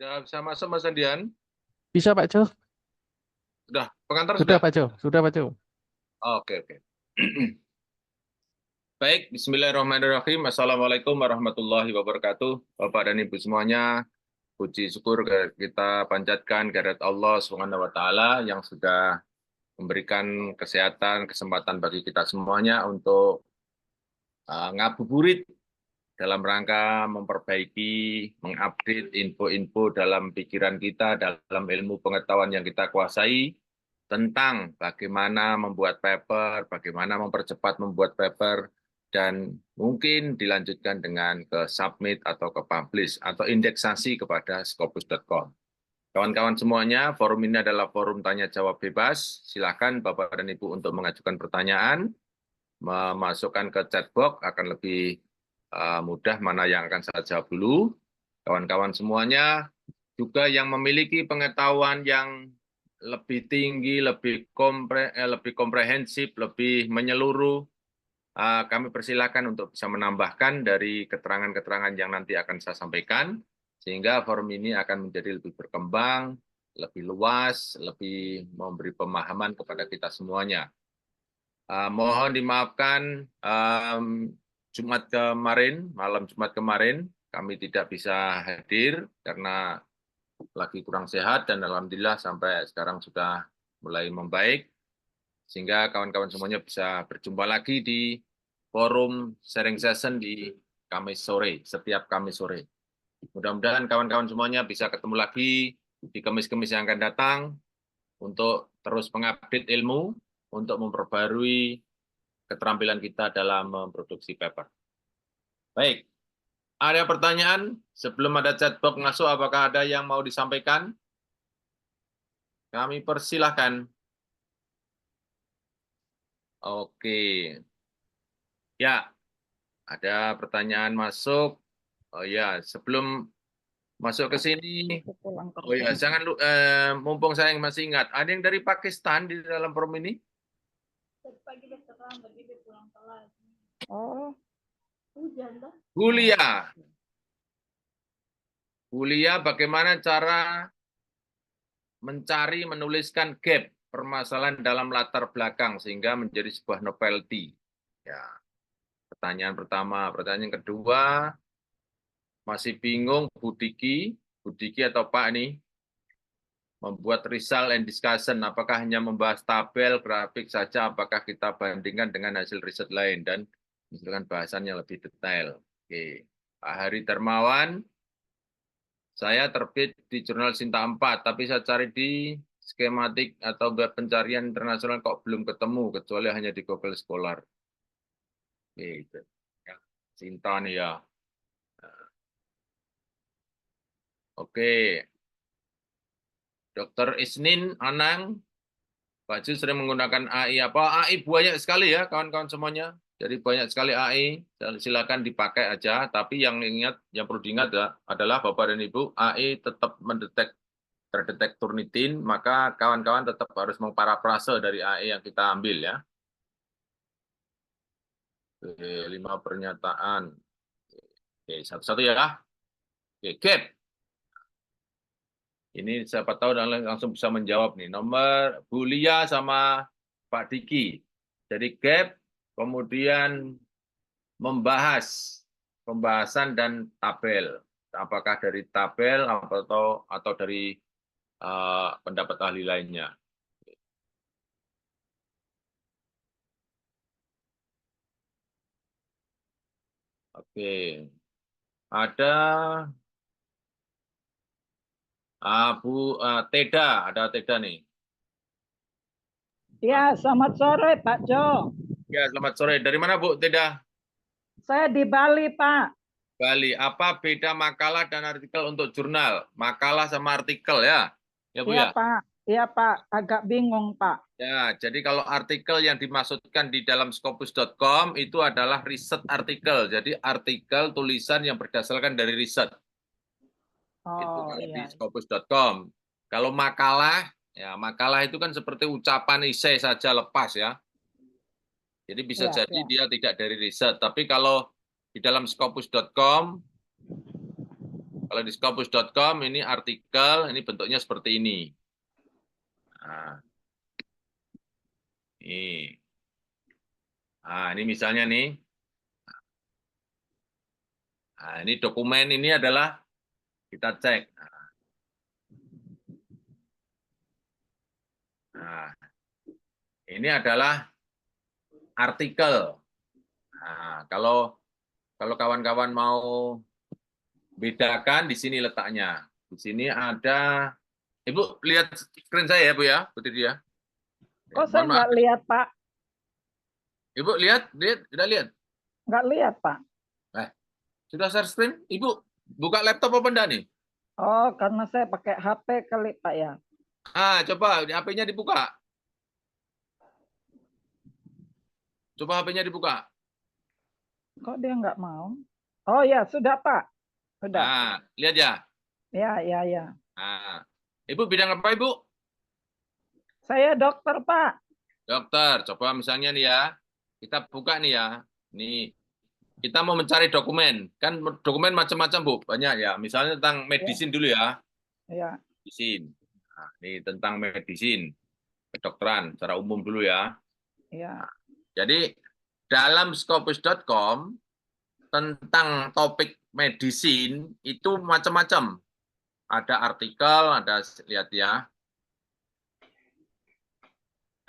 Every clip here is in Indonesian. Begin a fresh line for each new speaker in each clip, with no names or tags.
Sudah bisa masuk Mas Andian?
Bisa Pak Jo?
Sudah, pengantar
Sudah
sudah?
Pak Jo, sudah Pak Jo.
Oke, oke. Baik, Bismillahirrahmanirrahim. Assalamualaikum warahmatullahi wabarakatuh. Bapak dan Ibu semuanya, puji syukur kita panjatkan kehadirat Allah Subhanahu wa taala yang sudah memberikan kesehatan, kesempatan bagi kita semuanya untuk ngabuburit dalam rangka memperbaiki, mengupdate info-info dalam pikiran kita, dalam ilmu pengetahuan yang kita kuasai, tentang bagaimana membuat paper, bagaimana mempercepat membuat paper, dan mungkin dilanjutkan dengan ke submit atau ke publish atau indeksasi kepada Scopus.com. Kawan-kawan semuanya, forum ini adalah forum tanya jawab bebas. Silakan Bapak dan Ibu untuk mengajukan pertanyaan, memasukkan ke chat box akan lebih mudah mana yang akan saya jawab dulu. Kawan-kawan semuanya juga yang memiliki pengetahuan yang lebih tinggi, lebih komprehensif, lebih menyeluruh, kami persilakan untuk bisa menambahkan dari keterangan-keterangan yang nanti akan saya sampaikan, sehingga forum ini akan menjadi lebih berkembang, lebih luas, lebih memberi pemahaman kepada kita semuanya. Mohon dimaafkan, Jumat kemarin, malam Jumat kemarin, kami tidak bisa hadir karena lagi kurang sehat, dan alhamdulillah sampai sekarang sudah mulai membaik, sehingga kawan-kawan semuanya bisa berjumpa lagi di forum sharing session di Kamis sore, setiap Kamis sore. Mudah-mudahan kawan-kawan semuanya bisa ketemu lagi di Kamis-Kamis yang akan datang untuk terus mengupdate ilmu, untuk memperbarui keterampilan kita dalam memproduksi paper. Baik, ada pertanyaan? Sebelum ada chat box masuk, apakah ada yang mau disampaikan? Kami persilahkan. Oke. Ya, ada pertanyaan masuk. Oh ya, sebelum masuk ke sini, oh ya, mumpung saya yang masih ingat, ada yang dari Pakistan di dalam forum ini?
Oh, hujan dah.
Bulia, bagaimana cara menuliskan gap permasalahan dalam latar belakang sehingga menjadi sebuah novelty? Ya, pertanyaan pertama. Pertanyaan kedua, masih bingung Bu Diki atau Pak nih, membuat result and discussion, apakah hanya membahas tabel, grafik saja, apakah kita bandingkan dengan hasil riset lain, dan misalkan bahasannya lebih detail. Oke, Pak Hari Darmawan, saya terbit di jurnal Sinta 4, tapi saya cari di skematik atau web pencarian internasional kok belum ketemu, kecuali hanya di Google Scholar. Oke, ya, Sinta nih ya. Oke, Dr. Isnin Anang, Pak Ju sering menggunakan AI apa? AI banyak sekali ya kawan-kawan semuanya. Jadi banyak sekali AI, silakan dipakai aja. Tapi yang perlu diingat adalah Bapak dan Ibu, AI tetap terdetek Turnitin, maka kawan-kawan tetap harus memparafrase dari AI yang kita ambil ya. Oke, 5 pernyataan. Oke, satu-satu ya. Oke, gap. Ini siapa tahu dan langsung bisa menjawab nih. Nomor Bulia sama Pak Diki. Jadi gap, kemudian membahas pembahasan dan tabel. Apakah dari tabel atau dari pendapat ahli lainnya. Oke. Ada Teda, ada Teda nih.
Ya, selamat sore Pak Jo.
Ya, selamat sore. Dari mana Bu Teda?
Saya di Bali, Pak.
Bali. Apa beda makalah dan artikel untuk jurnal? Makalah sama artikel ya? Ya Bu
Iya,
ya?
Pak. Iya, Pak. Agak bingung, Pak.
Ya, jadi kalau artikel yang dimaksudkan di dalam Scopus.com itu adalah riset artikel. Jadi artikel tulisan yang berdasarkan dari riset. Itu
Oh,
kalau di
iya.
Scopus.com. Kalau makalah, ya makalah itu kan seperti ucapan isai saja lepas ya. Jadi bisa
Iya,
jadi
iya.
dia tidak dari riset. Tapi kalau di dalam Scopus.com, Kalau di Scopus.com ini artikel, ini bentuknya seperti ini. Nah, ini. Nah, ini misalnya nih. Nah, ini dokumen ini adalah kita cek. Nah, ini adalah artikel. Nah, kalau kawan-kawan mau bedakan, di sini letaknya. Di sini ada, Ibu lihat screen saya ya Bu ya, Bu Titi ya.
Kok saya
Mohon maaf,
nggak lihat, Pak?
Ibu lihat, tidak lihat.
Nggak lihat, Pak.
Sudah share screen? Ibu buka laptop apa enggak nih?
Oh, karena saya pakai HP kali, Pak ya.
Coba HP-nya dibuka. Coba HP-nya dibuka.
Kok dia nggak mau? Oh ya, sudah, Pak. Sudah.
Lihat ya.
Ya, ya, ya.
Ibu bidang apa, Ibu?
Saya dokter, Pak.
Dokter. Coba misalnya nih ya. Kita buka nih ya. Nih, kita mau mencari dokumen. Kan dokumen macam-macam, Bu. Banyak ya. Misalnya tentang medisin dulu ya.
Ya,
Medisin. Nah, ini tentang medisin. Kedokteran secara umum dulu ya.
ya.
Jadi dalam Scopus.com tentang topik medisin itu macam-macam. Ada artikel, ada lihat ya.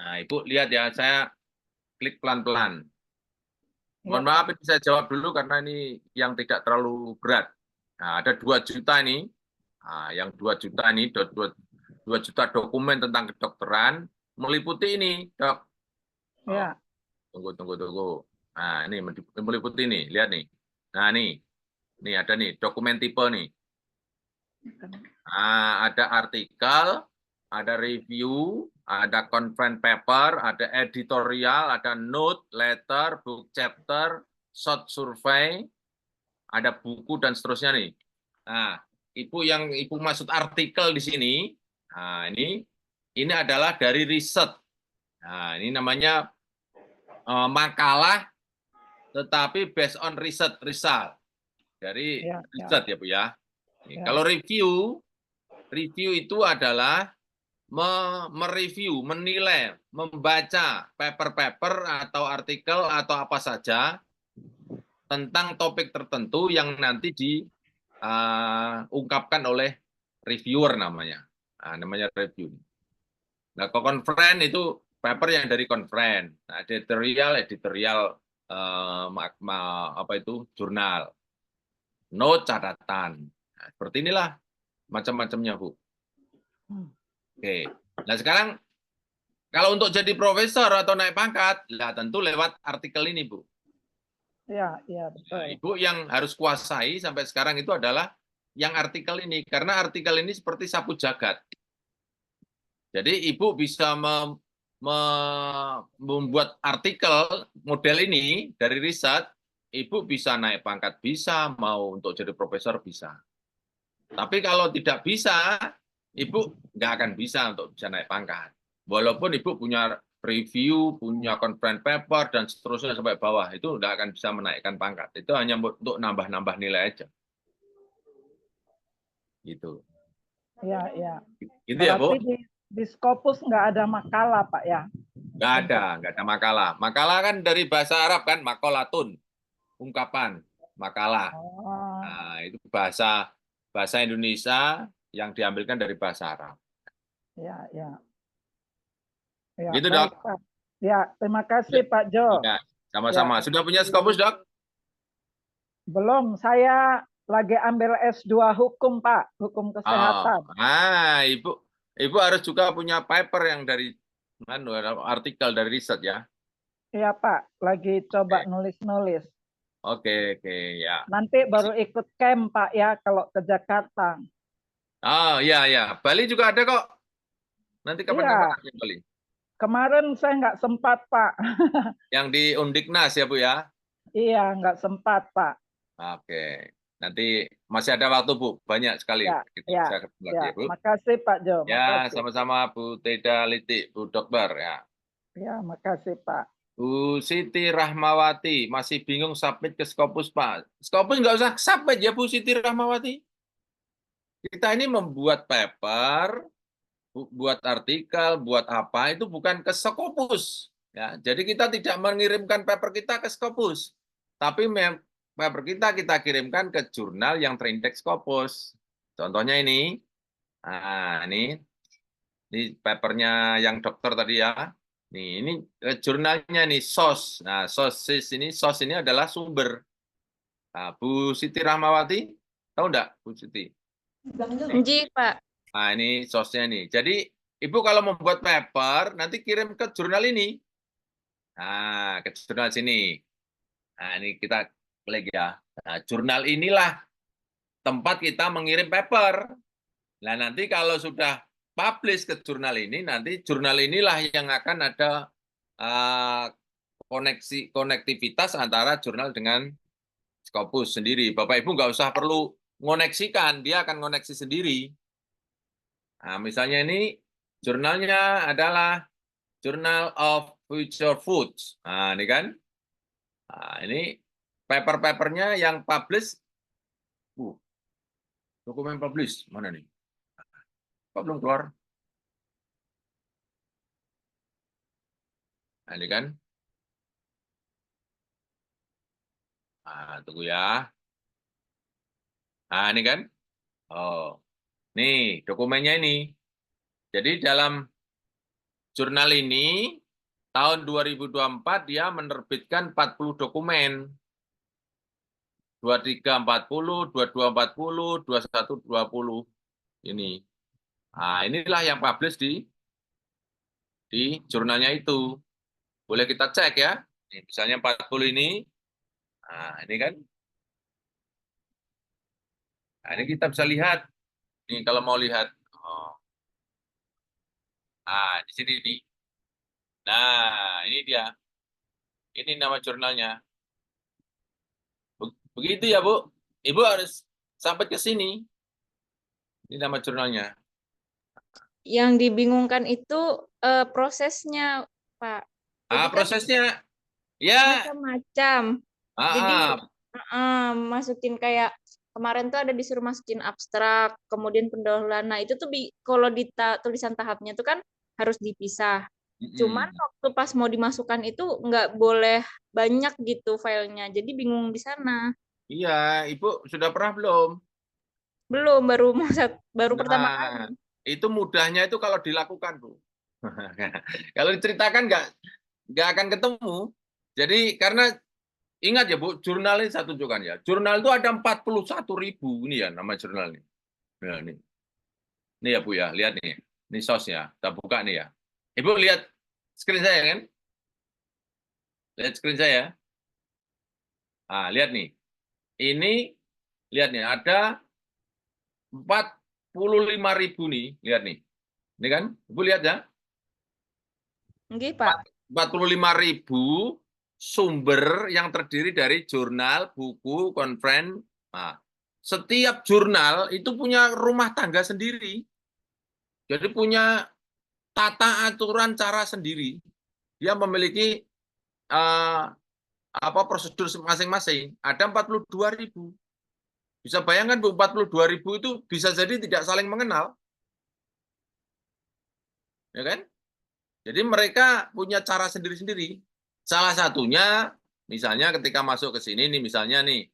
Nah, Ibu lihat ya, saya klik pelan-pelan. Mohon
Ya,
maaf,
Pak.
ini saya jawab dulu karena ini yang tidak terlalu berat. Nah, ada 2 juta ini. Nah, yang 2 juta ini, 2 juta dokumen tentang kedokteran, meliputi ini, Dok.
Ya,
Tunggu. Nah, ini meliputi ini, lihat nih. Nah, ini ada nih, dokumen tipe nih. Nah, ada artikel, ada review, ada conference paper, ada editorial, ada note, letter, book chapter, short survey, ada buku dan seterusnya nih. Nah, yang Ibu maksud artikel di sini, nah ini adalah dari riset. Nah, ini namanya makalah, tetapi based on result dari
ya, ya.
riset ya Bu ya.
Ya.
Kalau review itu adalah mereview, menilai, membaca paper-paper atau artikel atau apa saja tentang topik tertentu yang nanti diungkapkan oleh reviewer namanya. Namanya review. Nah, conference itu paper yang dari conference. Nah, editorial apa itu jurnal. Note catatan. Nah, seperti inilah macam-macamnya, Bu. Oke. Nah, sekarang kalau untuk jadi profesor atau naik pangkat, lah tentu lewat artikel ini, Bu.
Ya, ya,
Nah,
betul.
Ibu yang harus kuasai sampai sekarang itu adalah yang artikel ini, karena artikel ini seperti sapu jagat. Jadi Ibu bisa membuat artikel model ini dari riset, Ibu bisa naik pangkat, bisa, mau untuk jadi profesor bisa. Tapi kalau tidak bisa, Ibu nggak akan bisa untuk bisa naik pangkat. Walaupun Ibu punya review, punya conference paper, dan seterusnya sampai bawah, itu nggak akan bisa menaikkan pangkat. Itu hanya untuk nambah-nambah nilai aja. Gitu.
Ya, ya.
Gitu ya, Bu?
Berarti di Scopus nggak ada makalah, Pak ya?
Nggak ada makalah. Makalah kan dari bahasa Arab kan, makolatun, ungkapan, makalah.
Oh,
Nah, itu bahasa Indonesia yang diambilkan dari bahasa Arab.
ya, ya. Ya,
Gitu,
baik,
Dok.
Pak. Ya, terima kasih, Pak Jo.
Ya, sama-sama.
Ya.
Sudah punya Scopus, Dok?
Belum, saya lagi ambil S2 hukum, Pak, hukum kesehatan.
Ibu harus juga punya paper yang dari artikel dari riset ya.
Iya, Pak, lagi coba nulis-nulis.
Oke, ya.
Nanti baru ikut camp, Pak ya, kalau ke Jakarta.
Oh, ya. Bali juga ada kok. Nanti kapan-kapan
Iya,
aja Bali.
kemarin saya nggak sempat, Pak.
Yang di Undiknas ya, Bu ya.
Iya, nggak sempat, Pak.
Oke. Nanti masih ada waktu, Bu. Banyak sekali.
Ya,
Kita
ya,
bisa ketemu lagi
ya.
ya, Bu.
Makasih, Pak Jo.
Ya,
Makasih.
sama-sama Bu Teda Litik, Bu Dokter ya.
Ya, makasih, Pak.
Bu Siti Rahmawati, masih bingung submit ke Scopus, Pak. Scopus nggak usah submit ya, Bu Siti Rahmawati. Kita ini membuat paper, buat artikel, buat apa, itu bukan ke Scopus. Ya, jadi kita tidak mengirimkan paper kita ke Scopus. Tapi paper kita kirimkan ke jurnal yang terindeks Scopus. Contohnya ini. Nah, ini papernya yang dokter tadi ya. Ini jurnalnya nih SOS. Nah, SOS ini adalah sumber. Nah, Bu Siti Rahmawati, tahu enggak Bu Siti?
Nji, Pak.
Nah, ini SOS-nya nih. Jadi, Ibu kalau membuat paper, nanti kirim ke jurnal ini. Nah, ke jurnal sini. Nah, ini kita klik ya. Nah, jurnal inilah tempat kita mengirim paper. Nah, nanti kalau sudah publish ke jurnal ini, nanti jurnal inilah yang akan ada konektivitas antara jurnal dengan Scopus sendiri. Bapak Ibu nggak usah perlu ngoneksikan, dia akan ngoneksi sendiri. Nah, misalnya ini jurnalnya adalah Journal of Future Foods. Nah, ini kan. Nah, ini paper-papernya yang publish. Dokumen publish, mana nih? Kok belum keluar? Nah, ini kan. Nah, tunggu ya. Nah, ini kan. Oh, nih dokumennya ini. Jadi dalam jurnal ini, tahun 2024 dia menerbitkan 40 dokumen. 2340, 2240, 2120. Ini. Nah, inilah yang publish di jurnalnya itu. Boleh kita cek ya. Ini, misalnya 40 ini. Nah, ini kan. Nah, ini kita bisa lihat. Ini kalau mau lihat. Oh. Nah, di sini nih. Nah, ini dia. Ini nama jurnalnya. Begitu ya, Bu. Ibu harus sampai ke sini. Ini nama jurnalnya.
Yang dibingungkan itu prosesnya, Pak. Jadi kan
Prosesnya ya.
macam-macam. Jadi masukin kayak kemarin tuh ada disuruh masukin abstrak, kemudian pendahuluan. Nah, itu tuh kalau di tulisan tahapnya tuh kan harus dipisah. Cuman waktu pas mau dimasukkan itu nggak boleh banyak gitu filenya. Jadi bingung di sana.
Iya, Ibu sudah pernah belum?
Belum, baru pertama kali.
Itu mudahnya itu kalau dilakukan, Bu. Kalau diceritakan nggak akan ketemu. Jadi karena ingat ya, Bu, jurnal ini saya tunjukkan ya. Jurnal itu ada 41.000 ini ya nama jurnal ini. Nah, ini ya, Bu ya, lihat nih. Ini sosnya. Kita buka nih ya. Ibu lihat screen saya kan? Lihat screen saya. Nah, lihat nih. Ini lihat nih ada 45.000 nih, lihat nih. Ini kan? Ibu lihat ya.
Nggih, Pak.
45.000 sumber yang terdiri dari jurnal, buku, konferen. Nah, setiap jurnal itu punya rumah tangga sendiri. Jadi punya tata aturan cara sendiri. Dia memiliki prosedur masing-masing. Ada 42.000. Bisa bayangkan, Bu, 42.000 itu bisa jadi tidak saling mengenal. Ya kan? Jadi mereka punya cara sendiri-sendiri. Salah satunya, misalnya ketika masuk ke sini, nih misalnya nih,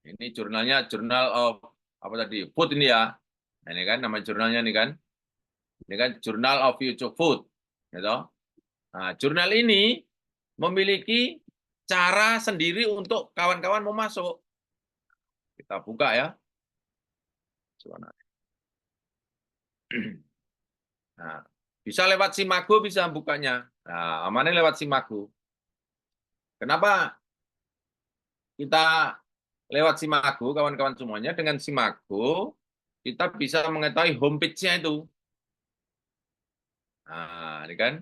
ini jurnalnya Journal of apa tadi, Food ini ya. Nah, ini kan nama jurnalnya nih kan. Ini kan Journal of Future Food, gitu. Nah, jurnal ini memiliki cara sendiri untuk kawan-kawan mau masuk. Kita buka ya. Nah, bisa lewat Simago, bisa bukanya. Nah, amannya lewat Simago. Kenapa kita lewat Simago, kawan-kawan semuanya? Dengan Simago, kita bisa mengetahui homepage-nya itu. Nah, ini kan.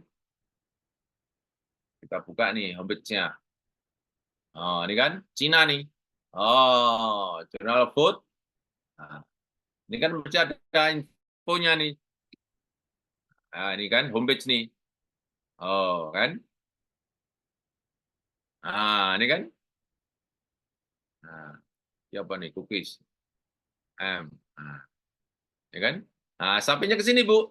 Kita buka nih homepage-nya. Oh, ini kan Cina nih. Oh, Journal Food. Nah, ini kan masih ada infonya nih. Nah, ini kan homepage nih. Oh, kan? Nah, ini kan. Nah, siapa nih? Cookies. Nah, Ya kan? Nah, sampainya ke sini, Bu.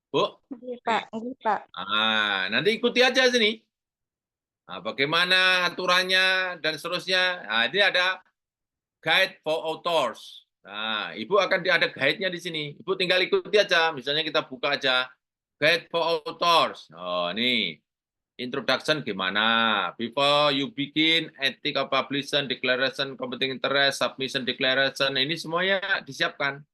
Bu.
Iya, Pak. Iya, Pak.
Nah, nanti ikuti aja sini. Nah, bagaimana aturannya dan seterusnya. Nah, ini ada guide for authors. Nah, Ibu akan ada guide-nya di sini. Ibu tinggal ikuti aja. Misalnya kita buka aja guide for authors. Oh, ini introduction gimana? Before you begin, ethical publication, declaration, conflicting interest, submission declaration. Ini semuanya disiapkan.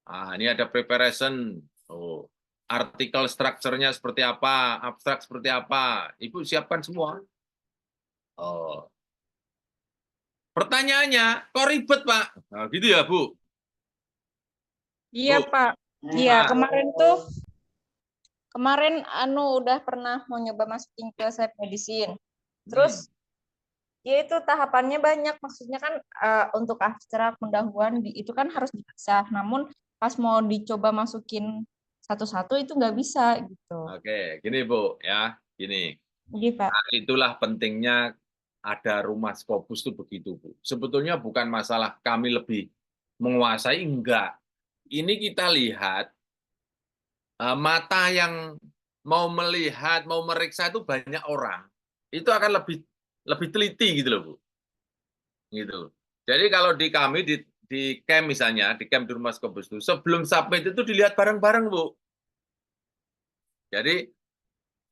Ah, ini ada preparation. Oh, artikel structure-nya seperti apa, abstrak seperti apa. Ibu siapkan semua. Oh. Pertanyaannya, kok ribet, Pak? Nah, gitu ya, Bu?
Iya,
Bu.
Pak. Iya,
Nah,
kemarin udah pernah mau nyoba masukin ke Safe Medicine. Terus ya itu tahapannya banyak, maksudnya kan untuk abstrak pendahuluan itu kan harus dipisah. Namun pas mau dicoba masukin satu-satu itu nggak bisa gitu.
Oke, gini Bu, ya, gini.
Iya, Pak.
Nah, itulah pentingnya ada rumah Scopus itu begitu, Bu. Sebetulnya bukan masalah kami lebih menguasai, enggak. Ini kita lihat mata yang mau melihat, mau meriksa itu banyak orang. Itu akan lebih teliti gitu loh, Bu. Gitu. Jadi kalau di kami di camp misalnya, di camp di rumah Scopus itu sebelum submit itu dilihat bareng-bareng, Bu. Jadi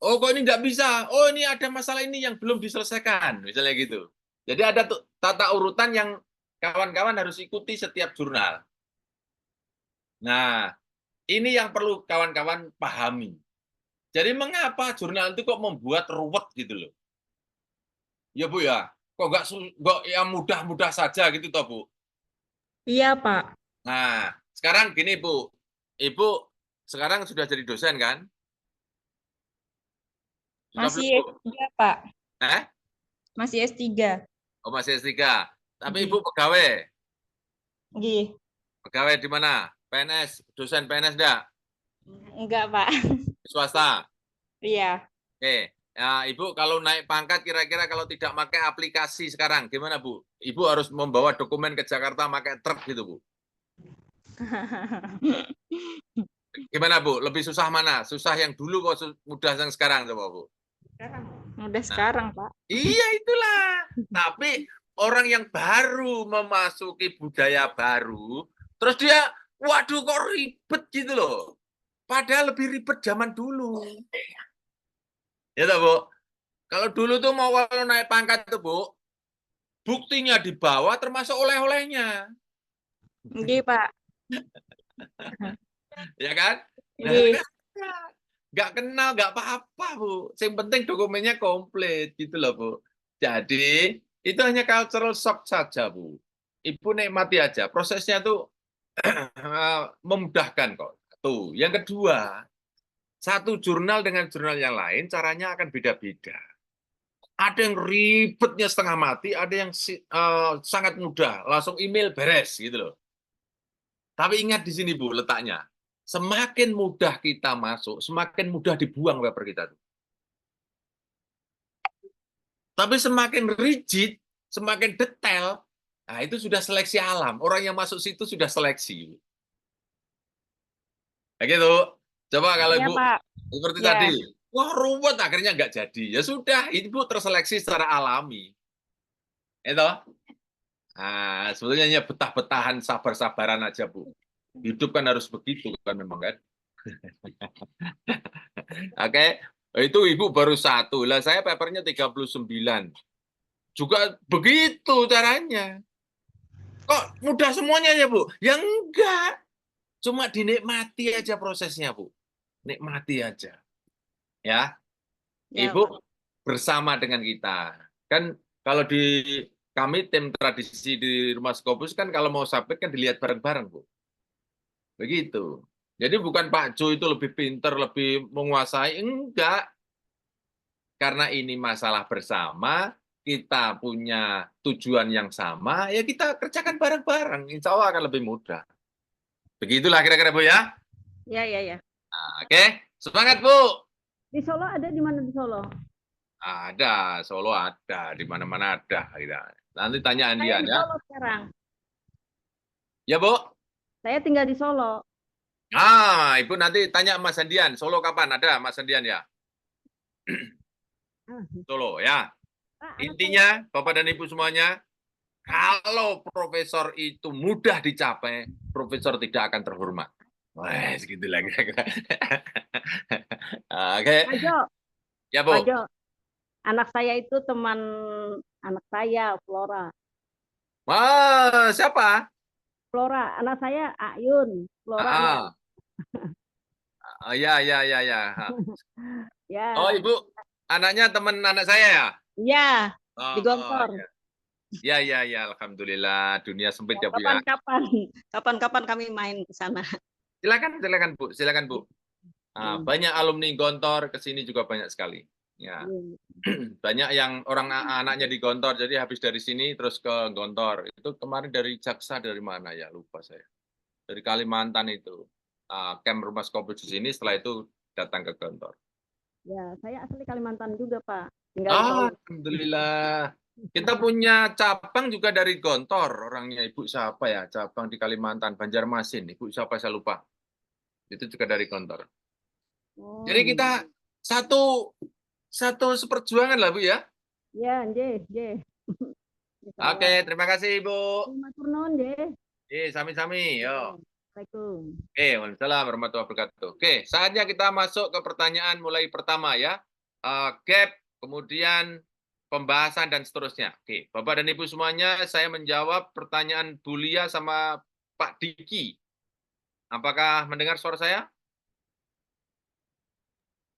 oh, kok ini nggak bisa? Oh, ini ada masalah ini yang belum diselesaikan, misalnya gitu. Jadi ada tata urutan yang kawan-kawan harus ikuti setiap jurnal. Nah, ini yang perlu kawan-kawan pahami. Jadi mengapa jurnal itu kok membuat ruwet gitu loh? Ya Bu ya, kok nggak ya mudah-mudah saja gitu toh Bu?
Iya, Pak.
Nah, sekarang gini Bu, Ibu sekarang sudah jadi dosen kan? Sudah
Masih
belum Bu?
S3, Pak.
Eh?
Masih S3.
Oh masih S3. Tapi
Iya.
Ibu pegawai.
Iya.
Pegawai di mana? PNS, dosen PNS enggak?
Enggak, Pak.
Swasta.
Iya.
Oke. Ya, Ibu kalau naik pangkat kira-kira kalau tidak pakai aplikasi sekarang gimana, Bu? Ibu harus membawa dokumen ke Jakarta pakai truk gitu, Bu. Gimana, Bu? Lebih susah mana? Susah yang dulu kok mudah yang sekarang coba, Bu?
Udah sekarang, Pak.
Iya, itulah. Tapi orang yang baru memasuki budaya baru, terus dia, waduh kok ribet gitu loh. Padahal lebih ribet zaman dulu. Ya toh, Bu? Kalau dulu tuh mau kalau naik pangkat tuh, Bu, buktinya dibawa termasuk oleh-olehnya.
Iya, Pak.
Ya kan? Nah,
Iya.
nggak kenal, nggak apa-apa, Bu. Yang penting dokumennya komplit gitu loh, Bu. Jadi, itu hanya cultural shock saja, Bu. Ibu nikmati aja. Prosesnya tuh memudahkan kok. Tuh. Yang kedua, satu jurnal dengan jurnal yang lain caranya akan beda-beda. Ada yang ribetnya setengah mati, ada yang sangat mudah, langsung email beres gitu loh. Tapi ingat di sini Bu letaknya, semakin mudah kita masuk, semakin mudah dibuang paper kita. Tapi semakin rigid, semakin detail, nah itu sudah seleksi alam. Orang yang masuk situ sudah seleksi. Nah, gitu. Coba kalau
Iya,
Ibu
Pak.
seperti
Ya.
tadi, wah ruwet akhirnya nggak jadi. Ya sudah, Ibu terseleksi secara alami. Itu. Nah, sebetulnya hanya betah-betahan, sabar-sabaran aja, Bu. Hidup kan harus begitu kan memang kan. Oke, itu Ibu baru satu. Lah saya papernya 39. Juga begitu caranya. Kok mudah semuanya ya, Bu? Ya enggak. Cuma dinikmati aja prosesnya, Bu. Nikmati aja. Ya.
Ya,
Ibu
Pak.
bersama dengan kita. Kan kalau di kami tim tradisi di Rumah Scopus kan kalau mau submit kan dilihat bareng-bareng, Bu. Begitu. Jadi bukan Pak Jo itu lebih pinter, lebih menguasai. Enggak. Karena ini masalah bersama, kita punya tujuan yang sama, ya kita kerjakan bareng-bareng. Insya Allah akan lebih mudah. Begitulah kira-kira, Bu ya.
Ya, ya, ya.
Nah, oke, semangat Bu.
Di Solo ada di mana di Solo?
Ada, Solo ada, di mana-mana ada. Nanti tanya
Saya
Andian
di
ya.
Solo sekarang.
Ya, Bu?
Saya tinggal di Solo.
Ibu nanti tanya Mas Sandian, Solo kapan? Ada Mas Sandian ya? Solo ya.
Pak, anak
Intinya, Bapak dan Ibu semuanya, kalau profesor itu mudah dicapai, profesor tidak akan terhormat. Wah, segitu lagi. Oke.
Pak Jo,
Ya,
Pak
Bu.
Jo, anak saya itu teman anak saya, Flora.
Siapa?
Flora, anak saya Ayun. Flora anak.
Ya.
Ya,
Oh, Ibu, anaknya teman anak saya ya?
iya,
Oh,
di Gontor.
ya. Alhamdulillah, dunia sempit ya, Bu ya.
Kapan-kapan kami main ke sana.
Silakan Bu. Banyak alumni Gontor kesini juga banyak sekali. Ya, banyak yang orang anaknya di Gontor, jadi habis dari sini terus ke Gontor. Itu kemarin dari Jaksa dari mana ya, lupa saya. Dari Kalimantan itu. Camp Rumah Skopi di sini, setelah itu datang ke Gontor.
Ya, saya asli Kalimantan juga, Pak. Tinggal di Solo.
Alhamdulillah. Kita punya cabang juga dari Gontor. Orangnya Ibu siapa ya? Cabang di Kalimantan, Banjarmasin. Ibu siapa saya lupa. Itu juga dari Gontor.
Oh,
Jadi kita satu seperjuangan lah, Bu ya.
ya, nggih.
Oke, terima kasih, Ibu.
Matur nuwun, nggih.
Sami-sami. Yo.
Assalamualaikum.
Waalaikumsalam warahmatullahi wabarakatuh. Oke, saatnya kita masuk ke pertanyaan mulai pertama ya. Gap, kemudian pembahasan dan seterusnya. Oke, Bapak dan Ibu semuanya, saya menjawab pertanyaan Bulia sama Pak Diki. Apakah mendengar suara saya?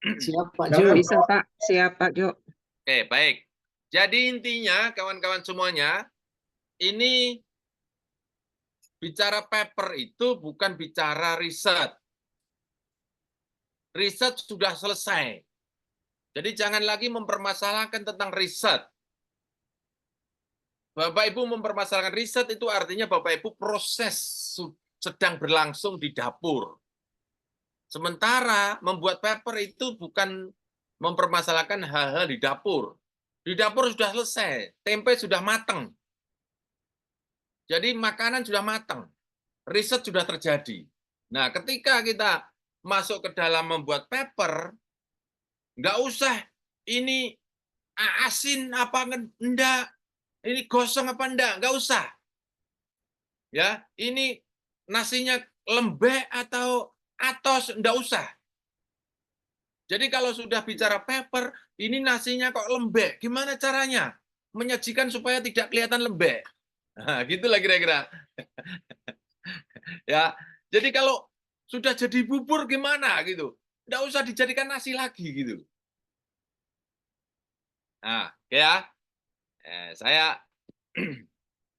Siap Pak Jo.
Bisa Pak, siap Pak Jo.
Oke, baik. Jadi intinya kawan-kawan semuanya, ini bicara paper itu bukan bicara riset. Riset sudah selesai. Jadi jangan lagi mempermasalahkan tentang riset. Bapak Ibu mempermasalahkan riset itu artinya Bapak Ibu proses sedang berlangsung di dapur. Sementara membuat paper itu bukan mempermasalahkan hal-hal di dapur. Di dapur sudah selesai, tempe sudah matang. Jadi makanan sudah matang, riset sudah terjadi. Nah, ketika kita masuk ke dalam membuat paper, nggak usah ini asin apa enggak, ini gosong apa enggak, nggak usah. Ya, ini nasinya lembek atau atos, enggak usah. Jadi kalau sudah bicara paper, ini nasinya kok lembek, gimana caranya menyajikan supaya tidak kelihatan lembek? Nah, gitulah kira-kira. Ya, jadi kalau sudah jadi bubur gimana gitu? Nggak usah dijadikan nasi lagi gitu. Nah, ya,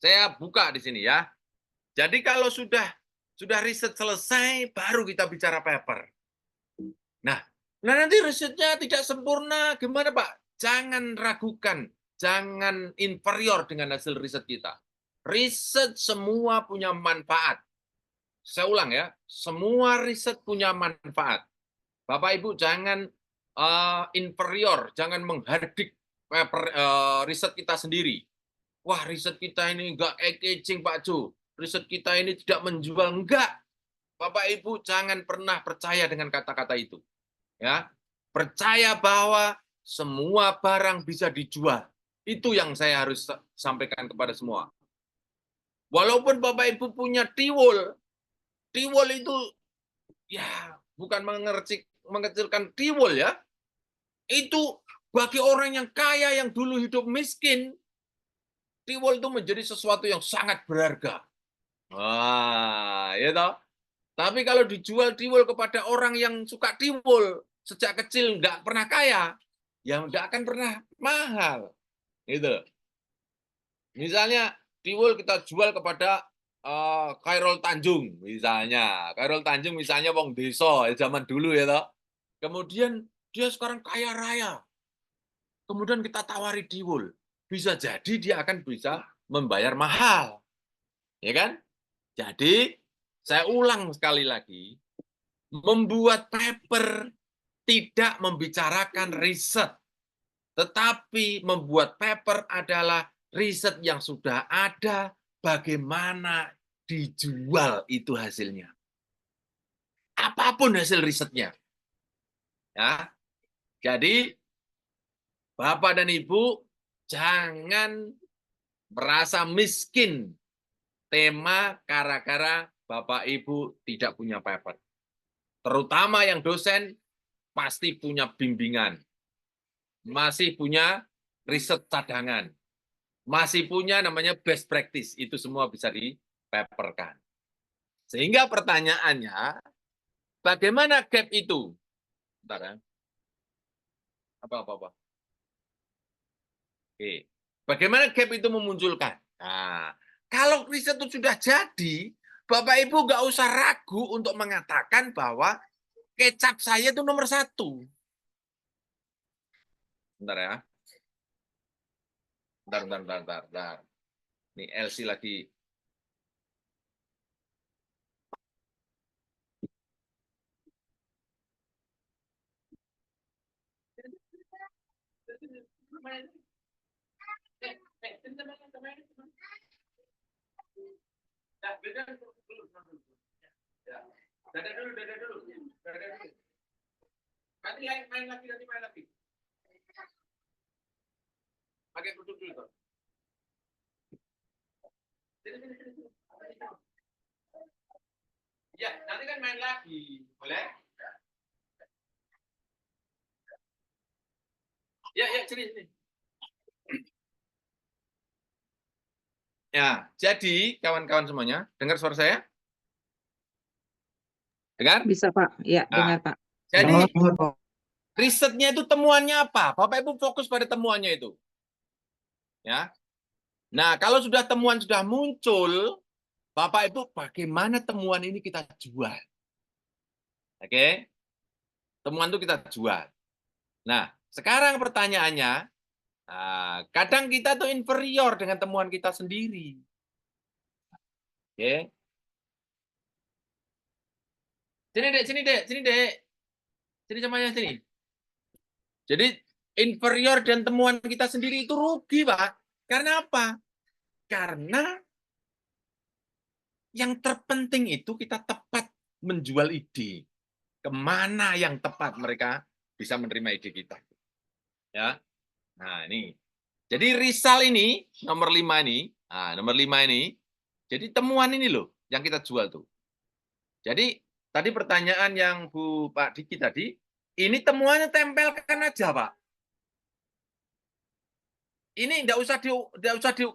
saya buka di sini ya. Jadi kalau sudah riset selesai, baru kita bicara paper. Nah nanti risetnya tidak sempurna, gimana Pak? Jangan ragukan, jangan inferior dengan hasil riset kita. Riset semua punya manfaat. Saya ulang ya, semua riset punya manfaat. Bapak Ibu jangan inferior, jangan menghardik riset kita sendiri. Wah, riset kita ini enggak eye-catching Pak Jo. Riset kita ini tidak menjual, enggak. Bapak Ibu jangan pernah percaya dengan kata-kata itu. Ya, percaya bahwa semua barang bisa dijual. Itu yang saya harus sampaikan kepada semua. Walaupun Bapak Ibu punya tiwul itu ya bukan mengecilkan tiwul ya. Itu bagi orang yang kaya yang dulu hidup miskin, tiwul itu menjadi sesuatu yang sangat berharga. Wah, ya toh. Tapi kalau dijual tiwul kepada orang yang suka tiwul sejak kecil nggak pernah kaya, ya nggak akan pernah mahal. Gitu. Misalnya tiwul kita jual kepada Khairul Tanjung misalnya. Khairul Tanjung misalnya wong desa zaman dulu ya toh. Kemudian dia sekarang kaya raya. Kemudian kita tawari tiwul. Bisa jadi dia akan bisa membayar mahal. Ya kan? Jadi saya ulang sekali lagi, membuat paper tidak membicarakan riset. Tetapi membuat paper adalah riset yang sudah ada, bagaimana dijual itu hasilnya. Apapun hasil risetnya. Ya. Jadi Bapak dan Ibu jangan merasa miskin tema gara-gara Bapak Ibu tidak punya paper. Terutama yang dosen pasti punya bimbingan. Masih punya riset cadangan. Masih punya namanya best practice. Itu semua bisa dipaperkan. Sehingga pertanyaannya, bagaimana gap itu? Bentar ya. Apa. Oke. Bagaimana gap itu memunculkan? Nah, kalau riset itu sudah jadi, Bapak Ibu nggak usah ragu untuk mengatakan bahwa kecap saya itu nomor 1. Bentar ya. Bentar. Ini Elsie lagi. Dada dulu. Nanti main lagi. Pakai duduk dulu, Bang. Ya, nanti kan main lagi. Boleh? Ya, sini. Ya, jadi kawan-kawan semuanya, dengar suara saya? Dengar?
Bisa, Pak. Ya,
Nah,
dengar, Pak.
jadi risetnya itu temuannya apa? Bapak Ibu fokus pada temuannya itu. Ya. Nah, kalau temuan sudah muncul, Bapak Ibu bagaimana temuan ini kita jual? Oke? Temuan itu kita jual. Nah, sekarang pertanyaannya, kadang kita tuh inferior dengan temuan kita sendiri. Oke? Sini, Dek. Sini semuanya, sini. Jadi, inferior dan temuan kita sendiri itu rugi, Pak. Karena apa? Karena yang terpenting itu kita tepat menjual ide. Kemana yang tepat mereka bisa menerima ide kita. Ya. Nah, ini. Jadi Rizal ini, nomor 5 ini, jadi temuan ini loh yang kita jual tuh. Jadi tadi pertanyaan yang Pak Diki tadi, ini temuannya tempelkan aja, Pak. Ini enggak usah di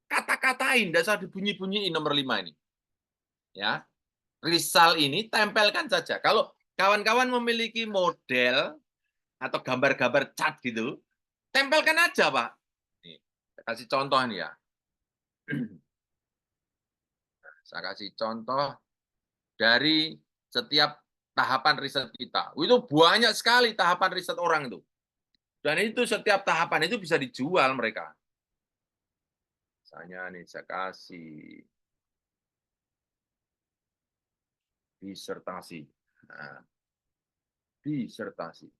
kata-katain, enggak usah dibunyi-bunyiin nomor 5 ini. Ya. Rizal ini tempelkan saja. Kalau kawan-kawan memiliki model atau gambar-gambar cat gitu, tempelkan aja, Pak. Nih, saya kasih contoh nih ya. Saya kasih contoh dari setiap tahapan riset kita. Itu banyak sekali tahapan riset orang itu. Dan itu setiap tahapan itu bisa dijual mereka. Misalnya nih saya kasih disertasi. Nah, disertasi.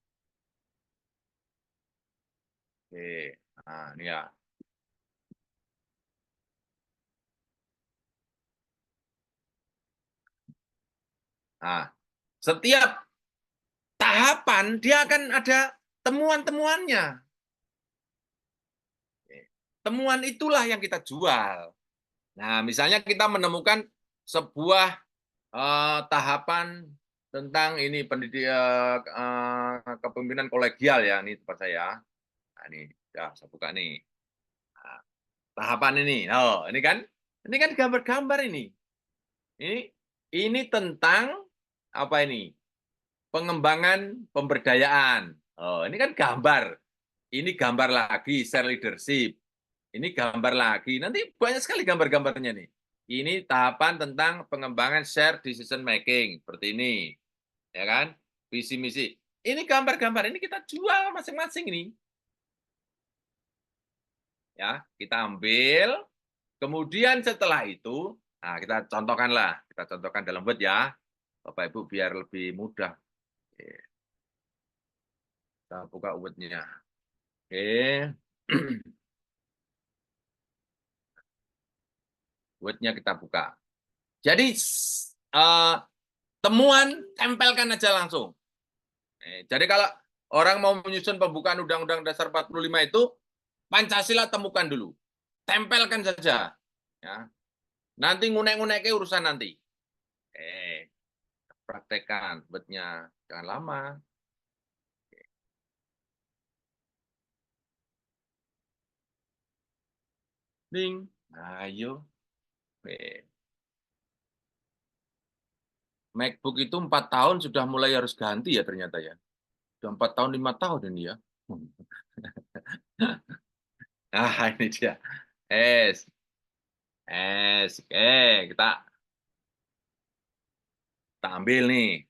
Oke, nah ini ya. Nah, setiap tahapan dia akan ada temuan-temuannya. Temuan itulah yang kita jual. Nah, misalnya kita menemukan sebuah tahapan tentang ini kepemimpinan kolegial ya, ini tempat saya. Nah, ini ya saya buka nih. Nah, tahapan ini. Oh, ini kan gambar-gambar ini. Ini tentang apa ini? Pengembangan pemberdayaan. Oh, ini kan gambar. Ini gambar lagi share leadership. Ini gambar lagi. Nanti banyak sekali gambar-gambarnya nih. Ini tahapan tentang pengembangan share decision making seperti ini. Ya kan? Visi misi. Ini gambar-gambar ini kita jual masing-masing ini. Ya, kita ambil. Kemudian setelah itu, nah kita contohkan dalam Word ya. Bapak Ibu biar lebih mudah. Kita buka Word-nya. Oke. Word-nya kita buka. Jadi temuan tempelkan aja langsung. Jadi kalau orang mau menyusun pembukaan Undang-Undang Dasar 45 itu, Pancasila temukan dulu. Tempelkan saja. Ya. Nanti ngunek-ngunek urusan nanti. Praktekkan buatnya. Jangan lama. Ning. Ayo. MacBook itu 4 tahun sudah mulai harus ganti ya ternyata ya. Sudah 4 tahun, 5 tahun ini ya. Nah, ini dia. Kita ambil nih.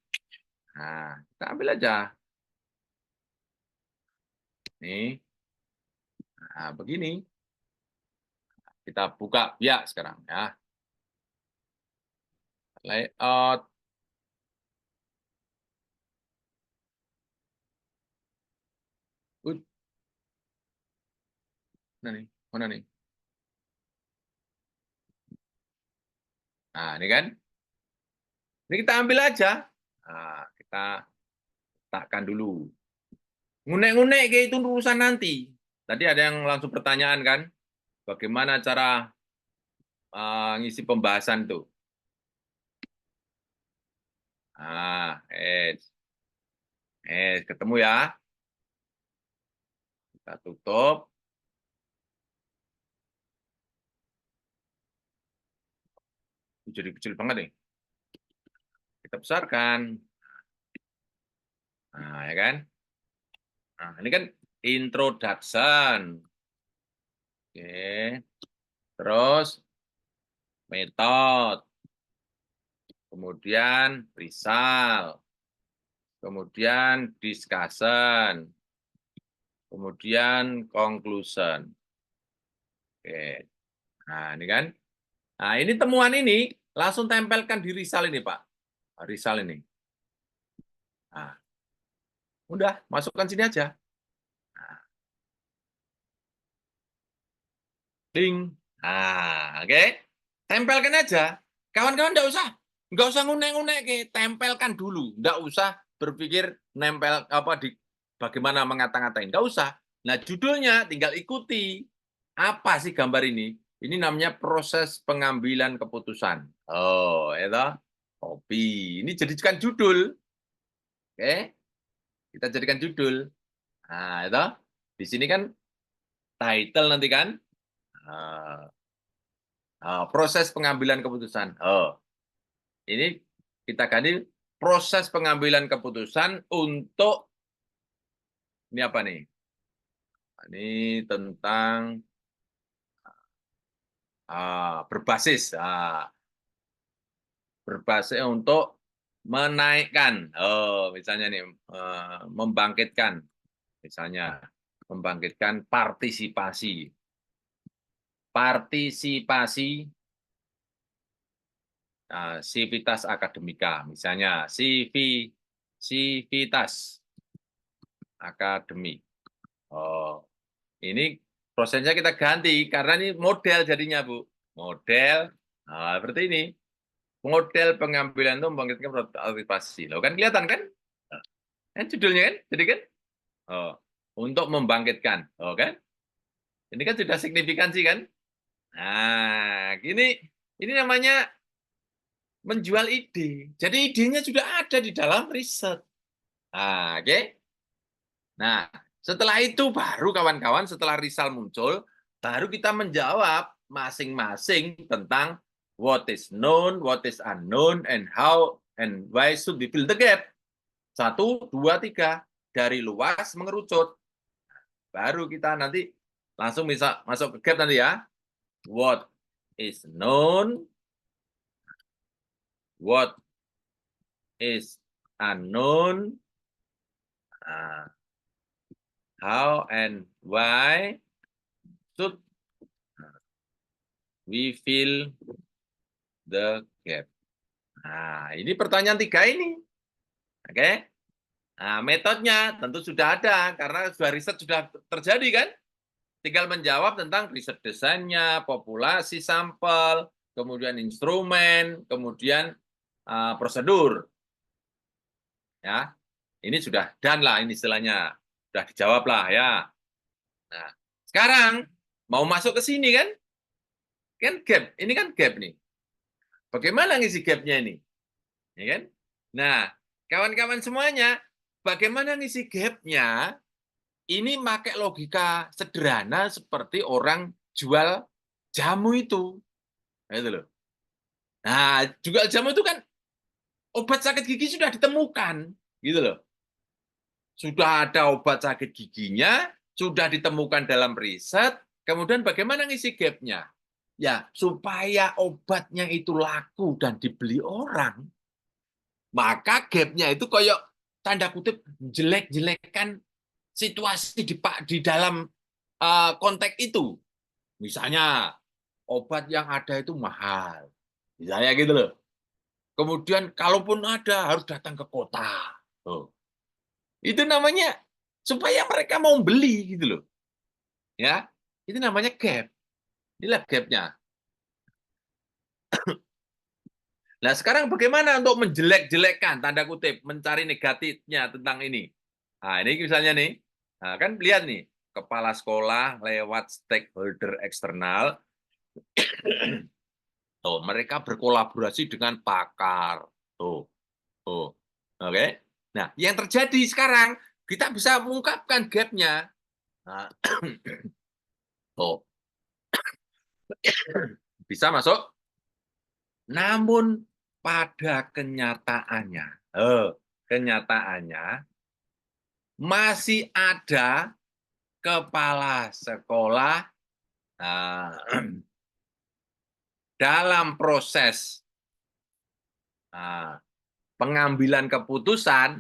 Nah, kita ambil aja. Nih. Nah, begini. Kita buka ya sekarang ya. Layout. Mana nih? Mana nih? Nah, ini kan. Ini kita ambil aja. Nah, kita letakkan dulu. Ngunek-ngunek kayak itu urusan nanti. Tadi ada yang langsung pertanyaan kan, bagaimana cara ngisi pembahasan tuh. Nah, ketemu ya. Kita tutup. Jadi kecil banget nih. Kita besarkan. Nah, ya kan? Nah, ini kan introduction. Oke. Terus metode. Kemudian result. Kemudian discussion. Kemudian conclusion. Oke. Nah, ini kan. Nah, ini temuan ini langsung tempelkan di risal ini, Pak. Risal ini. Nah, udah, masukkan sini aja. Nah. Ding. Nah, oke. Tempelkan aja. Kawan-kawan nggak usah ngunek-ngunek, tempelkan dulu. Nggak usah berpikir nempel apa di bagaimana mengata-ngatain. Nggak usah. Nah, judulnya tinggal ikuti. Apa sih gambar ini? Ini namanya proses pengambilan keputusan. Oh, itu kopi. Ini jadikan judul. Oke. Kita jadikan judul. Nah, itu di sini kan title nanti kan. Proses pengambilan keputusan. Ini kita ganti proses pengambilan keputusan untuk ini apa nih? Ini tentang berbasis untuk menaikkan, misalnya nih membangkitkan, misalnya membangkitkan partisipasi sivitas akademika, misalnya sivitas akademik. Ini prosesnya kita ganti karena ini model jadinya, Bu. Model seperti ini. Model pengambilan itu membangkitkan partisipasi. Loh kan kelihatan kan? Judulnya kan? Jadi kan? Untuk membangkitkan. Kan? Ini kan sudah signifikansi kan? Nah, ini namanya menjual ide. Jadi idenya sudah ada di dalam riset. Nah, oke. Nah, setelah itu baru kawan-kawan, setelah risal muncul, baru kita menjawab masing-masing tentang what is known, what is unknown, and how and why should we fill the gap. 1, 2, 3. Dari luas mengerucut. Baru kita nanti langsung bisa masuk ke gap nanti ya. What is known, what is unknown, how and why should we fill the gap. Nah, ini pertanyaan 3 ini. Oke. Nah, metodenya tentu sudah ada karena sudah riset sudah terjadi kan? Tinggal menjawab tentang riset desainnya, populasi sampel, kemudian instrumen, kemudian prosedur. Ya, ini sudah done lah ini istilahnya. Sudah dijawab lah ya. Nah, sekarang mau masuk ke sini kan? Kan gap, ini kan gap nih. Bagaimana ngisi gapnya ini? Ya kan? Nah, kawan-kawan semuanya, bagaimana ngisi gapnya? Ini pakai logika sederhana seperti orang jual jamu itu. Nah, itu loh. Nah, jual jamu itu kan obat sakit gigi sudah ditemukan, gitu loh. Sudah ada obat sakit giginya, sudah ditemukan dalam riset, kemudian bagaimana ngisi gapnya? Ya, supaya obatnya itu laku dan dibeli orang, maka gapnya itu kayak tanda kutip jelek-jelekan situasi di dalam konteks itu. Misalnya, obat yang ada itu mahal. Misalnya gitu loh. Kemudian kalaupun ada, harus datang ke kota. Tuh. Itu namanya supaya mereka mau beli gitu loh. Ya, itu namanya gap. Inilah gapnya. Nah, sekarang bagaimana untuk menjelek-jelekkan, tanda kutip, mencari negatifnya tentang ini? Nah, ini misalnya nih, nah, kan lihat nih, kepala sekolah lewat stakeholder eksternal, tuh, mereka berkolaborasi dengan pakar. Tuh, tuh. Oke. Nah, yang terjadi sekarang, kita bisa mengungkapkan gap-nya. Nah, tuh. Bisa masuk. Namun pada kenyataannya masih ada kepala sekolah dalam proses pengambilan keputusan,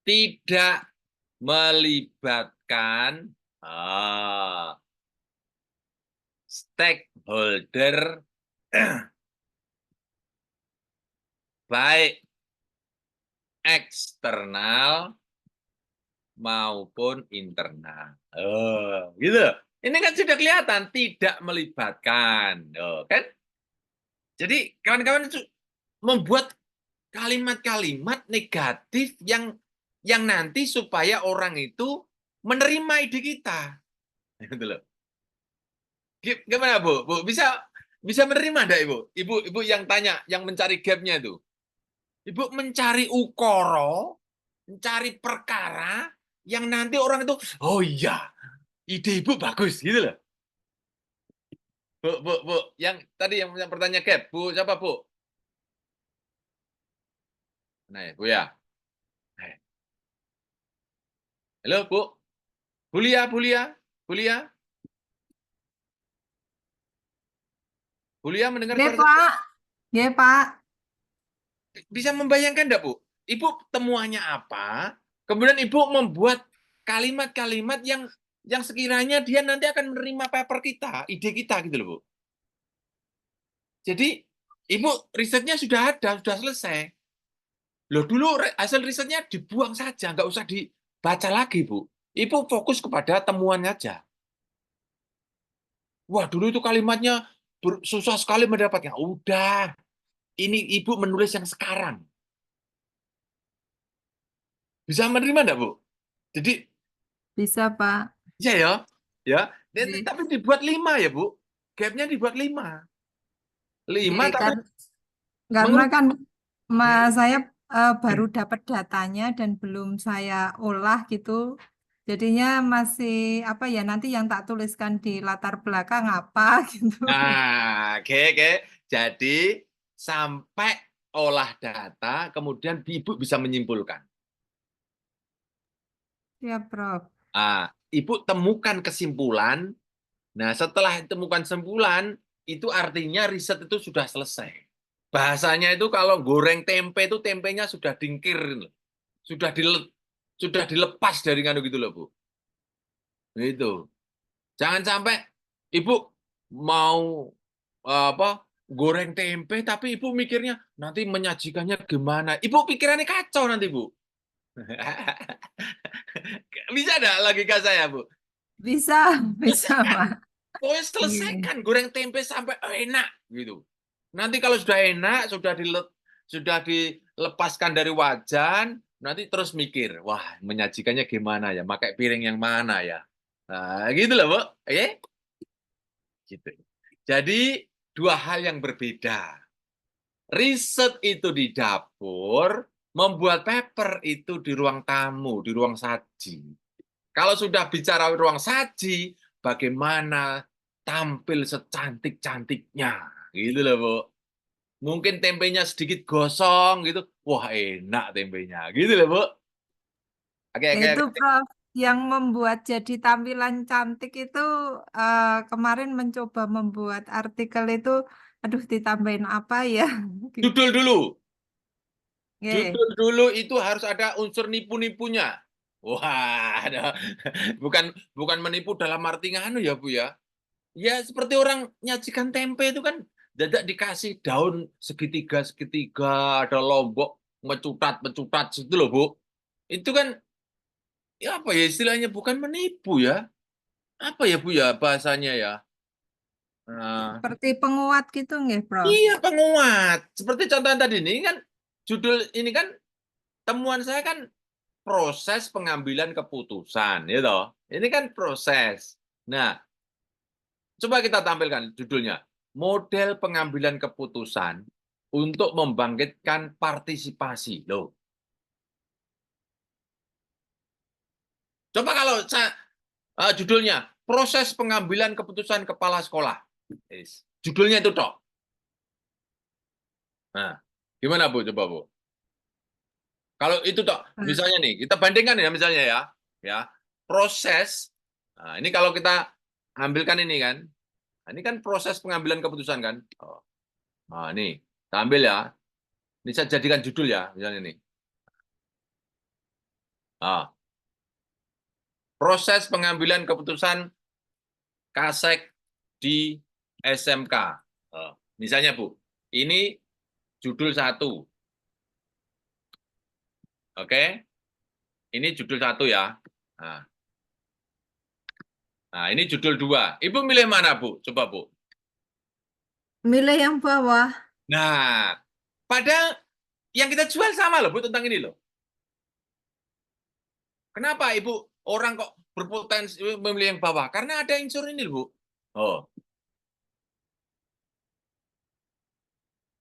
tidak melibatkan stakeholder baik eksternal maupun internal. Gitu. Ini kan sudah kelihatan tidak melibatkan, kan? Jadi kawan-kawan itu membuat kalimat-kalimat negatif yang nanti supaya orang itu menerima ide kita. Gitu loh. Gimana, Bu? Bu, bisa menerima enggak, Ibu? Ibu yang tanya, yang mencari gap-nya itu. Ibu mencari ukoro, mencari perkara yang nanti orang itu, oh iya, ide Ibu bagus, gitu loh. Bu, yang tadi yang bertanya gap, Bu, siapa, Bu? Nah, Bu ya. Halo, Bu. Bulia. Bulia mendengar
Ya,
suara?
Pak. Ya, Pak.
Bisa membayangkan enggak, Bu? Ibu temuannya apa? Kemudian Ibu membuat kalimat-kalimat yang sekiranya dia nanti akan menerima paper kita, ide kita gitu loh, Bu. Jadi, Ibu risetnya sudah ada, sudah selesai. Loh, dulu hasil risetnya dibuang saja, nggak usah dibaca lagi, Bu. Ibu fokus kepada temuannya aja. Wah, dulu itu kalimatnya susah sekali mendapatnya. Udah, ini Ibu menulis yang sekarang. Bisa menerima enggak, Bu? Jadi,
Bisa, Pak.
iya ya. Ya.
Oke.
Tapi dibuat 5 ya, Bu. Gap-nya dibuat 5. 5
Oke,
tapi
karena kan
Hmm.
saya baru dapat datanya dan belum saya olah gitu. Jadinya masih apa ya, nanti yang tak tuliskan di latar belakang apa gitu.
Nah, oke. Jadi sampai olah data, kemudian Ibu bisa menyimpulkan.
Ya, Prof.
Ibu temukan kesimpulan. Nah, setelah temukan kesimpulan, itu artinya riset itu sudah selesai. Bahasanya itu kalau goreng tempe itu tempenya sudah dingkir, sudah dilepas dari nganu gitu loh, Bu. Gitu. Jangan sampai Ibu mau goreng tempe tapi Ibu mikirnya nanti menyajikannya gimana. Ibu pikirannya kacau nanti, Bu. Bisa enggak logika saya, Bu?
Bisa, bisa,
Selesaikan.
Pak.
Pokoknya
Iya.
selesaikan goreng tempe sampai enak gitu. Nanti kalau sudah enak, sudah dilepaskan dari wajan, nanti terus mikir, wah menyajikannya gimana ya, pakai piring yang mana ya. Nah, gitu loh, Bu. Oke? Gitu. Jadi dua hal yang berbeda. Riset itu di dapur, membuat paper itu di ruang tamu, di ruang saji. Kalau sudah bicara ruang saji, bagaimana tampil secantik-cantiknya, gitu loh, Bu. Mungkin tempenya sedikit gosong gitu, wah enak tempenya, gitu loh, Bu. Oke,
Ya
oke,
itu
oke.
Prof, yang membuat jadi tampilan cantik itu kemarin mencoba membuat artikel itu, aduh ditambahin apa ya? Gitu.
Judul dulu.
Oke.
Judul dulu itu harus ada unsur nipu-nipunya. Wah, bukan bukan menipu dalam arti nganu ya, Bu ya. Ya seperti orang nyajikan tempe itu kan dadak dikasih daun segitiga-segitiga, ada lombok mecutat-mecutat situ loh, Bu. Itu kan ya apa ya istilahnya bukan menipu ya. Apa ya, Bu ya bahasanya ya? Nah,
Seperti penguat gitu nggih, Prof?
iya penguat. Seperti contoh tadi ini kan judul ini kan temuan saya kan proses pengambilan keputusan, ya toh. Ini kan proses. Nah, coba kita tampilkan judulnya. Model pengambilan keputusan untuk membangkitkan partisipasi. Loh. Coba kalau judulnya proses pengambilan keputusan kepala sekolah. Judulnya itu toh. Nah, gimana Bu? Coba Bu. Kalau itu toh, misalnya nih, kita bandingkan ya misalnya ya. Ya. Proses. Nah, ini kalau kita ambilkan ini kan. Nah, ini kan proses pengambilan keputusan kan. Oh. Nah, ini kita ambil ya. Ini saya jadikan judul ya, misalnya nih. Nah, proses pengambilan keputusan Kasek di SMK. Oh, misalnya Bu, ini judul 1. Oke, ini judul 1 ya. Nah, ini judul 2. Ibu milih mana Bu? Coba Bu.
Milih yang bawah.
Nah, padahal yang kita jual sama loh Bu tentang ini loh. Kenapa Ibu orang kok berpotensi memilih yang bawah? Karena ada unsur ini Bu. Oh,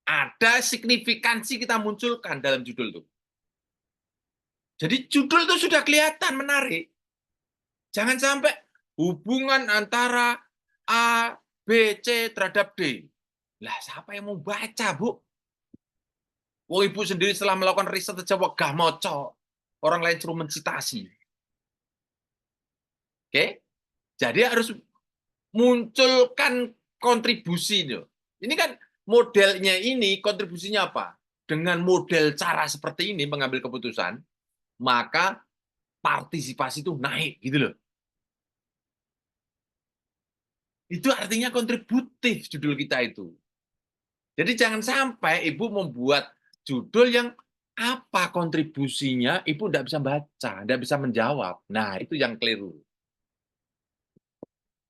ada signifikansi kita munculkan dalam judul itu. Jadi judul itu sudah kelihatan menarik. Jangan sampai hubungan antara A, B, C terhadap D. Lah, siapa yang mau baca, Bu? Wong Ibu sendiri setelah melakukan riset aja wegah moco. Orang lain suruh mencitasi. Oke? Jadi harus munculkan kontribusi. Ini kan modelnya ini, kontribusinya apa? Dengan model cara seperti ini mengambil keputusan, maka partisipasi itu naik gitu loh. Itu artinya kontributif judul kita itu. Jadi jangan sampai Ibu membuat judul yang apa kontribusinya, Ibu tidak bisa baca, tidak bisa menjawab. Nah, itu yang keliru.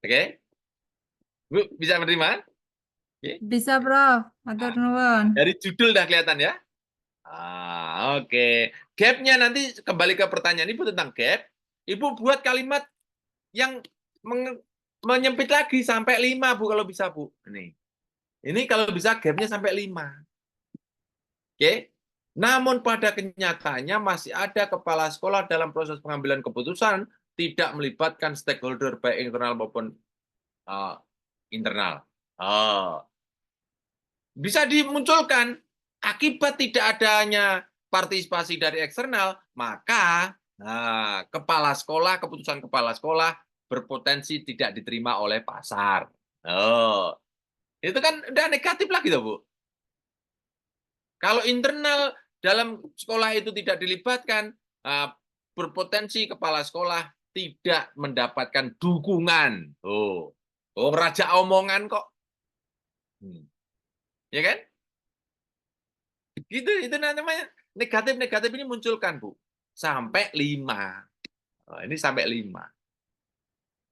Oke? Bu, bisa menerima? Oke.
Bisa, Prof. Matur nuwun.
Dari judul udah kelihatan ya? Oke. Gap-nya nanti kembali ke pertanyaan Ibu tentang gap. Ibu buat kalimat yang menyempit lagi sampai 5, Bu, kalau bisa, Bu. Ini kalau bisa gap-nya sampai 5. Oke. Namun pada kenyataannya masih ada kepala sekolah dalam proses pengambilan keputusan tidak melibatkan stakeholder baik internal maupun internal. Bisa dimunculkan akibat tidak adanya partisipasi dari eksternal, maka kepala sekolah, keputusan kepala sekolah berpotensi tidak diterima oleh pasar. Itu kan udah negatif lagi tuh, Bu. Kalau internal dalam sekolah itu tidak dilibatkan, berpotensi kepala sekolah tidak mendapatkan dukungan. Raja omongan kok. Ya kan? Gitu, itu namanya negatif-negatif ini munculkan, Bu. Sampai 5. Ini sampai 5.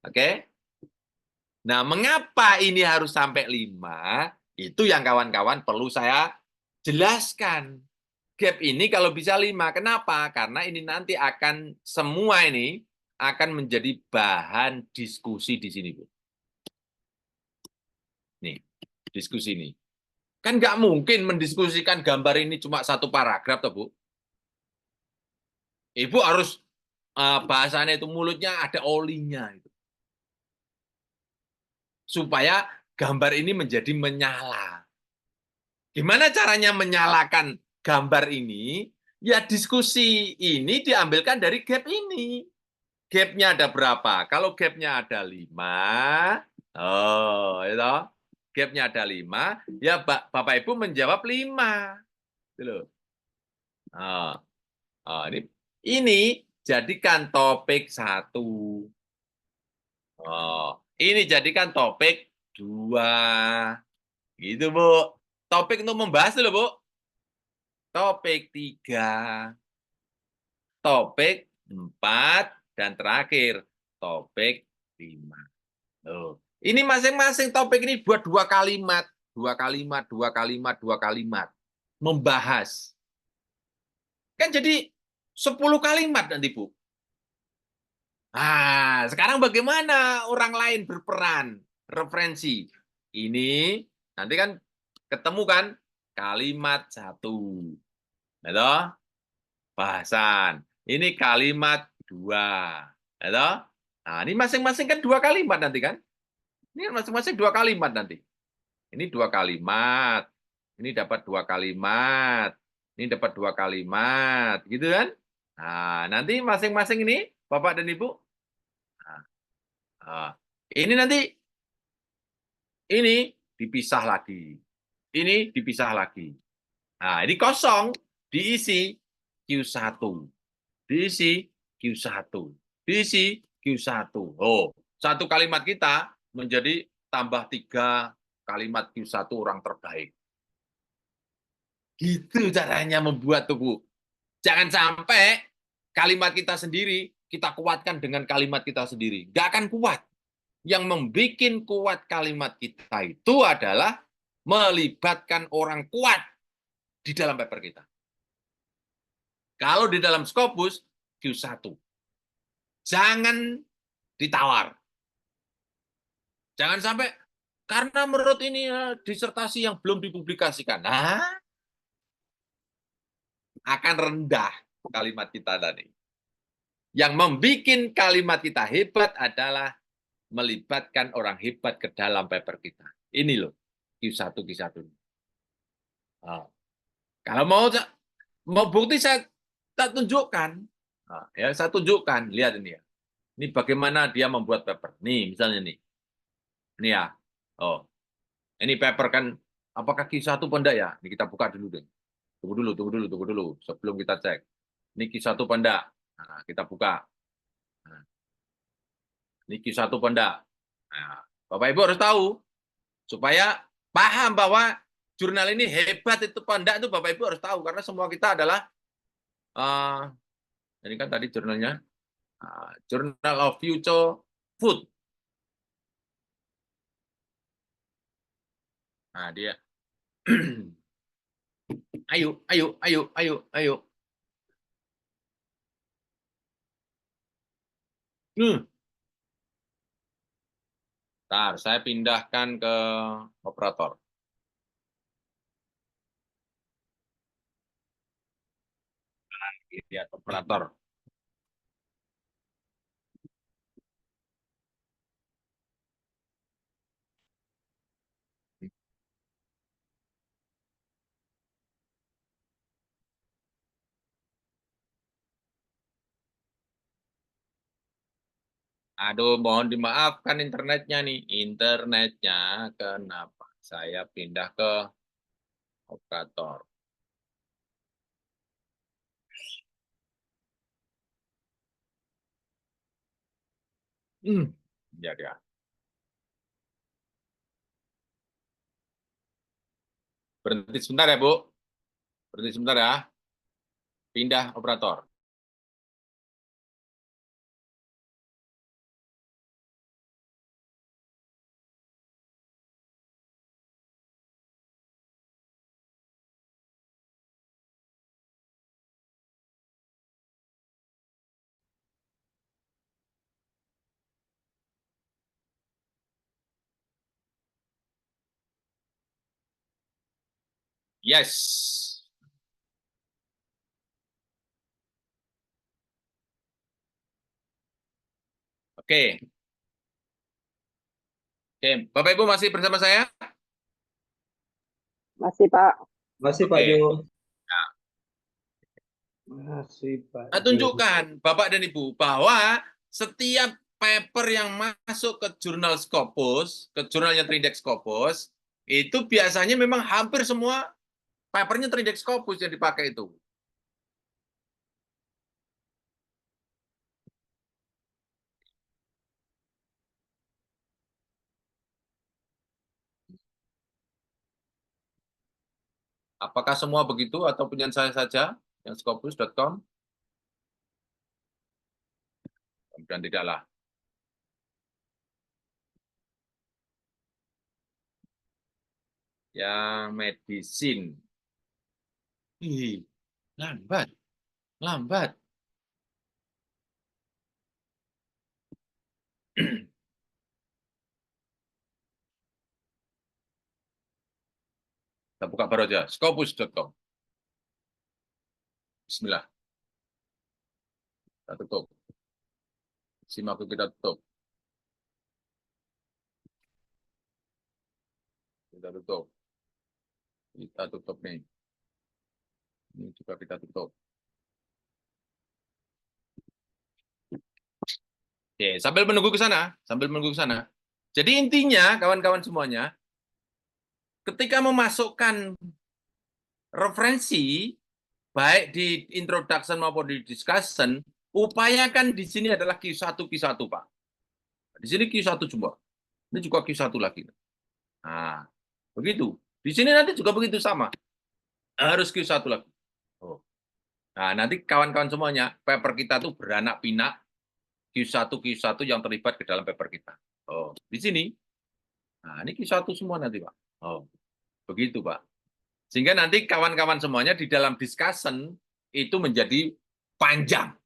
Oke? Nah, mengapa ini harus sampai 5? Itu yang kawan-kawan perlu saya jelaskan. Gap ini kalau bisa 5. Kenapa? Karena ini nanti akan semua ini akan menjadi bahan diskusi di sini, Bu. Nih, diskusi ini. Kan nggak mungkin mendiskusikan gambar ini cuma 1 paragraf, toh, Bu. Ibu harus bahasanya itu mulutnya ada olinya. Itu. Supaya gambar ini menjadi menyala. Gimana caranya menyalakan gambar ini? Ya diskusi ini diambilkan dari gap ini. Gapnya ada berapa? Kalau gapnya ada 5, itu. Gapnya ada 5, ya Bapak Ibu menjawab 5. Gitu. Ini jadikan topik 1. Ini jadikan topik 2. Gitu, Bu. Topik untuk membahas dulu, Bu. Topik 3. Topik 4. Dan terakhir, topik 5. Ini masing-masing topik ini buat 2 kalimat. 2 kalimat, 2 kalimat, 2 kalimat. Membahas. Kan jadi 10 kalimat nanti, Bu. Nah, sekarang bagaimana orang lain berperan? Referensi. Ini nanti kan ketemu kan kalimat 1. Gitu? Bahasan. Ini kalimat 2. Gitu? Nah, ini masing-masing kan 2 kalimat nanti kan? Ini masing-masing 2 kalimat nanti. Ini 2 kalimat. Ini dapat 2 kalimat. Ini dapat 2 kalimat. Gitu kan? Nah, nanti masing-masing ini, Bapak dan Ibu. Nah, ini nanti. Ini dipisah lagi. Ini dipisah lagi. Nah, ini kosong. Diisi Q1. Diisi Q1. Diisi Q1. Oh, 1 kalimat kita menjadi tambah 3 kalimat Q1 orang terbaik. Gitu caranya membuat tubuh. Jangan sampai kalimat kita sendiri kita kuatkan dengan kalimat kita sendiri. Nggak akan kuat. Yang membuat kuat kalimat kita itu adalah melibatkan orang kuat di dalam paper kita. Kalau di dalam Scopus, Q1. Jangan ditawar. Jangan sampai, karena menurut ini disertasi yang belum dipublikasikan. Nah, akan rendah kalimat kita tadi. Yang membuat kalimat kita hebat adalah melibatkan orang hebat ke dalam paper kita. Ini loh, Q1. Kalau mau bukti saya tunjukkan. Ya, saya tunjukkan, lihat ini ya. Ini bagaimana dia membuat paper. Nih, misalnya nih. Ini ya. Oh. Ini paper kan apakah Q1 apa enggak ya? Ini kita buka dulu deh. Tunggu dulu sebelum kita cek. Ini Q1 apa enggak? Nah, kita buka. Nah. Ini Q1 apa enggak? Nah, Bapak Ibu harus tahu supaya paham bahwa jurnal ini hebat itu apa enggak itu Bapak Ibu harus tahu karena semua kita adalah ini kan tadi jurnalnya Journal of Future Food. Nah, dia ayo. Bentar, saya pindahkan ke operator. Lihat operator. Aduh, mohon dimaafkan internetnya nih. Internetnya kenapa? Saya pindah ke operator. Ya. Berhenti sebentar ya, Bu. Berhenti sebentar ya. Pindah operator. Yes. Oke. Oke, Bapak Ibu masih bersama saya?
Masih Pak.
Masih Pak
Oke.
Jo.
Nah,
Masih Pak
saya
Jo.
tunjukkan Bapak dan Ibu bahwa setiap paper yang masuk ke jurnal Scopus, ke jurnalnya Tridek Scopus, itu biasanya memang hampir semua papernya Tridek Scopus yang dipakai itu. Apakah semua begitu atau punya saya saja yang scopus.com? Kemudian tidaklah. Yang medicine. Ih, lambat. Lambat. Kita buka baru aja. Scopus.com. Bismillah. Kita tutup. Simak kita tutup. Kita tutup. Kita tutup nih. Ini juga kita tutup. Oke, sambil menunggu ke sana, Jadi intinya, kawan-kawan semuanya, ketika memasukkan referensi, baik di introduction maupun di discussion, upayakan di sini adalah Q1, Pak. Di sini Q1 coba. Ini juga Q1 lagi. Nah, begitu. Di sini nanti juga begitu sama. Harus Q1 lagi. Oh. Nah, nanti kawan-kawan semuanya, paper kita tuh beranak pinak Q1 yang terlibat ke dalam paper kita. Oh, di sini. Nah, ini Q1 semua nanti, Pak. Oh, begitu, Pak. Sehingga nanti kawan-kawan semuanya di dalam discussion itu menjadi panjang.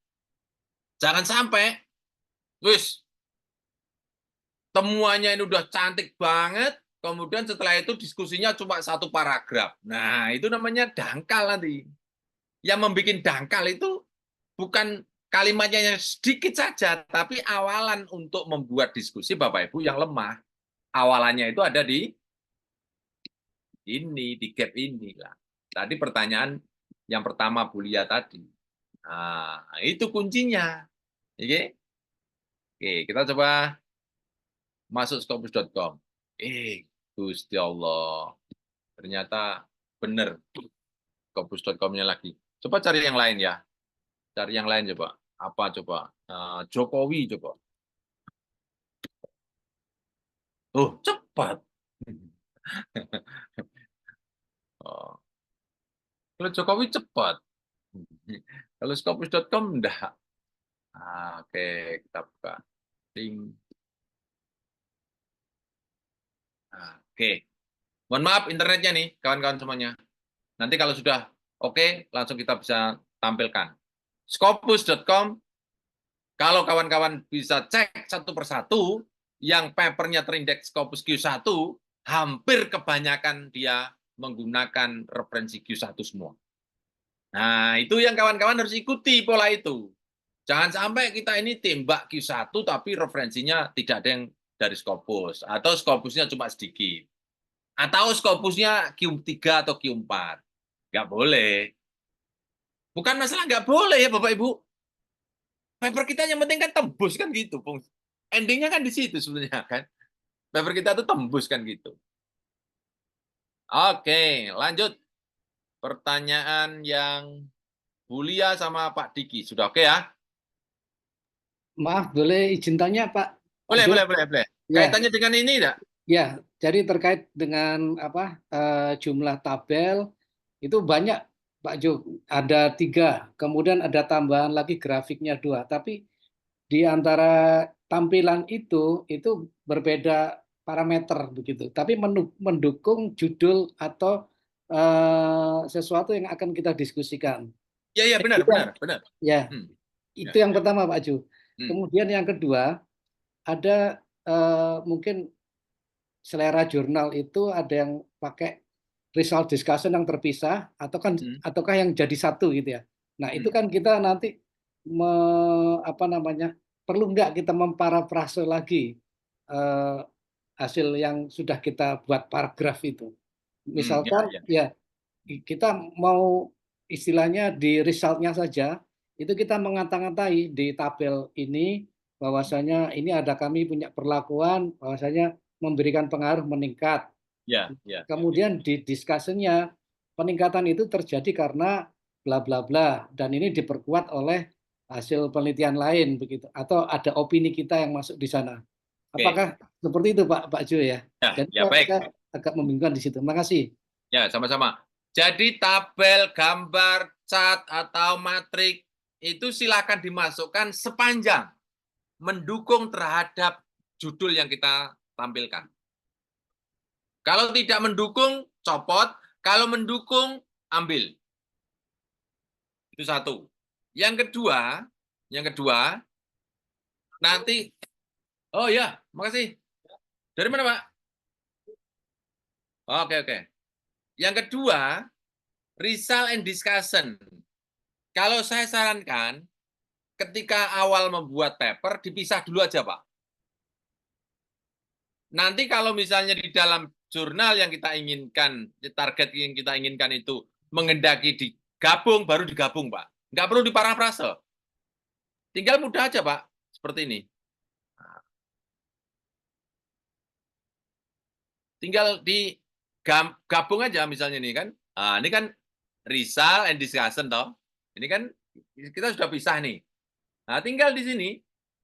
Jangan sampai, wis, temuannya ini udah cantik banget, kemudian setelah itu diskusinya cuma 1 paragraf. Nah, itu namanya dangkal nanti. Yang membuat dangkal itu bukan kalimatnya yang sedikit saja, tapi awalan untuk membuat diskusi Bapak Ibu yang lemah. Awalannya itu ada di ini, di gap ini lah. Tadi pertanyaan yang pertama Bulia tadi. Nah, itu kuncinya. Oke, kita coba masuk scopus.com. Gusti Allah. Ternyata benar scopus.com-nya lagi. Coba cari yang lain ya. Cari yang lain coba. Apa coba? Jokowi coba. Oh, cepat. Oh. Kalau Jokowi cepat. Kalau scopus.com enggak. Oke, kita buka. Oke. Mohon maaf internetnya nih, kawan-kawan semuanya. Nanti kalau sudah oke, langsung kita bisa tampilkan. Scopus.com, kalau kawan-kawan bisa cek satu persatu, yang papernya terindeks Scopus Q1, hampir kebanyakan dia menggunakan referensi Q1 semua. Nah, itu yang kawan-kawan harus ikuti pola itu. Jangan sampai kita ini tembak Q1, tapi referensinya tidak ada yang dari Scopus, atau Scopusnya cuma sedikit. Atau Scopusnya Q3 atau Q4. Nggak boleh. Bukan masalah nggak boleh ya Bapak Ibu. Paper kita yang penting kan tembus kan gitu. Endingnya kan di situ sebenarnya kan. Paper kita tuh tembus kan gitu. Oke, lanjut. Pertanyaan yang Bulia sama Pak Diki. Sudah oke ya?
Maaf, boleh izin tanya Pak?
Boleh,
Jo?
boleh.
Ya,
Kaitannya dengan ini enggak?
ya. Jadi terkait dengan jumlah tabel itu banyak Pak Jo. Ada 3, kemudian ada tambahan lagi grafiknya 2. Tapi di antara tampilan itu berbeda parameter begitu. Tapi mendukung judul atau sesuatu yang akan kita diskusikan.
Ya, benar.
Ya, itu yang pertama Pak Jo. Kemudian yang kedua, ada mungkin selera jurnal itu ada yang pakai result discussion yang terpisah ataukah yang jadi satu gitu ya. Nah, itu kan kita nanti perlu nggak kita memparafrase lagi hasil yang sudah kita buat paragraf itu. Misalkan ya kita mau istilahnya di resultnya saja itu kita mengata-ngatai di tabel ini bahwasanya ini ada kami punya perlakuan bahwasanya memberikan pengaruh meningkat. Kemudian di discussion-nya peningkatan itu terjadi karena bla bla bla dan ini diperkuat oleh hasil penelitian lain begitu atau ada opini kita yang masuk di sana. Apakah seperti itu Pak Jo ya? Jadi
baik.
saya agak membingungkan di situ. Terima kasih.
Ya, sama-sama. Jadi tabel, gambar, cat atau matrik itu silakan dimasukkan sepanjang mendukung terhadap judul yang kita tampilkan. Kalau tidak mendukung, copot. Kalau mendukung, ambil. Itu satu. Yang kedua, nanti, oh ya, makasih. Dari mana, Pak? Oke. Yang kedua, result and discussion. Kalau saya sarankan, ketika awal membuat paper, dipisah dulu aja, Pak. Nanti kalau misalnya di dalam jurnal yang kita inginkan, target yang kita inginkan itu mengendaki digabung, baru digabung, Pak. Nggak perlu diparafrase. Tinggal mudah aja, Pak. Seperti ini. Tinggal digabung aja misalnya nih kan. Nah, ini kan result and discussion toh. Ini kan kita sudah pisah nih. Nah, tinggal di sini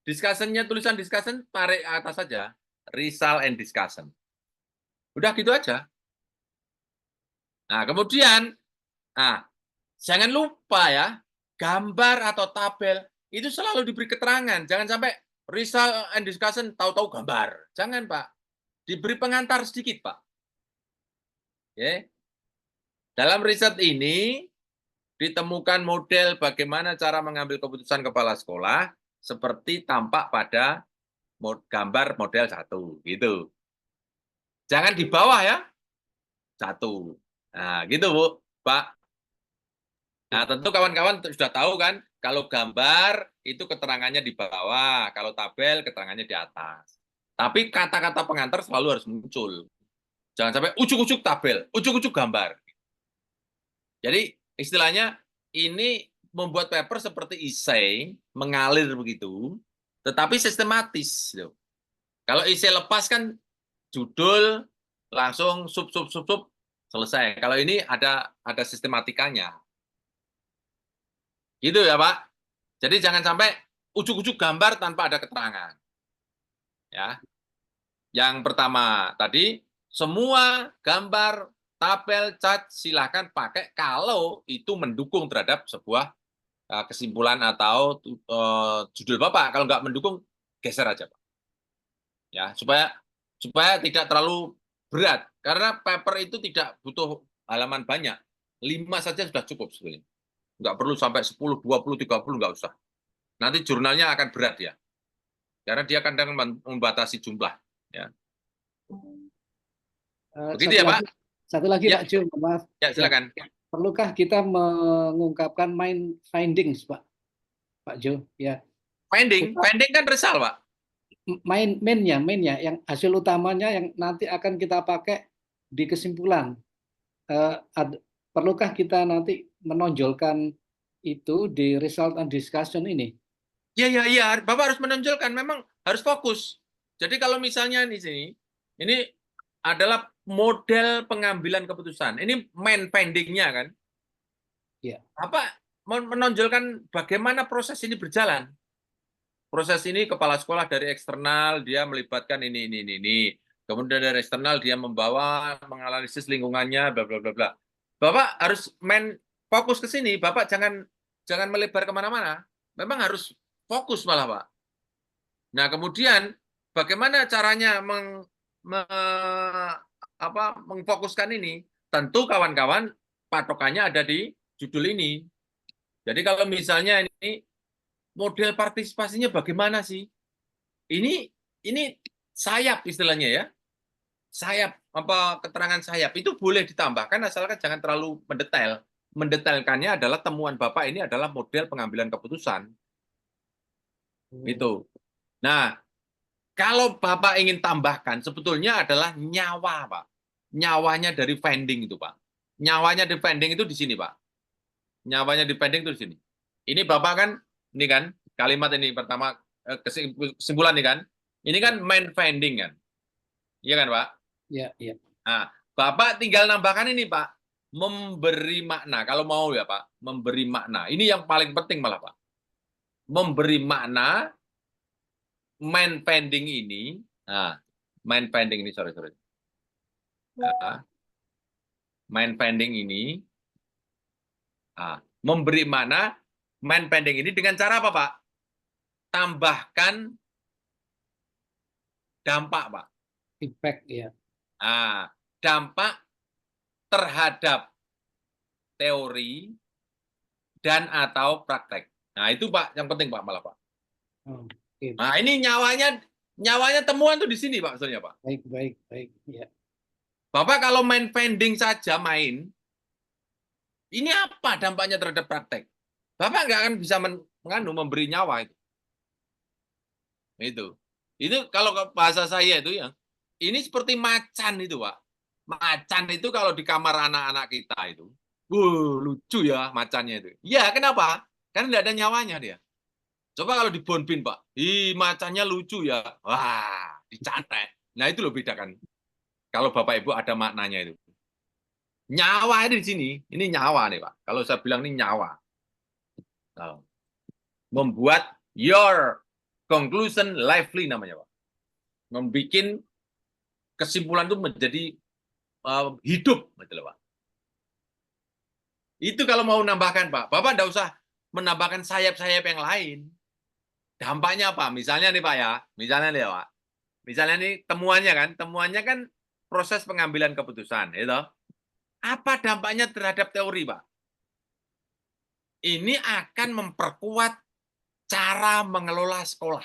discussion-nya, tulisan discussion tarik atas saja. Result and discussion. Udah gitu aja. Nah, kemudian jangan lupa ya, gambar atau tabel itu selalu diberi keterangan. Jangan sampai result and discussion tahu-tahu gambar. Jangan, Pak. Diberi pengantar sedikit, Pak. Oke. Dalam riset ini ditemukan model bagaimana cara mengambil keputusan kepala sekolah seperti tampak pada gambar model 1, gitu. Jangan di bawah ya, 1. Nah, gitu Bu, Pak. Nah, tentu kawan-kawan sudah tahu kan, kalau gambar itu keterangannya di bawah, kalau tabel keterangannya di atas. Tapi kata-kata pengantar selalu harus muncul. Jangan sampai ujuk-ujuk tabel, ujuk-ujuk gambar. Jadi istilahnya ini membuat paper seperti essay, mengalir begitu, tetapi sistematis. Kalau essay lepas kan judul, langsung sub, selesai. Kalau ini ada sistematikanya. Gitu ya Pak. Jadi jangan sampai ujuk-ujuk gambar tanpa ada keterangan. Ya. Yang pertama tadi, semua gambar, tabel, cat silakan pakai kalau itu mendukung terhadap sebuah kesimpulan atau judul Bapak. Kalau nggak mendukung, geser aja Pak. Ya, supaya tidak terlalu berat. Karena paper itu tidak butuh halaman banyak. 5 saja sudah cukup sebenarnya. Nggak perlu sampai 10, 20, 30, nggak usah. Nanti jurnalnya akan berat ya. Karena dia kadang membatasi jumlah. Ya. Begitu ya, Pak?
Satu lagi,
ya.
Pak Jo, maaf.
Ya, silakan.
Perlukah kita mengungkapkan main findings, Pak Jo? Ya.
Finding kan result, Pak.
Mainnya, yang hasil utamanya yang nanti akan kita pakai di kesimpulan. Perlukah kita nanti menonjolkan itu di result and discussion ini?
Iya, Bapak harus menonjolkan, memang harus fokus. Jadi kalau misalnya di sini, ini adalah model pengambilan keputusan. Ini main finding-nya kan.
Iya.
Apa menonjolkan bagaimana proses ini berjalan. Proses ini kepala sekolah dari eksternal, dia melibatkan ini. Kemudian dari eksternal dia menganalisis lingkungannya, bla bla bla bla. Bapak harus main fokus ke sini. Bapak jangan melebar kemana-mana. Memang harus fokus malah, Pak. Nah, kemudian bagaimana caranya mengfokuskan ini? Tentu kawan-kawan patokannya ada di judul ini. Jadi kalau misalnya ini model partisipasinya bagaimana sih? Ini sayap istilahnya ya. sayap apa keterangan sayap itu boleh ditambahkan asalkan jangan terlalu mendetail. Mendetailkannya adalah temuan Bapak ini adalah model pengambilan keputusan. Itu. Nah, kalau Bapak ingin tambahkan sebetulnya adalah nyawa, Pak. Nyawanya dari vending itu, Pak. Nyawanya di vending itu di sini, Pak. Nyawanya di vending itu di sini. Ini Bapak kan, ini kan kalimat ini pertama kesimpulan ini kan. Ini kan main vending kan. Iya kan, Pak?
Ya, ya.
Nah, Bapak tinggal nambahkan ini, Pak. Memberi makna. Kalau mau ya, Pak. Memberi makna. Ini yang paling penting malah, Pak. Memberi makna main pending ini. Nah, main pending ini, sorry. Nah, main pending ini. Nah, memberi makna main pending ini dengan cara apa, Pak? Tambahkan dampak, Pak.
Impact, ya.
Nah, dampak terhadap teori dan atau praktek. Nah, itu Pak, yang penting Pak malah Pak.
Oh, oke.
Nah, ini nyawanya temuan tuh di sini Pak, soalnya Pak.
Baik. Ya.
Bapak kalau main pending saja main, ini apa dampaknya terhadap praktek? Bapak nggak akan bisa memberi nyawa itu. Itu kalau bahasa saya itu ya, ini seperti macan itu Pak. Macan itu kalau di kamar anak-anak kita itu, lucu ya macannya itu. Ya, kenapa? Karena tidak ada nyawanya dia. Coba kalau di bonbin, Pak. Macannya lucu ya. Wah, dicatek. Nah, itu loh bedakan. Kalau Bapak Ibu ada maknanya itu. Nyawa ini di sini. Ini nyawa nih, Pak. Kalau saya bilang ini nyawa. Nah, membuat your conclusion lively namanya, Pak. Membikin kesimpulan itu menjadi hidup, betul Pak. Itu kalau mau nambahkan Pak, Bapak tidak usah menambahkan sayap-sayap yang lain. Dampaknya apa? Misalnya nih Pak ya, misalnya nih Pak, misalnya nih temuannya kan proses pengambilan keputusan, itu. Apa dampaknya terhadap teori Pak? Ini akan memperkuat cara mengelola sekolah.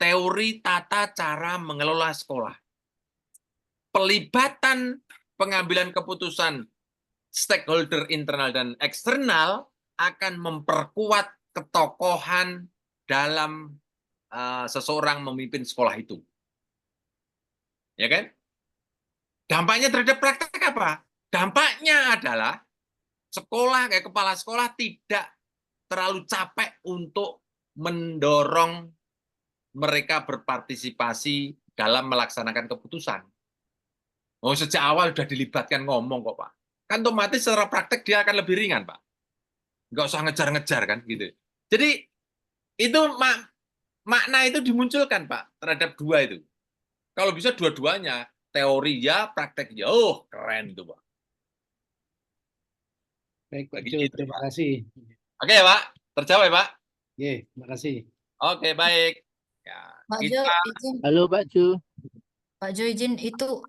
Teori tata cara mengelola sekolah. Pelibatan pengambilan keputusan stakeholder internal dan eksternal akan memperkuat ketokohan dalam seseorang memimpin sekolah itu. Ya kan? Dampaknya terhadap praktek apa? Dampaknya adalah kepala sekolah tidak terlalu capek untuk mendorong mereka berpartisipasi dalam melaksanakan keputusan. Oh, sejak awal sudah dilibatkan ngomong kok, Pak. Kan otomatis secara praktek dia akan lebih ringan, Pak. Nggak usah ngejar-ngejar kan, gitu. Jadi, itu makna itu dimunculkan, Pak, terhadap dua itu. Kalau bisa dua-duanya, teori ya, praktek ya. Oh, keren itu, Pak.
Baik, Pak
Begitu,
Jo, terima kasih.
Oke ya, Pak? Terjawab ya, Pak?
Ye, terima kasih.
Oke, baik. Ya,
Pak Jo, izin.
Halo Pak Jo.
Pak Jo, izin itu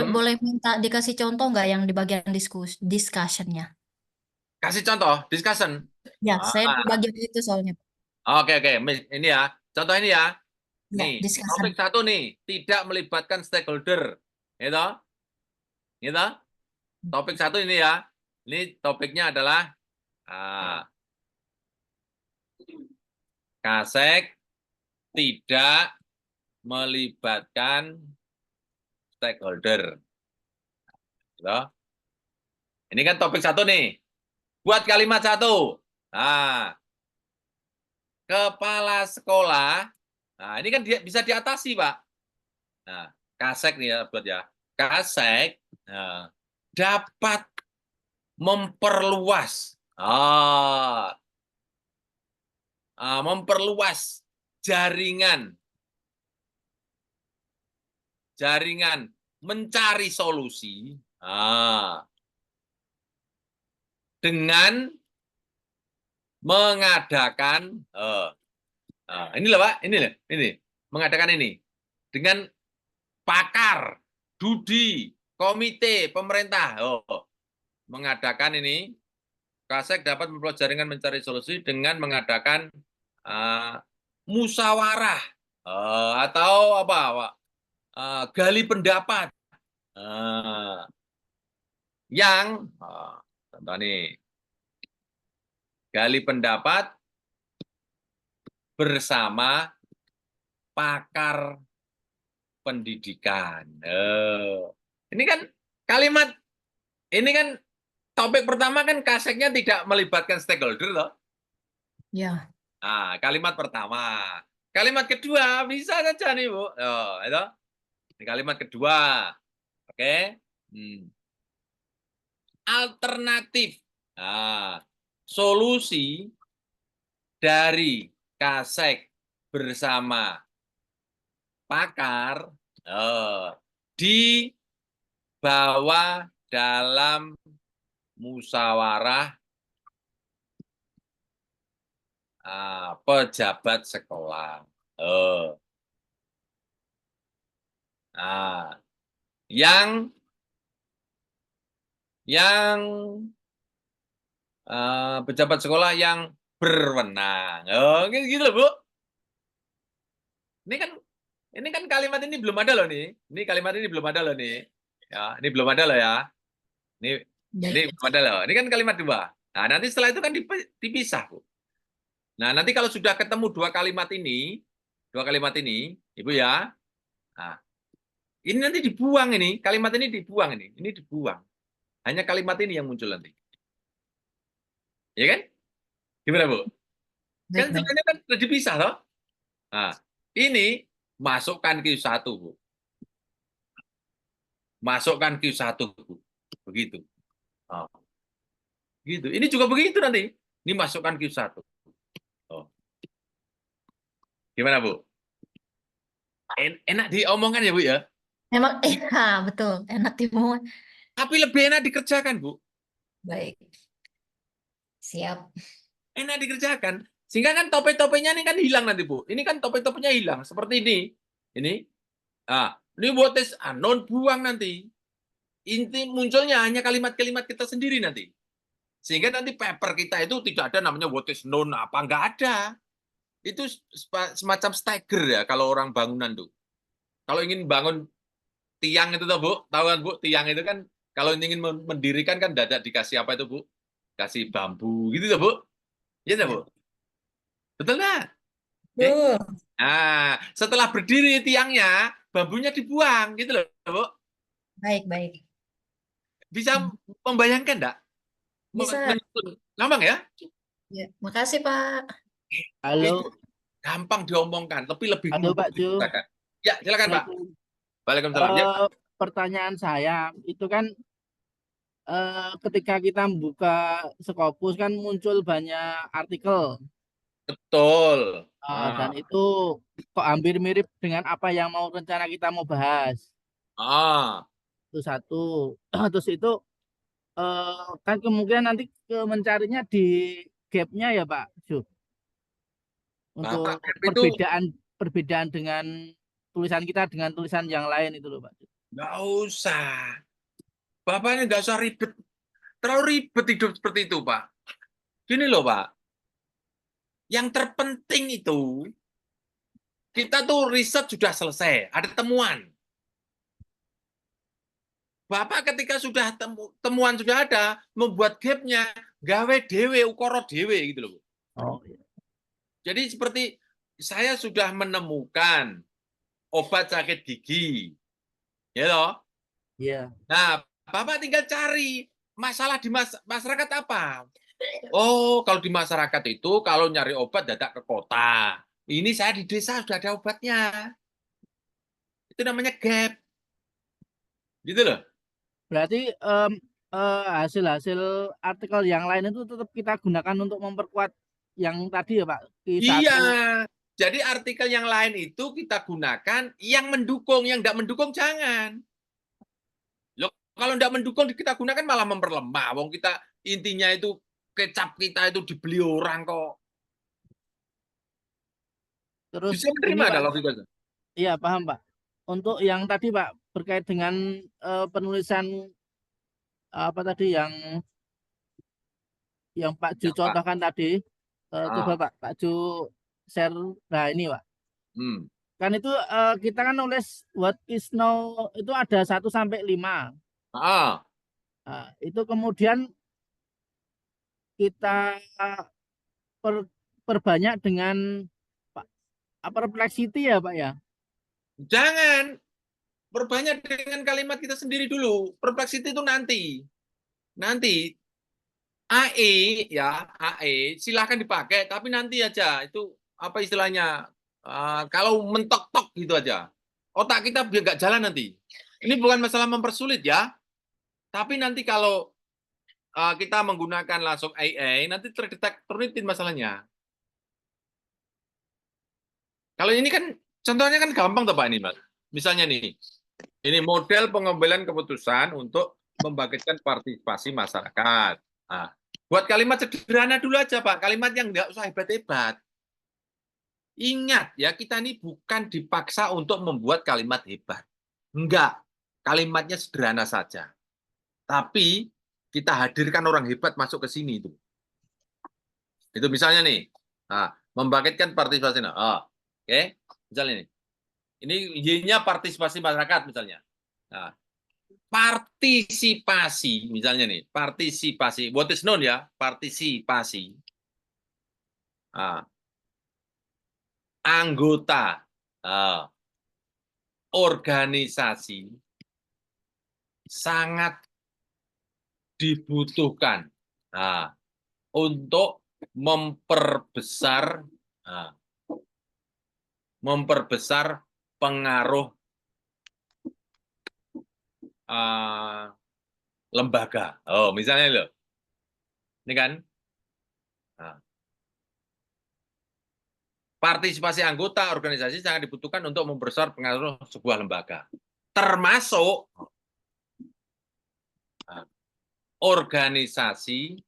boleh minta dikasih contoh nggak yang di bagian discussion-nya?
Kasih contoh, discussion.
Ya, saya di bagian itu soalnya.
Oke. Ini ya, contoh ini ya.
Ya,
Nih,
discussion.
topik 1 nih, tidak melibatkan stakeholder. Gitu? Gitu? Topik 1 ini ya. Ini topiknya adalah Kasek tidak melibatkan stakeholder. Gitu? Ini kan topik 1 nih. Buat kalimat 1. Nah, kepala sekolah. Nah, ini kan bisa diatasi, Pak. Nah, Kasek nih ya, buat ya. Kasek dapat memperluas memperluas jaringan mencari solusi dengan mengadakan ini loh Pak, ini mengadakan ini dengan pakar, studi, komite, pemerintah, mengadakan ini. Kasek dapat memperluas jaringan mencari solusi dengan mengadakan musyawarah atau apa, Pak? gali pendapat. Yang contoh nih, gali pendapat bersama pakar pendidikan. Ini kan kalimat, ini kan topik pertama kan kaseknya tidak melibatkan stakeholder loh.
Ya.
Nah, kalimat pertama. Kalimat kedua bisa saja nih, Bu. Itu. Ini kalimat kedua. Oke. Alternatif. Nah, solusi dari kasek bersama pakar dibawa dalam musyawarah pejabat sekolah. Yang pejabat sekolah yang berwenang. Gitu loh, Bu. Ini kan kalimat ini belum ada loh nih. Ini kalimat ini belum ada loh nih. Ya, ini belum ada loh ya. Ini belum ada loh. Ini kan kalimat dua. Nah, nanti setelah itu kan dipisah, Bu. Nah, nanti kalau sudah ketemu dua kalimat ini, Ibu ya. Nah, ini nanti dibuang ini, kalimat ini dibuang ini dibuang. Hanya kalimat ini yang muncul nanti. Ya kan? Gimana, Bu? Kan sebenarnya kan sudah dipisah loh. Nah, ini masukkan Q1, Bu. Masukkan Q1, Bu. Begitu. Gitu. Ini juga begitu nanti. Ini masukkan Q1. Gimana, Bu? Enak diomongkan ya, Bu ya?
Memang betul, enak diomongkan.
Tapi lebih enak dikerjakan, Bu.
Baik. Siap.
Enak dikerjakan. Sehingga kan topik-topiknya ini kan hilang nanti, Bu. Ini kan topik-topiknya hilang. Seperti ini. Ini buat tes non buang nanti. Inti munculnya hanya kalimat-kalimat kita sendiri nanti. Sehingga nanti paper kita itu tidak ada namanya what is known apa. Nggak ada. Itu semacam stagger ya kalau orang bangunan tuh. Kalau ingin bangun tiang itu tuh, Bu. Tahu kan, Bu? Tiang itu kan kalau ingin mendirikan kan dadak dikasih apa itu, Bu? Kasih bambu gitu tuh, Bu. Iya tuh, Bu. Betul nggak?
Betul.
Nah, setelah berdiri tiangnya, bambunya dibuang gitu loh, Bu.
Baik.
Bisa membayangkan enggak?
Bisa.
Gampang ya?
Ya, makasih, Pak.
Halo.
Gampang diomongkan, tapi lebih
Halo, Pak Ju.
Ya, silakan, Pak. Waalaikumsalam. Ya.
Pertanyaan saya, itu kan ketika kita membuka Scopus kan muncul banyak artikel.
Betul.
Dan itu kok hampir mirip dengan apa yang rencana kita mau bahas. Itu satu. Terus itu kan kemungkinan nanti mencarinya di gap-nya ya, Pak Ju. Untuk perbedaan dengan tulisan kita dengan tulisan yang lain itu loh, Pak.
Nggak usah. Bapak ini nggak usah ribet. Terlalu ribet hidup seperti itu, Pak. Gini loh, Pak. Yang terpenting itu, kita tuh riset sudah selesai. Ada temuan. Bapak ketika sudah temuan sudah ada, membuat gap-nya, gawe dewe, ukoro dewe gitu loh.
Iya.
Jadi seperti saya sudah menemukan obat sakit gigi. Ya loh?
Iya.
Nah, Bapak tinggal cari masalah di masyarakat apa. Oh, kalau di masyarakat itu kalau nyari obat dadak ke kota. Ini saya di desa sudah ada obatnya. Itu namanya gap. Gitu loh.
Berarti hasil-hasil artikel yang lain itu tetap kita gunakan untuk memperkuat yang tadi ya, Pak?
Iya. Jadi artikel yang lain itu kita gunakan yang mendukung, yang tidak mendukung jangan. Loh, kalau tidak mendukung kita gunakan malah memperlemah. Wong kita intinya itu kecap kita itu dibeli orang kok.
Terus
bisa menerima ada logika.
Iya, paham, Pak. Untuk yang tadi, Pak, berkait dengan penulisan apa tadi yang Pak Ju contohkan tadi, coba Pak Ju share. Nah, ini, Pak. kan itu kita kan nulis what is now itu ada 1 sampai 5.
Ah,
Nah, itu kemudian kita perbanyak dengan perplexity ya Pak ya.
jangan perbanyak dengan kalimat kita sendiri dulu. Perplexity itu nanti. Nanti AE ya, AE silahkan dipakai, tapi nanti aja itu apa istilahnya? Kalau mentok-tok gitu aja. Otak kita biar nggak jalan nanti. Ini bukan masalah mempersulit ya, tapi nanti kalau kita menggunakan langsung AI, nanti terdetek terlitin masalahnya. Kalau ini kan contohnya kan gampang tuh Pak ini, Mas. Misalnya nih, ini model pengambilan keputusan untuk membangkitkan partisipasi masyarakat. Nah, buat kalimat sederhana dulu aja, Pak. Kalimat yang nggak usah hebat-hebat. Ingat ya, kita ini bukan dipaksa untuk membuat kalimat hebat. Enggak. Kalimatnya sederhana saja. Tapi kita hadirkan orang hebat masuk ke sini itu. Itu misalnya nih, membangkitkan partisipasi. Oke, misalnya nih. Ini Y-nya partisipasi masyarakat misalnya. Nah, partisipasi misalnya nih, partisipasi. What is known ya, partisipasi. Anggota organisasi sangat dibutuhkan untuk memperbesar pengaruh lembaga. Oh, misalnya loh. Ini kan. Partisipasi anggota organisasi sangat dibutuhkan untuk memperbesar pengaruh sebuah lembaga. Termasuk organisasi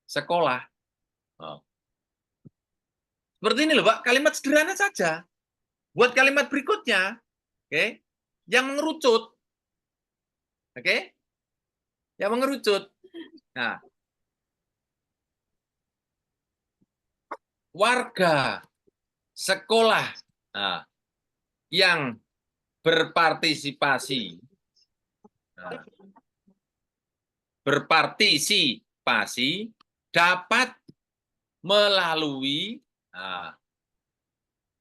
sekolah. Seperti ini loh, Pak. Kalimat sederhana saja. Buat kalimat berikutnya, oke, yang mengerucut. Oke? Yang mengerucut. Nah, warga sekolah yang berpartisipasi dapat melalui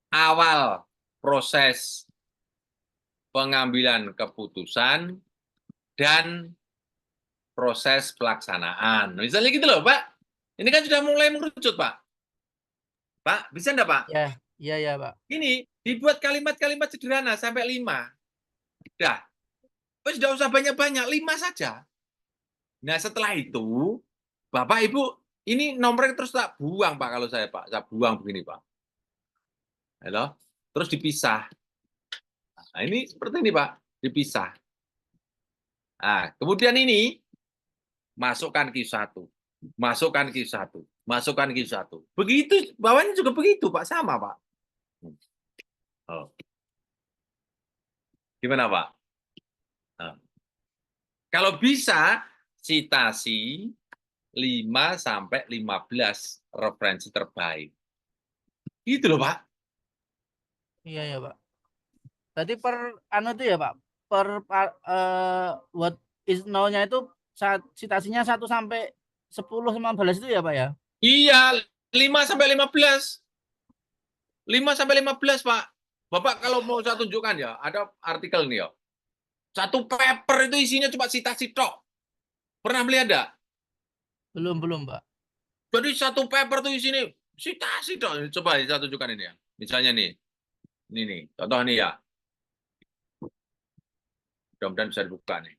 awal proses pengambilan keputusan dan proses pelaksanaan. Misalnya gitu loh, Pak. Ini kan sudah mulai mengerucut, Pak. Pak, bisa enggak, Pak?
Ya, Pak.
Ini dibuat kalimat-kalimat sederhana sampai 5. Dah. Terus tidak usah banyak-banyak, 5 saja. Nah, setelah itu, Bapak, Ibu, ini nomornya terus tak buang, Pak, kalau saya, Pak. Saya buang begini, Pak. Halo? Terus dipisah. Nah, ini seperti ini, Pak. Dipisah. Nah, kemudian ini, masukkan Q1. Masukkan Q1. Masukkan Q1. Begitu, bawahnya juga begitu, Pak. Sama, Pak. Oh. Gimana, Pak? Nah. Kalau bisa, citasi 5-15 referensi terbaik. Gitu loh, Pak.
Iya ya, Pak. Tadi itu ya, Pak. What is now-nya itu citasinya 1-10-15 itu ya, Pak ya?
Iya, 5-15. 5-15, Pak. Bapak kalau mau saya tunjukkan ya, ada artikel nih ya. Satu paper itu isinya cuma citasi tok. Pernah melihat enggak?
Belum, Pak.
Jadi satu paper itu isinya citasi tok. Coba saya tunjukkan ini ya. Misalnya nih. Ini nih, contoh nih ya. Mudah-mudahan bisa dibuka nih.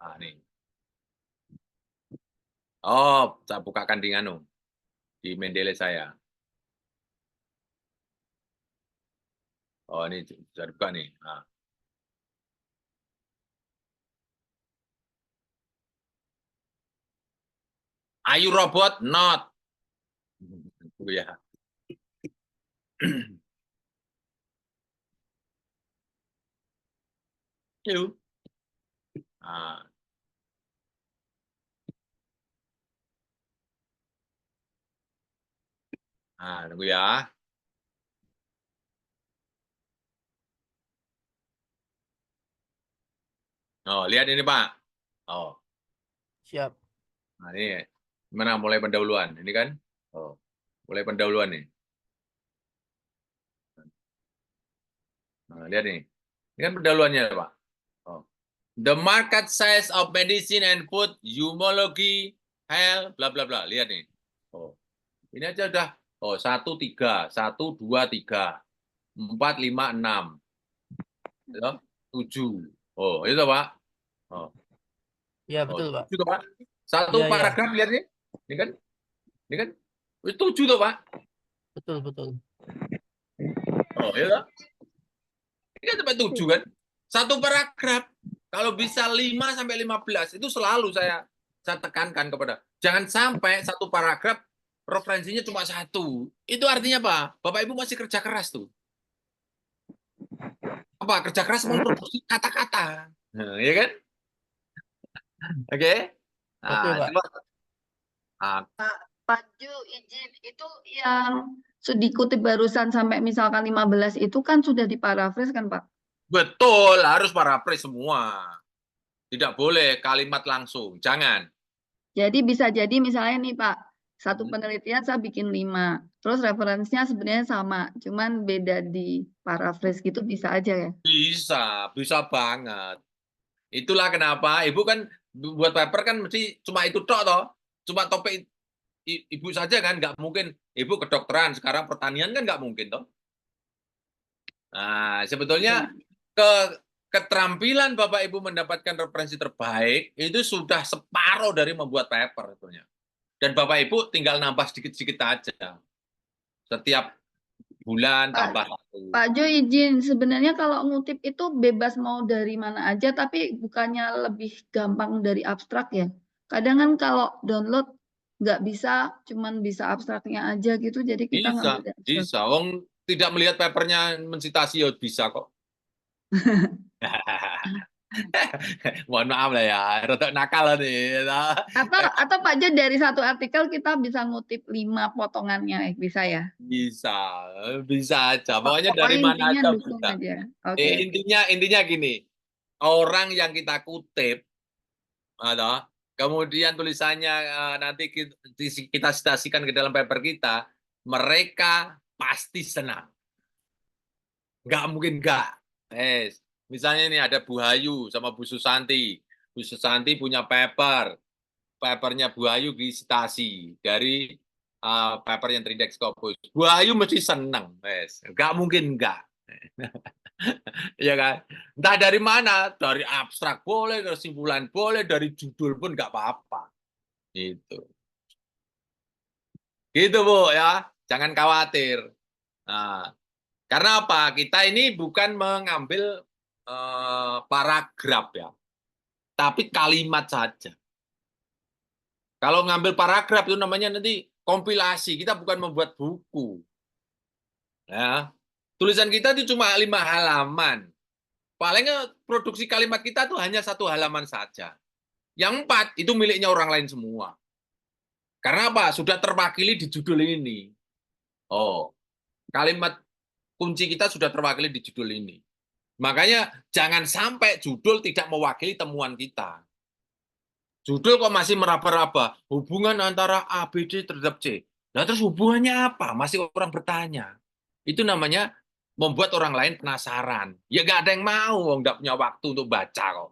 Nah, nih. Oh, saya bukakan di Mendeley saya. Oh, ini bisa dibuka nih. Nah. Are you robot? Not. Ya. Yuk. Nah. Nah, tunggu ya. Oh, lihat ini Pak. Oh,
Siap.
nah ini gimana mulai pendahuluan ini kan? Oh, mulai pendahuluan nih. Nah, lihat nih. Ini kan pendahuluannya Pak. Oh. The market size of medicine and food, zoology, health, bla bla bla. Lihat nih. Oh, ini aja udah. Oh, 1, 3, 1, 2, 3, 4, 5, 6, 7. Oh, itu Pak. Oh,
Iya,
oh,
betul, Pak.
7 Pak. Satu
Iya, iya.
paragraf lihat nih. Ini kan? Ini kan? Itu 7 tuh Pak.
Betul, betul.
Oh, iya. Ini kan sampai 7 kan? Satu paragraf. Kalau bisa 5 sampai 15 itu selalu saya tekankan kepada. Jangan sampai satu paragraf referensinya cuma 1. Itu artinya apa? Bapak Ibu masih kerja keras tuh. Apa? Kerja keras memproduksi kata-kata. Nah, ya kan? Oke. Nah,
Oke, Pak.
coba. Nah,
Pak Ju, izin itu yang sudah dikutip barusan sampai misalkan 15 itu kan sudah diparafras kan Pak?
betul, harus paraphrase semua. Tidak boleh kalimat langsung. Jangan.
Jadi bisa jadi misalnya nih Pak, satu penelitian saya bikin 5, terus referensinya sebenarnya sama, cuman beda di paraphrase gitu bisa aja ya?
Bisa banget. Itulah kenapa Ibu kan buat paper kan mesti cuma itu tok toh. Cuma topik Ibu saja kan, nggak mungkin. Ibu kedokteran, sekarang pertanian kan nggak mungkin toh. Nah, sebetulnya keterampilan Bapak Ibu mendapatkan referensi terbaik itu sudah separuh dari membuat paper sebetulnya. Dan Bapak Ibu tinggal nambah sedikit-sedikit aja. Setiap bulan tambah 1.
Pak Jo izin, sebenarnya kalau ngutip itu bebas mau dari mana aja, tapi bukannya lebih gampang dari abstrak ya? Kadang kan kalau download nggak bisa, cuman bisa abstraknya aja gitu, jadi kita ngambil dari abstrak.
Bisa. Wong tidak melihat papernya mensitasi ya bisa kok. Mohon maaf lah ya, rada nakal nih.
Atau Pak Jo dari satu artikel kita bisa ngutip 5 potongannya, bisa ya?
Bisa aja. Pokoknya dari mana
intinya
aja
dukung
bisa.
aja. Oke.
Intinya gini, orang yang kita kutip, kemudian tulisannya nanti kita citasikan ke dalam paper kita, mereka pasti senang. Nggak mungkin nggak. Misalnya ini ada Bu Hayu sama Bu Susanti. Bu Susanti punya paper. Papernya Bu Hayu disitasi dari paper yang terindeks Scopus. Bu Hayu mesti senang. Nggak mungkin nggak. Ya kan? Entah dari mana, dari abstrak boleh, kesimpulan boleh, dari judul pun nggak apa-apa. Gitu. Gitu Bu ya, jangan khawatir. Nah, karena apa? Kita ini bukan mengambil paragraf ya, tapi kalimat saja. Kalau ngambil paragraf itu namanya nanti kompilasi. Kita bukan membuat buku. Ya, tulisan kita itu cuma 5 halaman. Palingnya produksi kalimat kita tuh hanya 1 halaman saja. Yang 4 itu miliknya orang lain semua. Karena apa? Sudah terwakili di judul ini. Oh, kalimat kunci kita sudah terwakili di judul ini. Makanya jangan sampai judul tidak mewakili temuan kita. Judul kok masih meraba-raba, hubungan antara A, B, D terhadap C. Nah terus hubungannya apa? Masih orang bertanya. Itu namanya membuat orang lain penasaran. Ya nggak ada yang mau, nggak punya waktu untuk baca kok.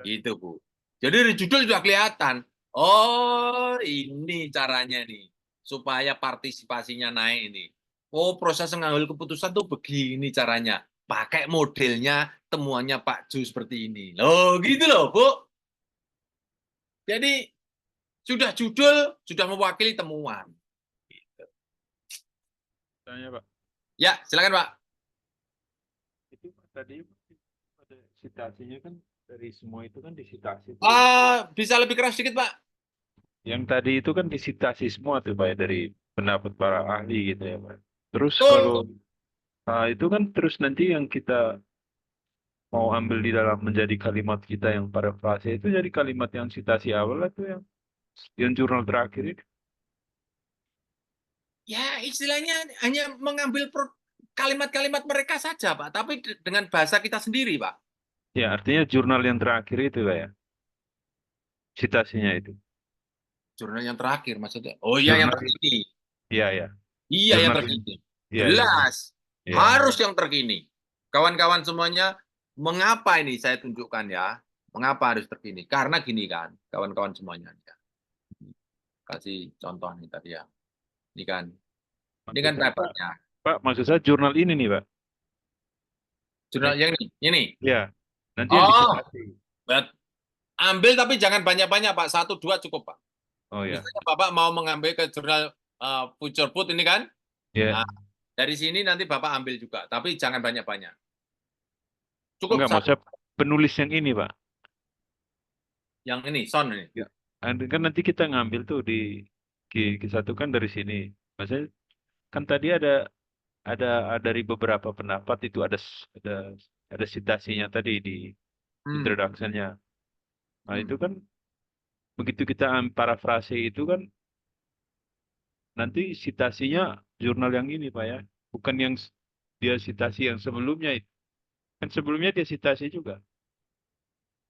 Gitu, Bu. Jadi dari judul sudah kelihatan. Oh, ini caranya nih. Supaya partisipasinya naik ini. Oh, proses mengambil keputusan tuh begini caranya. Pakai modelnya, temuannya Pak Ju seperti ini. Loh, gitu loh, Bu. Jadi, sudah judul, sudah mewakili temuan. Gitu.
Tanya, Pak.
Ya, silakan, Pak.
Itu tadi ada citasinya kan dari semua itu kan disitasi.
Bisa lebih keras sedikit, Pak?
Yang tadi itu kan disitasi semua tuh, Pak, dari pendapat para ahli gitu ya, Pak. Terus kalau itu kan terus nanti yang kita mau ambil di dalam menjadi kalimat kita yang parafrase itu jadi kalimat yang citasi awal itu yang jurnal terakhir itu.
Ya, istilahnya hanya mengambil kalimat-kalimat mereka saja, Pak. Tapi dengan bahasa kita sendiri, Pak.
Ya, artinya jurnal yang terakhir itu, Pak ya. Citasinya itu.
Jurnal yang terakhir maksudnya. Oh iya, yang
Jurnal,
terkini.
iya ya.
Iya, yang
Jurnal,
terkini.
iya, iya.
Jelas.
Iya.
Harus yang terkini. Kawan-kawan semuanya, mengapa ini saya tunjukkan ya? Mengapa harus terkini? Karena gini kan, kawan-kawan semuanya. Kasih contoh nih tadi ya. Ini kan papernya.
Pak, maksud saya jurnal ini nih, Pak.
Jurnal yang ini.
Ya, nanti yang disitasi.
Ambil tapi jangan banyak-banyak, Pak. 1-2 cukup, Pak.
Oh ya.
Misalnya Bapak mau mengambil ke jurnal Future Food ini kan?
Ya.
Nah, dari sini nanti Bapak ambil juga, tapi jangan banyak-banyak. Cukup
Enggak, maksudnya penulis yang ini, Pak.
Yang ini, Son ini.
Ya. Kan nanti kita ngambil tuh disatukan dari sini. Maksudnya kan tadi ada dari beberapa pendapat itu ada citasinya tadi di introduction-nya. Nah, itu kan begitu kita parafrase itu kan nanti citasinya jurnal yang ini, Pak ya. Bukan yang dia citasi yang sebelumnya itu. Kan sebelumnya dia citasi juga.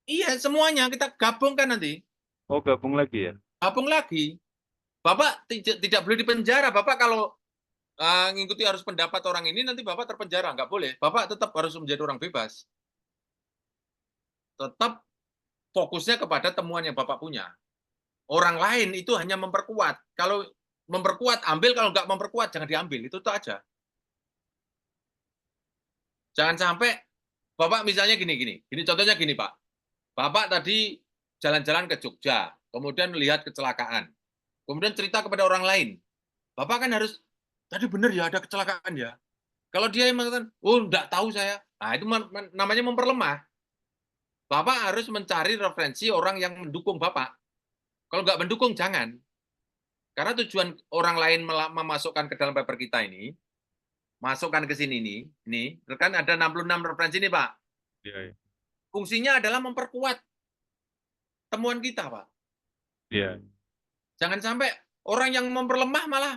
Iya, semuanya kita gabungkan nanti.
Oh, gabung lagi ya?
Gabung lagi. Bapak tidak boleh dipenjara. Bapak kalau ngikuti harus pendapat orang ini, nanti Bapak terpenjara. Nggak boleh. Bapak tetap harus menjadi orang bebas. Tetap fokusnya kepada temuan yang Bapak punya. Orang lain itu hanya memperkuat. Kalau memperkuat, ambil. Kalau nggak memperkuat, jangan diambil. Itu aja. Jangan sampai Bapak misalnya gini, contohnya gini, Pak. Bapak tadi jalan-jalan ke Jogja, kemudian lihat kecelakaan, kemudian cerita kepada orang lain. Bapak kan harus, tadi benar ya ada kecelakaan ya. Kalau dia yang mengatakan, oh enggak tahu saya, nah itu namanya memperlemah. Bapak harus mencari referensi orang yang mendukung Bapak. Kalau nggak mendukung, jangan. Karena tujuan orang lain memasukkan ke dalam paper kita ini, masukkan ke sini ini kan ada 66 referensi ini, Pak.
Iya, iya.
Fungsinya adalah memperkuat temuan kita, Pak.
Iya.
Jangan sampai orang yang memperlemah malah,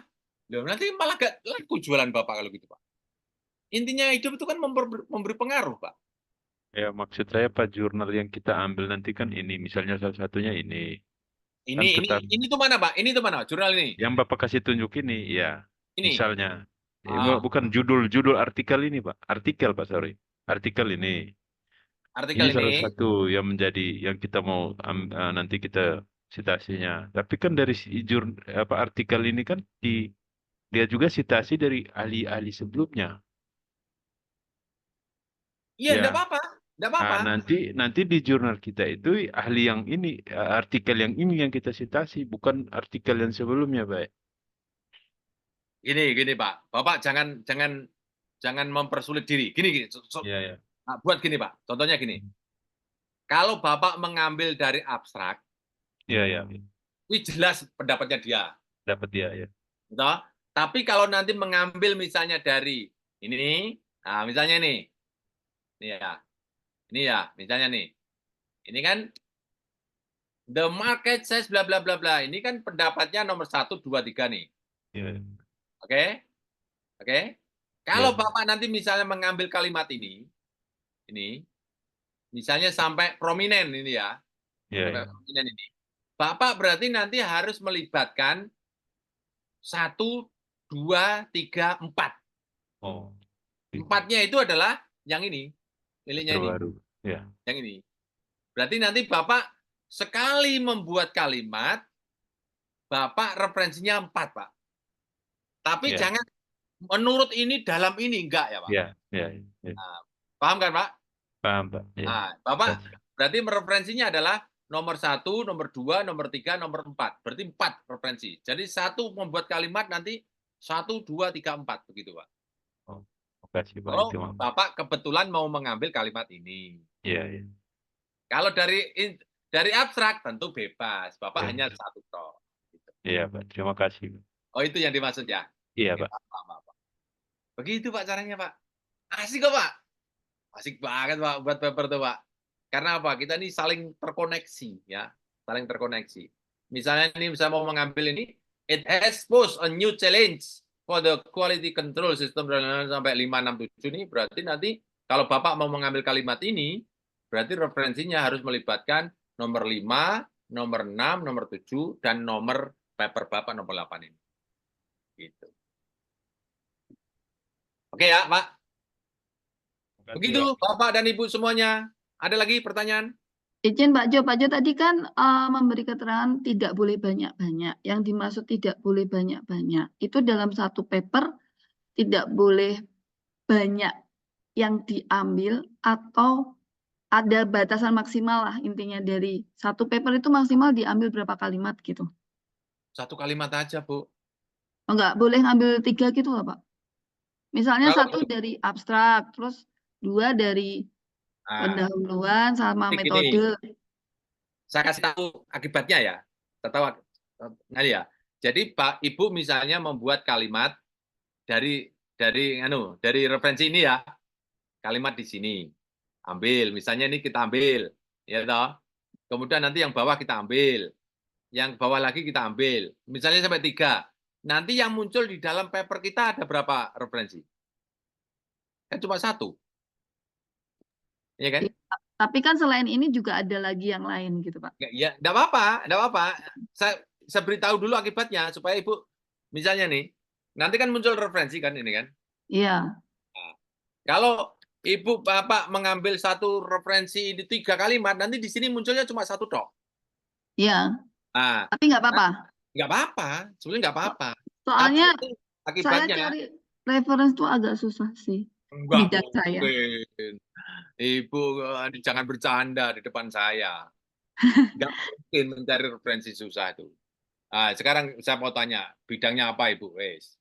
nanti malah gak laku jualan Bapak kalau gitu, Pak. Intinya hidup itu kan memberi pengaruh, Pak.
Ya, maksud saya Pak, jurnal yang kita ambil nanti kan ini, misalnya salah satunya ini.
Ini tuh mana, Pak? Ini tuh mana, jurnal ini?
Yang Bapak kasih tunjuk ini, ya.
Ini.
Misalnya. Bukan judul artikel ini, Pak. Artikel, Pak, sorry. Artikel ini.
Artikel
ini salah satu yang menjadi yang kita mau nanti kita citasinya. Tapi kan dari artikel ini kan dia juga citasi dari ahli-ahli sebelumnya.
Iya, enggak apa-apa. Enggak apa-apa.
Nah, nanti di jurnal kita itu ahli yang ini, artikel yang ini yang kita citasi, bukan artikel yang sebelumnya, Pak.
Gini, Pak. Bapak jangan mempersulit diri. Gini.
Iya.
Nah, buat gini, Pak. Contohnya gini. Kalau Bapak mengambil dari abstrak,
iya.
Ini jelas pendapatnya dia.
Dapat dia, ya.
Betul? Tapi kalau nanti mengambil misalnya dari ini, nah misalnya nih. Ini ya, misalnya nih. Ini kan the market says bla bla bla bla. Ini kan pendapatnya nomor 1, 2, 3 nih.
Iya.
Oke? Kalau Bapak nanti misalnya mengambil kalimat ini misalnya sampai prominen ini ya.
Iya.
Prominen ini. Bapak berarti nanti harus melibatkan 1, 2, 3, 4.
Oh.
4-nya itu adalah yang ini. Miliknya ini.
Ya.
Yang ini. Berarti nanti Bapak sekali membuat kalimat, Bapak referensinya 4, Pak. Tapi jangan menurut ini dalam ini, enggak ya, Pak?
Iya.
Nah, paham kan, Pak?
Paham, Pak. Ya.
Nah, Bapak berarti referensinya adalah nomor 1, nomor 2, nomor 3, nomor 4. Berarti 4 referensi. Jadi 1 membuat kalimat nanti 1, 2, 3, 4. Begitu, Pak.
Oh, makasih, Pak.
Kalau Bapak kebetulan mau mengambil kalimat ini.
Iya.
Kalau dari abstrak tentu bebas. Bapak hanya 1 toh. Gitu.
Iya, Pak. Terima kasih.
Oh, itu yang dimaksud ya?
Iya, Pak.
Begitu, Pak, caranya, Pak. Asik kok, Pak. Asik banget, Pak, buat paper tuh, Pak. Karena apa? Kita ini saling terkoneksi, ya. Saling terkoneksi. Misalnya ini, saya mau mengambil ini, it has posed a new challenge for the quality control system sampai 5, 6, 7 ini berarti nanti kalau Bapak mau mengambil kalimat ini, berarti referensinya harus melibatkan nomor 5, nomor 6, nomor 7, dan nomor paper Bapak nomor 8 ini. Gitu. Oke ya, Pak? Begitu, Bapak dan Ibu semuanya. Ada lagi pertanyaan?
Izin Pak Jo tadi kan memberi keterangan tidak boleh banyak-banyak. Yang dimaksud tidak boleh banyak-banyak itu dalam satu paper tidak boleh banyak yang diambil atau ada batasan maksimal lah intinya dari satu paper itu maksimal diambil berapa kalimat gitu.
Satu kalimat aja, Bu.
Enggak boleh ngambil 3 gitu lah Pak. Misalnya
Kalau-
1 dari abstrak, terus 2 dari pendahuluan sama
Gini,
metode.
saya kasih tahu akibatnya ya. Tahu nanti ya. Jadi Pak Ibu misalnya membuat kalimat dari referensi ini ya. Kalimat di sini. Ambil, misalnya ini kita ambil, ya toh. Kemudian nanti yang bawah kita ambil. Yang bawah lagi kita ambil. Misalnya sampai 3. Nanti yang muncul di dalam paper kita ada berapa referensi? Kan cuma 1. Iya kan?
Tapi kan selain ini juga ada lagi yang lain gitu Pak.
Ya, enggak apa-apa. Saya beritahu dulu akibatnya supaya Ibu misalnya nih, nanti kan muncul referensi kan ini kan?
Iya.
Nah, kalau Ibu Bapak mengambil satu referensi di 3 kalimat, nanti di sini munculnya cuma 1 tok.
Iya.
Nah,
Tapi nggak apa-apa.
Nggak apa-apa, sebenarnya nggak apa-apa.
Soalnya
Tapi
saya
akibatnya
cari referensi tuh agak susah sih.
enggak
Bidang saya.
mungkin. Ibu jangan bercanda di depan saya. Nggak mungkin mencari referensi susah itu. Nah, sekarang saya mau tanya, bidangnya apa Ibu? Wes.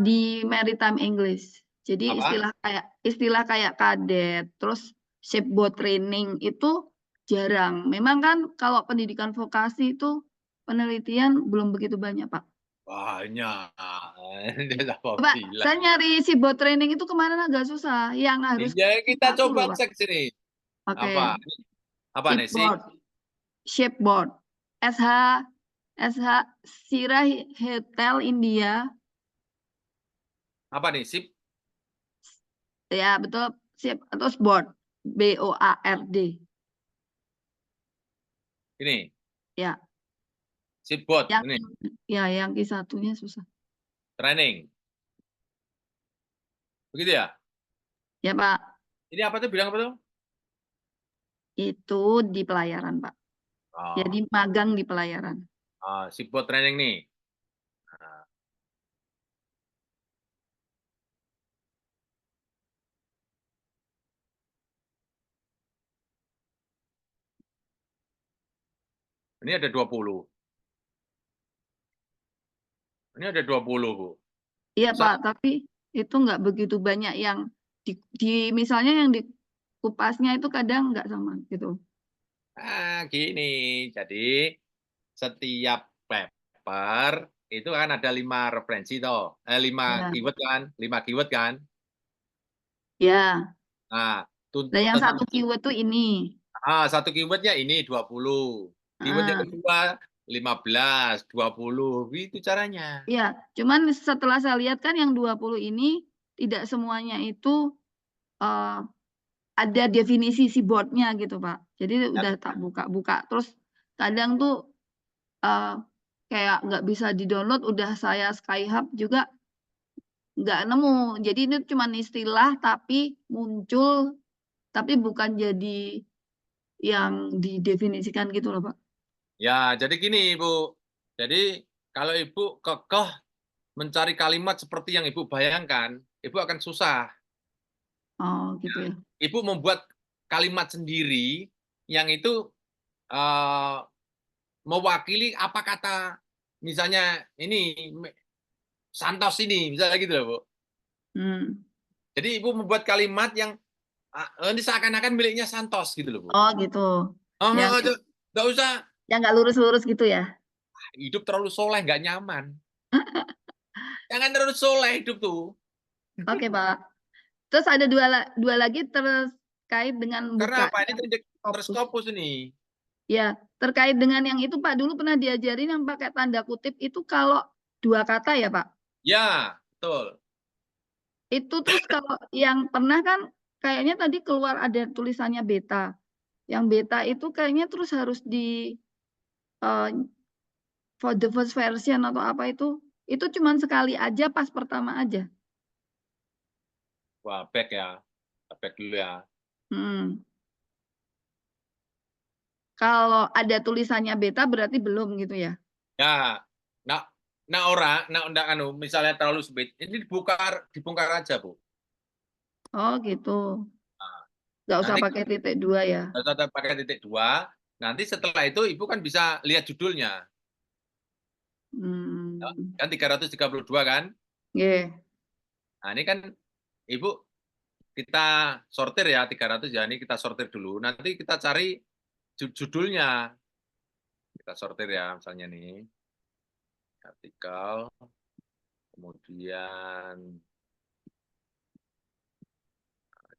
Di Maritime English. Jadi
Apa?
istilah kayak kadet, terus shipboard training itu jarang. Memang kan kalau pendidikan vokasi itu penelitian belum begitu banyak, Pak.
Banyak.
Pak, saya nyari shipboard training itu kemarin agak susah. Yang harus
Ya, kita
satu
coba
loh, Pak.
cek sini.
Oke.
Apa nih sih?
Shipboard. SH Sirah Hotel India.
Apa nih sip?
Ya, betul. Ship atau board. BOARD.
Ini.
Ya.
Shipboard
Yang
ini.
Ya, yang satunya susah.
Training. Begitu ya?
Ya, Pak.
Ini apa tuh, bidang apa tuh?
Itu di pelayaran, Pak.
Oh.
Jadi magang di pelayaran.
Shipboard training nih. Nah. Ini ada 20. Ini ada 20, Bu.
Iya, Pak, tapi itu nggak begitu banyak yang misalnya yang di kupasnya itu kadang nggak sama gitu.
Gini. Jadi setiap paper itu kan ada 5 referensi toh. 5 keyword kan? 5 keyword kan?
Ya.
Nah,
yang satu keyword tuh ini.
Satu keywordnya ini 20. Keyword yang kedua 15, 20, gitu caranya.
Iya, cuman setelah saya lihat kan yang 20 ini tidak semuanya itu ada definisi si boardnya gitu, Pak. Jadi udah tak buka-buka. Terus kadang tuh kayak nggak bisa di-download, udah saya Skyhub juga nggak nemu. Jadi ini cuma istilah tapi muncul, tapi bukan jadi yang didefinisikan gitu loh, Pak.
Ya, jadi gini, Ibu. Jadi kalau Ibu kekeh mencari kalimat seperti yang Ibu bayangkan, Ibu akan susah.
Oh, gitu ya.
Ibu membuat kalimat sendiri yang itu mewakili apa kata, misalnya ini Santos ini, misalnya gitu loh, Bu. Jadi Ibu membuat kalimat yang ini seakan-akan miliknya Santos gitu loh, Bu.
Oh, gitu.
Nggak usah.
Yang nggak lurus-lurus gitu ya?
Hidup terlalu soleh, nggak nyaman. Jangan terlalu soleh hidup tuh.
Oke, Pak. Terus ada dua lagi terkait dengan buka.
Karena apa? Ini Scopus ini.
Ya, terkait dengan yang itu Pak, dulu pernah diajarin yang pakai tanda kutip itu kalau 2 kata ya, Pak?
Ya, betul.
Itu terus kalau yang pernah kan kayaknya tadi keluar ada tulisannya beta. Yang beta itu kayaknya terus harus di for the first version atau apa itu cuman sekali aja pas pertama aja.
Wah, back ya. Back dulu ya.
Kalau ada tulisannya beta berarti belum gitu ya?
Ya, misalnya terlalu sempit, ini dibongkar aja, Bu.
Oh gitu. Nggak usah
Nanti
pakai titik 2 ya?
kalau pakai titik 2, nanti setelah itu Ibu kan bisa lihat judulnya. Kan 332 kan?
Yeah.
Nah, ini kan Ibu kita sortir ya 300 ya, ini kita sortir dulu. Nanti kita cari judulnya. Kita sortir ya, misalnya nih. Artikel, kemudian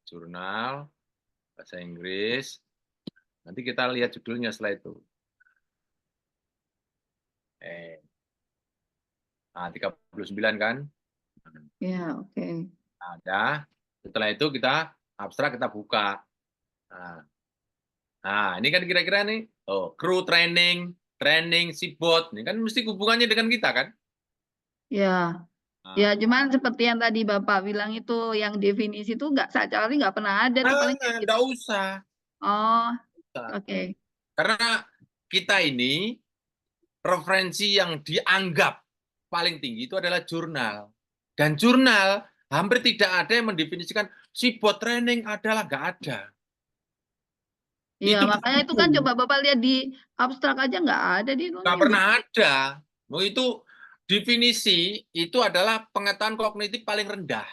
jurnal, bahasa Inggris. Nanti kita lihat judulnya setelah itu. Nah, 39 kan?
Ya, oke.
Ada. Setelah itu kita abstrak, kita buka. Nah, ini kan kira-kira nih, crew training seabot. Ini kan mesti hubungannya dengan kita kan?
Ya. Ya, cuman seperti yang tadi Bapak bilang itu, yang definisi itu nggak pernah ada tuh paling kayak gitu.
Nggak usah.
Oh, oke.
Karena kita ini referensi yang dianggap paling tinggi itu adalah jurnal. Dan jurnal hampir tidak ada yang mendefinisikan seabot training adalah nggak ada.
Iya, makanya itu kan coba Bapak lihat di abstrak aja nggak ada di
Nggak pernah ada. Itu definisi itu adalah pengetahuan kognitif paling rendah.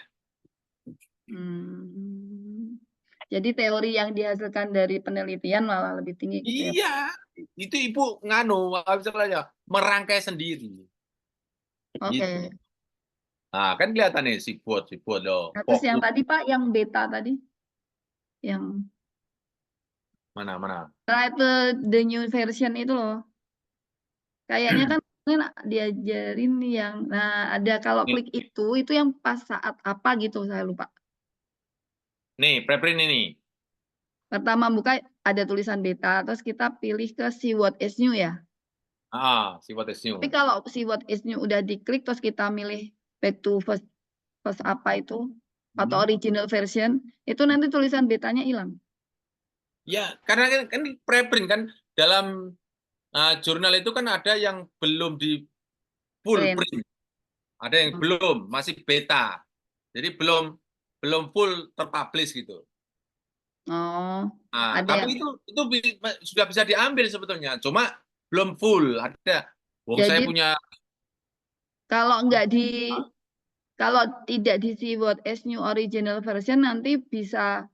Jadi teori yang dihasilkan dari penelitian malah lebih tinggi. Gitu
iya, itu Ibu misalnya merangkai sendiri.
Oke.
Gitu. Nah, kan kelihatan nih seabot loh.
Terus yang tadi Pak, yang beta tadi, yang
mana?
try the new version itu loh. Kayaknya kan diajarin yang, nah ada kalau klik itu yang pas saat apa gitu, saya lupa.
Nih, preprint ini.
Pertama buka ada tulisan beta, terus kita pilih ke see what is new ya.
See what is new.
Tapi kalau see what is new udah diklik, terus kita milih back to first apa itu, atau original version, itu nanti tulisan betanya hilang.
Ya, karena kan preprint kan dalam jurnal itu kan ada yang belum di full print. Ada yang belum, masih beta. Jadi belum full terpublish gitu.
Oh.
Tapi itu sudah bisa diambil sebetulnya, cuma belum full. Ada. Saya punya.
Kalau tidak di see what is new original version nanti bisa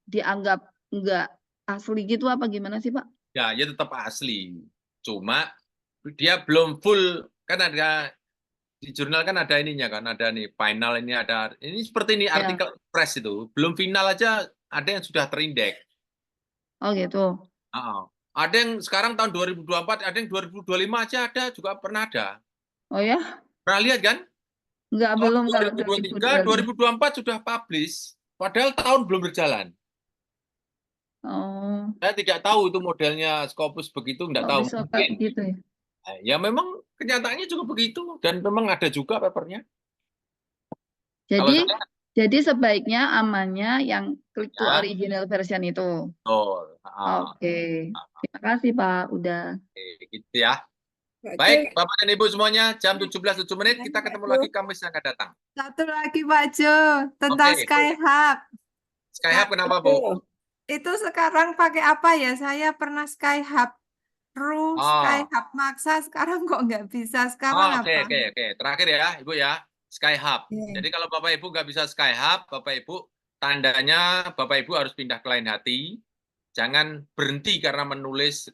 dianggap nggak asli gitu apa gimana sih Pak?
Ya tetap asli. Cuma dia belum full, kan ada di jurnal kan ada ininya kan, ada nih final ini ada. Ini seperti ini artikel press itu, belum final aja ada yang sudah terindeks.
Oh gitu.
Ada yang sekarang tahun 2024, ada yang 2025 aja ada, juga pernah ada.
Oh ya?
Pernah lihat kan?
Enggak, belum.
2023, 2024 sudah publish, padahal tahun belum berjalan.
Oh.
Saya tidak tahu itu modelnya Scopus begitu, enggak tahu.
Bisa kayak gitu ya?
Ya memang kenyataannya juga begitu, dan memang ada juga papernya.
Jadi sebaiknya amannya yang klik to original version itu. Oke. Terima kasih Pak, udah.
Gitu ya. Baik, Bapak dan Ibu semuanya, jam 17.07 kita ketemu lagi Kamis yang akan datang.
Satu lagi Pak Jo, tentang Skyhub.
Skyhub kenapa Bu?
Itu sekarang pakai apa ya? Saya pernah Skyhub Pro, Skyhub Maxa, sekarang kok nggak bisa. Sekarang apa?
Oke. Terakhir ya, Ibu ya. Skyhub. Jadi kalau Bapak Ibu nggak bisa Skyhub, Bapak Ibu tandanya Bapak Ibu harus pindah ke lain hati. Jangan berhenti karena menulis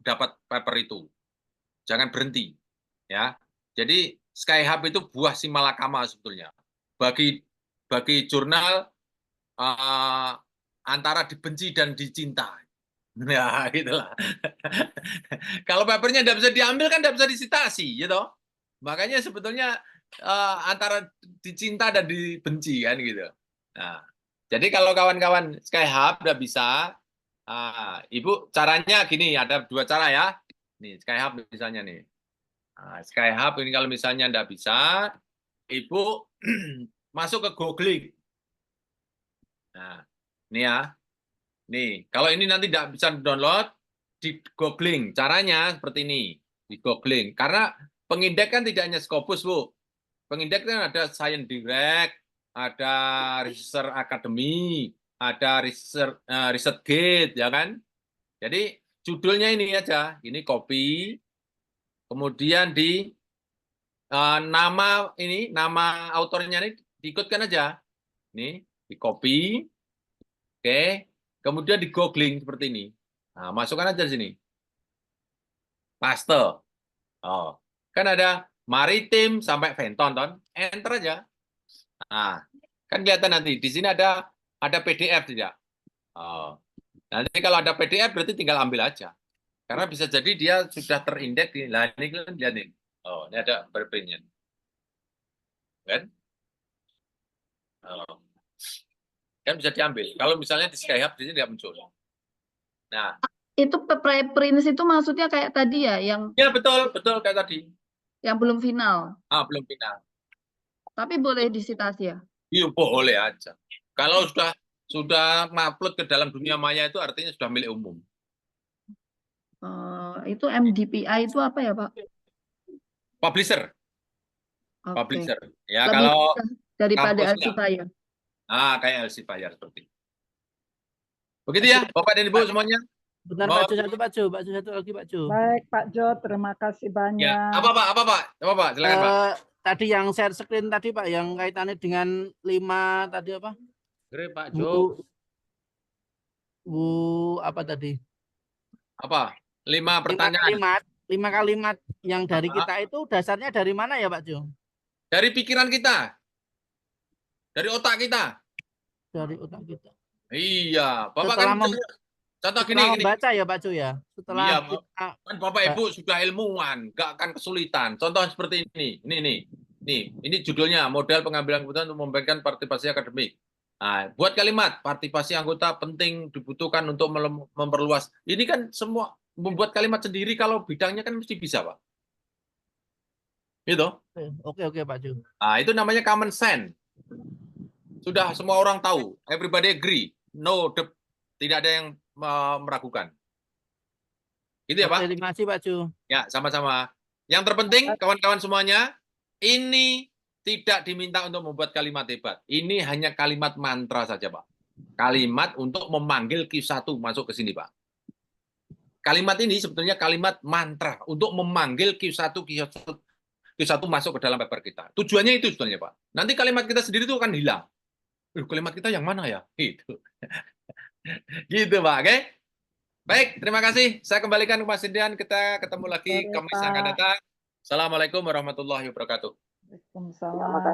dapat paper itu. Jangan berhenti, ya. Jadi Skyhub itu buah si malakama sebetulnya. Bagi jurnal antara dibenci dan dicinta. Ya, gitulah. Kalau papernya tidak bisa diambil kan tidak bisa disitasi, gitu. Makanya sebetulnya antara dicinta dan dibenci kan gitu. Nah, jadi kalau kawan-kawan Skyhub udah bisa, Ibu caranya gini, ada 2 cara ya. Nih Skyhub misalnya nih. Nah, Skyhub ini kalau misalnya nggak bisa, Ibu masuk ke googling. Nah, ini ya. Nih, kalau ini nanti tidak bisa download, di googling. Caranya seperti ini, di googling. Karena pengindeks kan tidak hanya Scopus, Bu. Pengindeks kan ada Science Direct, ada Research Academy, ada Research Gate, ya kan? Jadi judulnya ini aja, ini copy, kemudian di nama autornya ini diikutkan aja, ini di copy, oke, kemudian di googling seperti ini. Nah, masukkan aja di sini, paste. Oh, kan ada maritim sampai Venton, enter aja. Nah, kan kelihatan nanti di sini ada PDF tidak? Oh, nanti kalau ada PDF berarti tinggal ambil aja. Karena bisa jadi dia sudah terindeks di, nah ini kan lihat nih. Oh, ini ada preprintnya. Kan? Oh. Kan bisa diambil. Kalau misalnya di Skyhub di sini nggak muncul. Nah,
Itu preprint itu maksudnya kayak tadi ya, yang
ya betul kayak tadi.
yang belum final.
Belum final.
Tapi boleh disitasi ya?
Iya, boleh aja. Kalau sudah ngupload ke dalam dunia maya itu artinya sudah milik umum.
Itu MDPI itu apa ya, Pak?
Publisher.
Oke.
Publisher. Ya,
Lebih
kalau
mudah daripada
kampusnya.
Elsevier.
Kayak Elsevier seperti. Begitu ya, Bapak dan Ibu semuanya.
Bentar Pak Jo, satu lagi Pak Jo.
Baik Pak Jo, terima kasih
Ya,
banyak.
apa Pak? Silakan Pak.
Tadi yang share screen tadi Pak, yang kaitannya dengan 5 tadi apa?
Oke, Pak Jo.
Apa tadi?
Apa? 5 pertanyaan.
5 kalimat yang dari kita itu dasarnya dari mana ya Pak Jo?
Dari pikiran kita. Dari otak kita.
Dari otak kita.
Iya, Bapak
Setelah
kan contoh gini.
Membaca ya Pak Jo ya. Setelah
iya,
kita,
kan Bapak Ibu sudah ilmuwan, nggak akan kesulitan. Contoh seperti ini. Ini judulnya model pengambilan keputusan untuk memberikan partisipasi akademik. Nah, buat kalimat partisipasi anggota penting dibutuhkan untuk memperluas. Ini kan semua membuat kalimat sendiri kalau bidangnya kan mesti bisa, Pak. Gitu.
Oke Pak Jo.
Nah, itu namanya common sense. Sudah semua orang tahu, everybody agree. No, tidak ada yang meragukan. Gitu ya, Pak?
Terima kasih Pak Jo.
Ya, sama-sama. Yang terpenting, kawan-kawan semuanya, ini tidak diminta untuk membuat kalimat hebat. Ini hanya kalimat mantra saja, Pak. Kalimat untuk memanggil Q1 masuk ke sini, Pak. Kalimat ini sebetulnya kalimat mantra untuk memanggil Q1 masuk ke dalam paper kita. Tujuannya itu sebetulnya, Pak. Nanti kalimat kita sendiri itu akan hilang. Kalimat kita yang mana ya? Gitu. Gitu, Pak. Oke? Baik, terima kasih. Saya kembalikan ke Mas Indian. Kita ketemu lagi Kamis yang akan datang. Assalamualaikum warahmatullahi wabarakatuh.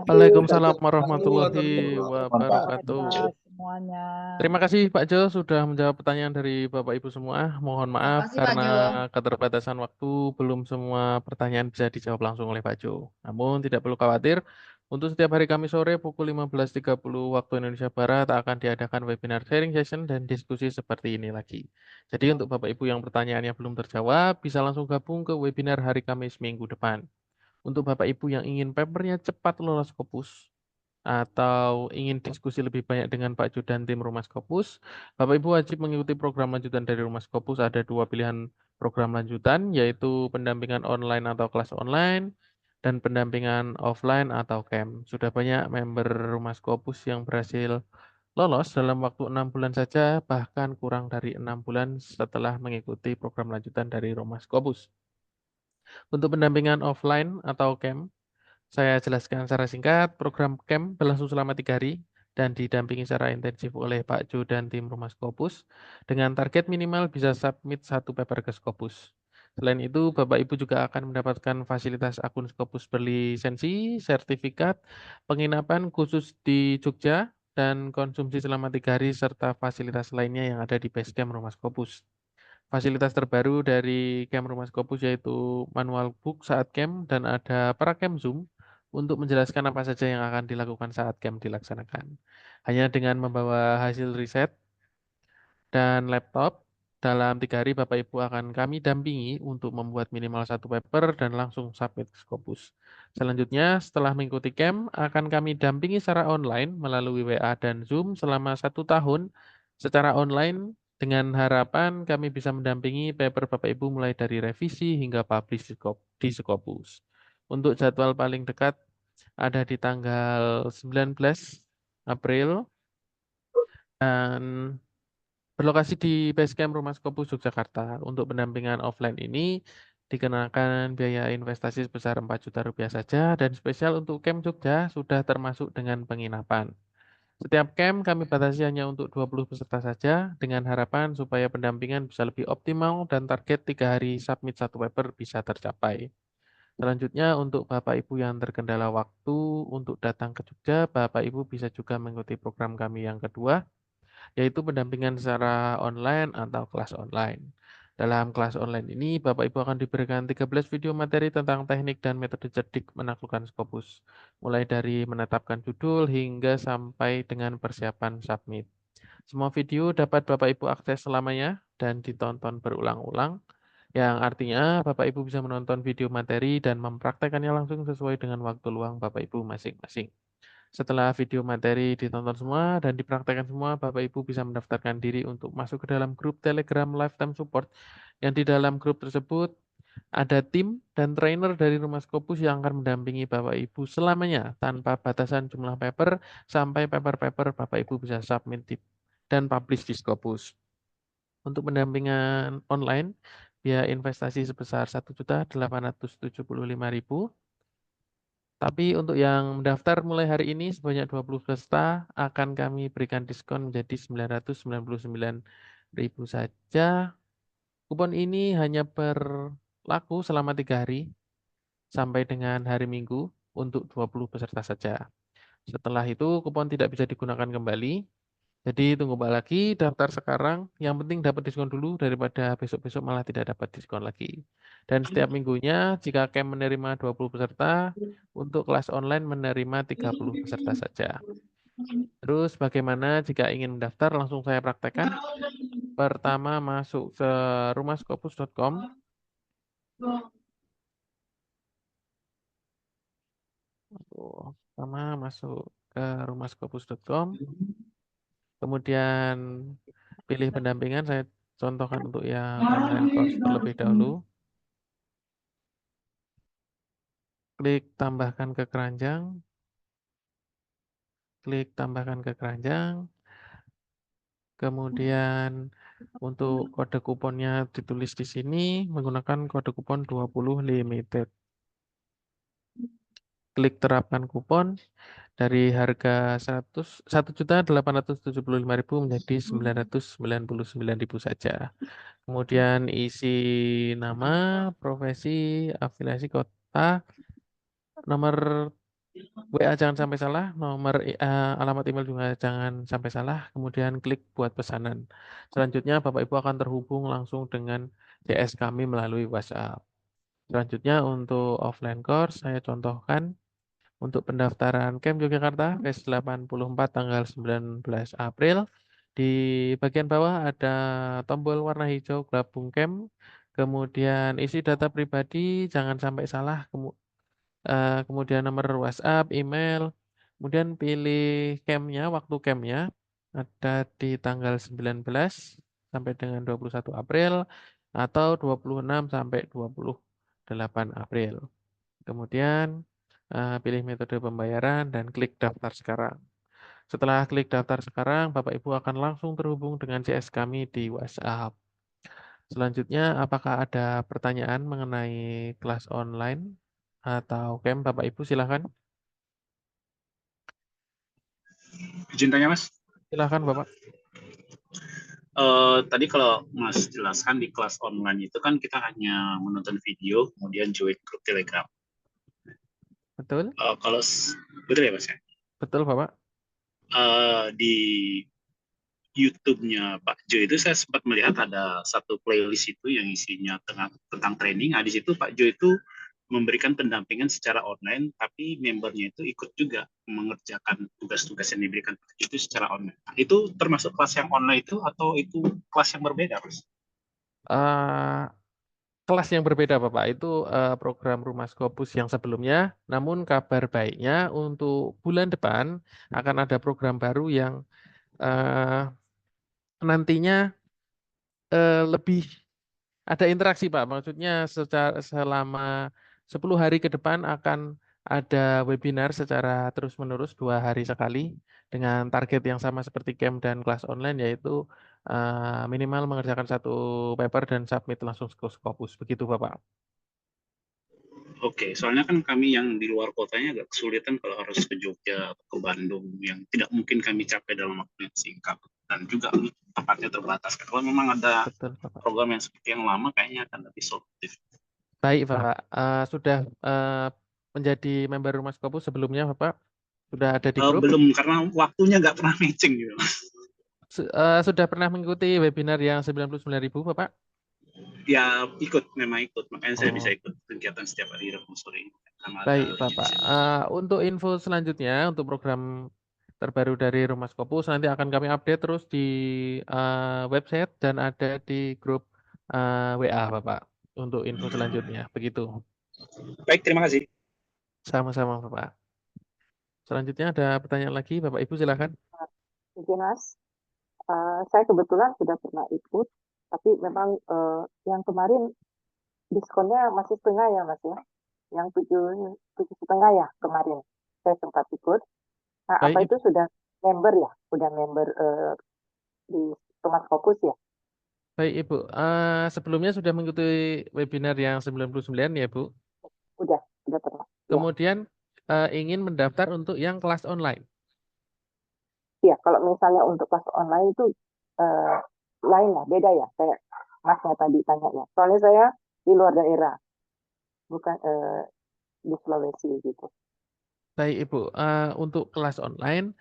Waalaikumsalam warahmatullahi wabarakatuh.
Semuanya.
Terima kasih Pak Jo sudah menjawab pertanyaan dari Bapak Ibu semua. Mohon maaf
kasih, Pak
karena
Jo.
keterbatasan waktu belum semua pertanyaan bisa dijawab langsung oleh Pak Jo. Namun tidak perlu khawatir, untuk setiap hari Kamis sore pukul 15.30 waktu Indonesia Barat akan diadakan webinar sharing session dan diskusi seperti ini lagi. Jadi untuk Bapak Ibu yang pertanyaannya belum terjawab, bisa langsung gabung ke webinar hari Kamis minggu depan. Untuk Bapak Ibu yang ingin papernya cepat lolos Scopus atau ingin diskusi lebih banyak dengan Pak Jo dan tim Rumah Scopus, Bapak Ibu wajib mengikuti program lanjutan dari Rumah Scopus. Ada 2 pilihan program lanjutan, yaitu pendampingan online atau kelas online, dan pendampingan offline atau camp. Sudah banyak member Rumah Scopus yang berhasil lolos dalam waktu 6 bulan saja, bahkan kurang dari 6 bulan setelah mengikuti program lanjutan dari Rumah Scopus. Untuk pendampingan offline atau camp, saya jelaskan secara singkat. Program camp berlangsung selama 3 hari dan didampingi secara intensif oleh Pak Jo dan tim Rumah Scopus dengan target minimal bisa submit 1 paper ke Scopus. Selain itu, Bapak Ibu juga akan mendapatkan fasilitas akun Scopus berlisensi, sertifikat, penginapan khusus di Jogja, dan konsumsi selama 3 hari serta fasilitas lainnya yang ada di Basecamp Rumah Scopus. Fasilitas terbaru dari camp Rumah Scopus yaitu manual book saat camp dan ada para camp Zoom untuk menjelaskan apa saja yang akan dilakukan saat camp dilaksanakan. Hanya dengan membawa hasil riset dan laptop, dalam 3 hari Bapak Ibu akan kami dampingi untuk membuat minimal 1 paper dan langsung submit ke Scopus. Selanjutnya, setelah mengikuti camp, akan kami dampingi secara online melalui WA dan Zoom selama 1 tahun secara online dengan harapan kami bisa mendampingi paper Bapak Ibu mulai dari revisi hingga publish di Scopus. Untuk jadwal paling dekat ada di tanggal 19 April dan berlokasi di Basecamp Rumah Scopus Yogyakarta. Untuk pendampingan offline ini dikenakan biaya investasi sebesar Rp4 juta saja dan spesial untuk camp Jogja sudah termasuk dengan penginapan. Setiap camp kami batasi hanya untuk 20 peserta saja dengan harapan supaya pendampingan bisa lebih optimal dan target 3 hari submit 1 paper bisa tercapai. Selanjutnya untuk Bapak Ibu yang terkendala waktu untuk datang ke Jogja, Bapak Ibu bisa juga mengikuti program kami yang kedua, yaitu pendampingan secara online atau kelas online. Dalam kelas online ini, Bapak Ibu akan diberikan 13 video materi tentang teknik dan metode cerdik menaklukkan Scopus, mulai dari menetapkan judul hingga sampai dengan persiapan submit. Semua video dapat Bapak Ibu akses selamanya dan ditonton berulang-ulang, yang artinya Bapak Ibu bisa menonton video materi dan mempraktekannya langsung sesuai dengan waktu luang Bapak Ibu masing-masing. Setelah video materi ditonton semua dan dipraktekkan semua, Bapak Ibu bisa mendaftarkan diri untuk masuk ke dalam grup Telegram Lifetime Support, yang di dalam grup tersebut ada tim dan trainer dari Rumah Scopus yang akan mendampingi Bapak Ibu selamanya tanpa batasan jumlah paper sampai paper-paper Bapak Ibu bisa submit dan publish di Scopus. Untuk pendampingan online, biaya investasi sebesar Rp1.875.000. Tapi untuk yang mendaftar mulai hari ini sebanyak 20 peserta akan kami berikan diskon menjadi Rp999.000 saja. Kupon ini hanya berlaku selama 3 hari sampai dengan hari Minggu untuk 20 peserta saja. Setelah itu kupon tidak bisa digunakan kembali. Jadi tunggu lagi, daftar sekarang. Yang penting dapat diskon dulu daripada besok-besok malah tidak dapat diskon lagi. Dan setiap minggunya jika camp menerima 20 peserta, untuk kelas online menerima 30 peserta saja. Terus bagaimana jika ingin mendaftar? Langsung saya praktekkan. Pertama masuk ke rumahscopus.com. Pertama masuk ke rumahscopus.com. Kemudian pilih pendampingan, saya contohkan untuk yang online course terlebih dahulu. Klik tambahkan ke keranjang. Klik tambahkan ke keranjang. Kemudian untuk kode kuponnya ditulis di sini menggunakan kode kupon 20 limited. Klik terapkan kupon. Dari harga 1.875.000 menjadi 999.000 saja. Kemudian isi nama, profesi, afiliasi kota, nomor WA jangan sampai salah, nomor alamat email juga jangan sampai salah, kemudian klik buat pesanan. Selanjutnya Bapak Ibu akan terhubung langsung dengan CS kami melalui WhatsApp. Selanjutnya untuk offline course saya contohkan. Untuk pendaftaran Camp Yogyakarta Phase 84 tanggal 19 April. Di bagian bawah ada tombol warna hijau gabung camp. Kemudian isi data pribadi jangan sampai salah. Kemudian nomor WhatsApp, email. Kemudian pilih campnya, waktu campnya. Ada di tanggal 19 sampai dengan 21 April atau 26 sampai 28 April. Kemudian pilih metode pembayaran dan klik daftar sekarang. Setelah klik daftar sekarang, Bapak Ibu akan langsung terhubung dengan CS kami di WhatsApp. Selanjutnya, apakah ada pertanyaan mengenai kelas online atau camp? Bapak Ibu silakan.
Izin tanya, Mas.
Silakan, Bapak.
Tadi kalau Mas jelaskan di kelas online itu kan kita hanya menonton video, kemudian join grup Telegram.
Betul?
Betul ya, Mas?
Betul, Bapak.
Di YouTube-nya Pak Jo itu saya sempat melihat ada satu playlist itu yang isinya tentang training. Nah, di situ Pak Jo itu memberikan pendampingan secara online, tapi membernya itu ikut juga mengerjakan tugas-tugas yang diberikan Pak Jo itu secara online. Nah, itu termasuk kelas yang online itu atau itu kelas yang berbeda, Mas?
Kelas yang berbeda Bapak, itu program Rumah Scopus yang sebelumnya, namun kabar baiknya untuk bulan depan akan ada program baru yang nantinya lebih ada interaksi Pak, maksudnya selama 10 hari ke depan akan ada webinar secara terus-menerus 2 hari sekali dengan target yang sama seperti camp dan kelas online, yaitu minimal mengerjakan 1 paper dan submit langsung ke Scopus, begitu Bapak.
Oke, soalnya kan kami yang di luar kotanya agak kesulitan kalau harus ke Jogja atau ke Bandung yang tidak mungkin kami capai dalam waktu yang singkat dan juga tempatnya terbatas. Kalau memang ada
Betul, Bapak.
program yang seperti yang lama kayaknya akan lebih solutif.
Baik Bapak, sudah menjadi member Rumah Scopus sebelumnya Bapak? Sudah ada di grup?
Belum, karena waktunya nggak pernah matching gitu.
Sudah pernah mengikuti webinar yang 99.000 Bapak?
Ya memang ikut, makanya saya bisa ikut kegiatan setiap hari Rabu sore.
Baik Bapak, untuk info selanjutnya untuk program terbaru dari Rumah Scopus nanti akan kami update terus di website dan ada di grup WA Bapak untuk info selanjutnya, begitu.
Baik, terima kasih.
Sama-sama Bapak. Selanjutnya ada pertanyaan lagi, Bapak Ibu silakan.
Izin Mas, saya kebetulan sudah pernah ikut, tapi memang yang kemarin diskonnya masih setengah ya Mas ya, yang 7,5 ya kemarin saya sempat ikut. Nah,
Baik,
apa itu sudah member ya? Sudah member di Rumah Scopus ya?
Baik Ibu, sebelumnya sudah mengikuti webinar yang 99 ya Bu?
Udah pernah.
Kemudian ingin mendaftar untuk yang kelas online?
Iya, kalau misalnya untuk kelas online itu lain lah, beda ya, kayak Masnya tadi tanya ya. Soalnya saya di luar daerah, bukan di Sulawesi gitu.
Baik Ibu, untuk kelas online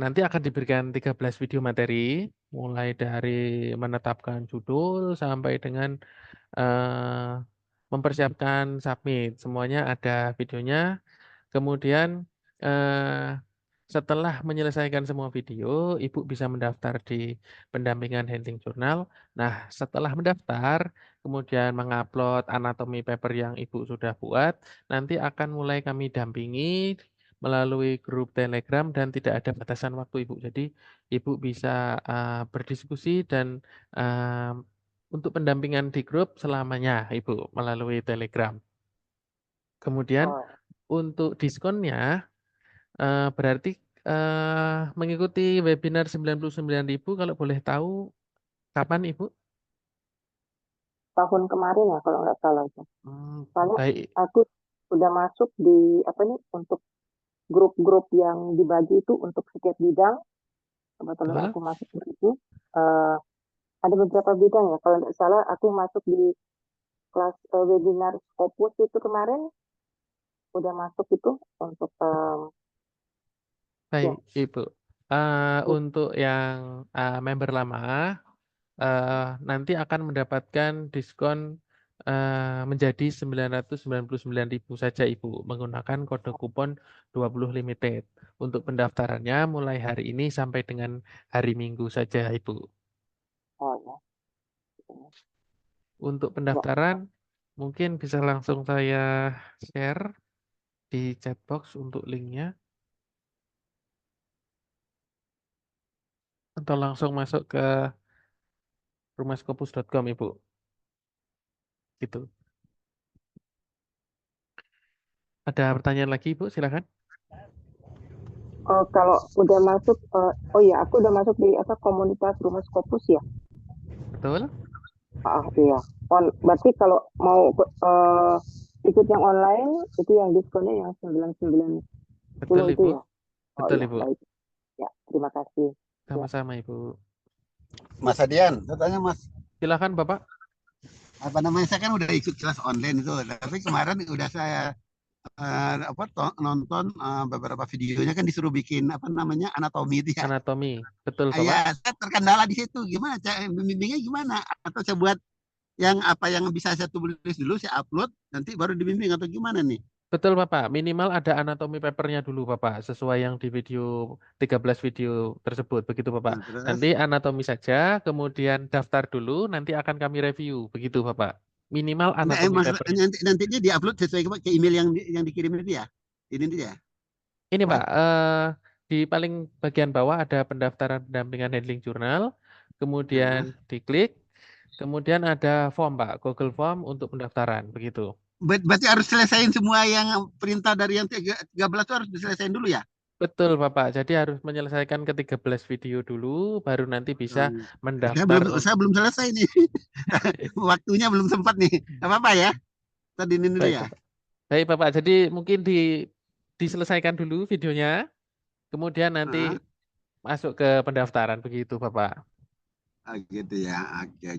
nanti akan diberikan 13 video materi, mulai dari menetapkan judul sampai dengan mempersiapkan submit. Semuanya ada videonya. Kemudian setelah menyelesaikan semua video, Ibu bisa mendaftar di pendampingan handling jurnal. Nah, setelah mendaftar, kemudian mengupload anatomi paper yang Ibu sudah buat, nanti akan mulai kami dampingi melalui grup Telegram dan tidak ada batasan waktu Ibu. Jadi Ibu bisa berdiskusi dan untuk pendampingan di grup selamanya Ibu melalui Telegram. Kemudian untuk diskonnya berarti mengikuti webinar 99.000 kalau boleh tahu kapan Ibu?
Tahun kemarin ya kalau nggak salah itu. Soalnya
Baik.
aku sudah masuk di untuk grup-grup yang dibagi itu untuk setiap bidang. Kebetulan aku masuk di situ. Ada beberapa bidang ya. Kalau nggak salah aku masuk di kelas webinar Scopus itu kemarin udah masuk itu untuk
baik Ibu. Untuk yang member lama nanti akan mendapatkan diskon menjadi 999.000 saja Ibu menggunakan kode kupon 20 limited. Untuk pendaftarannya mulai hari ini sampai dengan hari Minggu saja Ibu.
Oh ya.
Untuk pendaftaran mungkin bisa langsung saya share di chat box untuk linknya. Atau langsung masuk ke rumahscopus.com Ibu. Gitu. Ada pertanyaan lagi Ibu, silakan.
Kalau udah masuk, oh ya, aku udah masuk di komunitas Rumah Scopus ya.
Betul?
Iya. Berarti kalau mau ikut yang online itu yang diskonnya yang 990
Betul
itu
Ibu.
ya.
Betul
ya,
Ibu.
baik. Ya, terima kasih.
Sama-sama Ibu.
Mas Adian, saya tanya Mas.
Silakan Bapak.
Apa namanya, saya kan udah ikut kelas online itu, tapi kemarin udah saya nonton beberapa videonya kan disuruh bikin apa namanya anatomi itu ya.
Anatomi, betul Bapak.
Ya, saya terkendala di situ. Gimana cara membimbingnya gimana? Atau saya buat yang apa yang bisa saya tulis dulu, saya upload, nanti baru dibimbing atau gimana nih?
Betul Bapak, minimal ada anatomi papernya dulu Bapak, sesuai yang di video 13 video tersebut, begitu Bapak.
Terus
Nanti anatomi saja, kemudian daftar dulu, nanti akan kami review, begitu Bapak. Minimal anatomi papernya.
nantinya diupload sesuai ke email yang dikirim itu ya. Ini dia.
Ini Pak, di paling bagian bawah ada pendaftaran pendampingan handling jurnal, kemudian diklik, kemudian ada form Pak, Google Form untuk pendaftaran, begitu.
Berarti harus selesaiin semua yang perintah dari yang 13 itu harus diselesaikan dulu ya?
Betul Bapak, jadi harus menyelesaikan ke 13 video dulu, baru nanti bisa mendaftar.
Saya belum selesai nih. Waktunya belum sempat nih. Apa-apa ya? Tadi ini dulu ya.
Baik Bapak, jadi mungkin diselesaikan dulu videonya, kemudian nanti masuk ke pendaftaran, begitu Bapak.
Oh, gitu ya. Oke.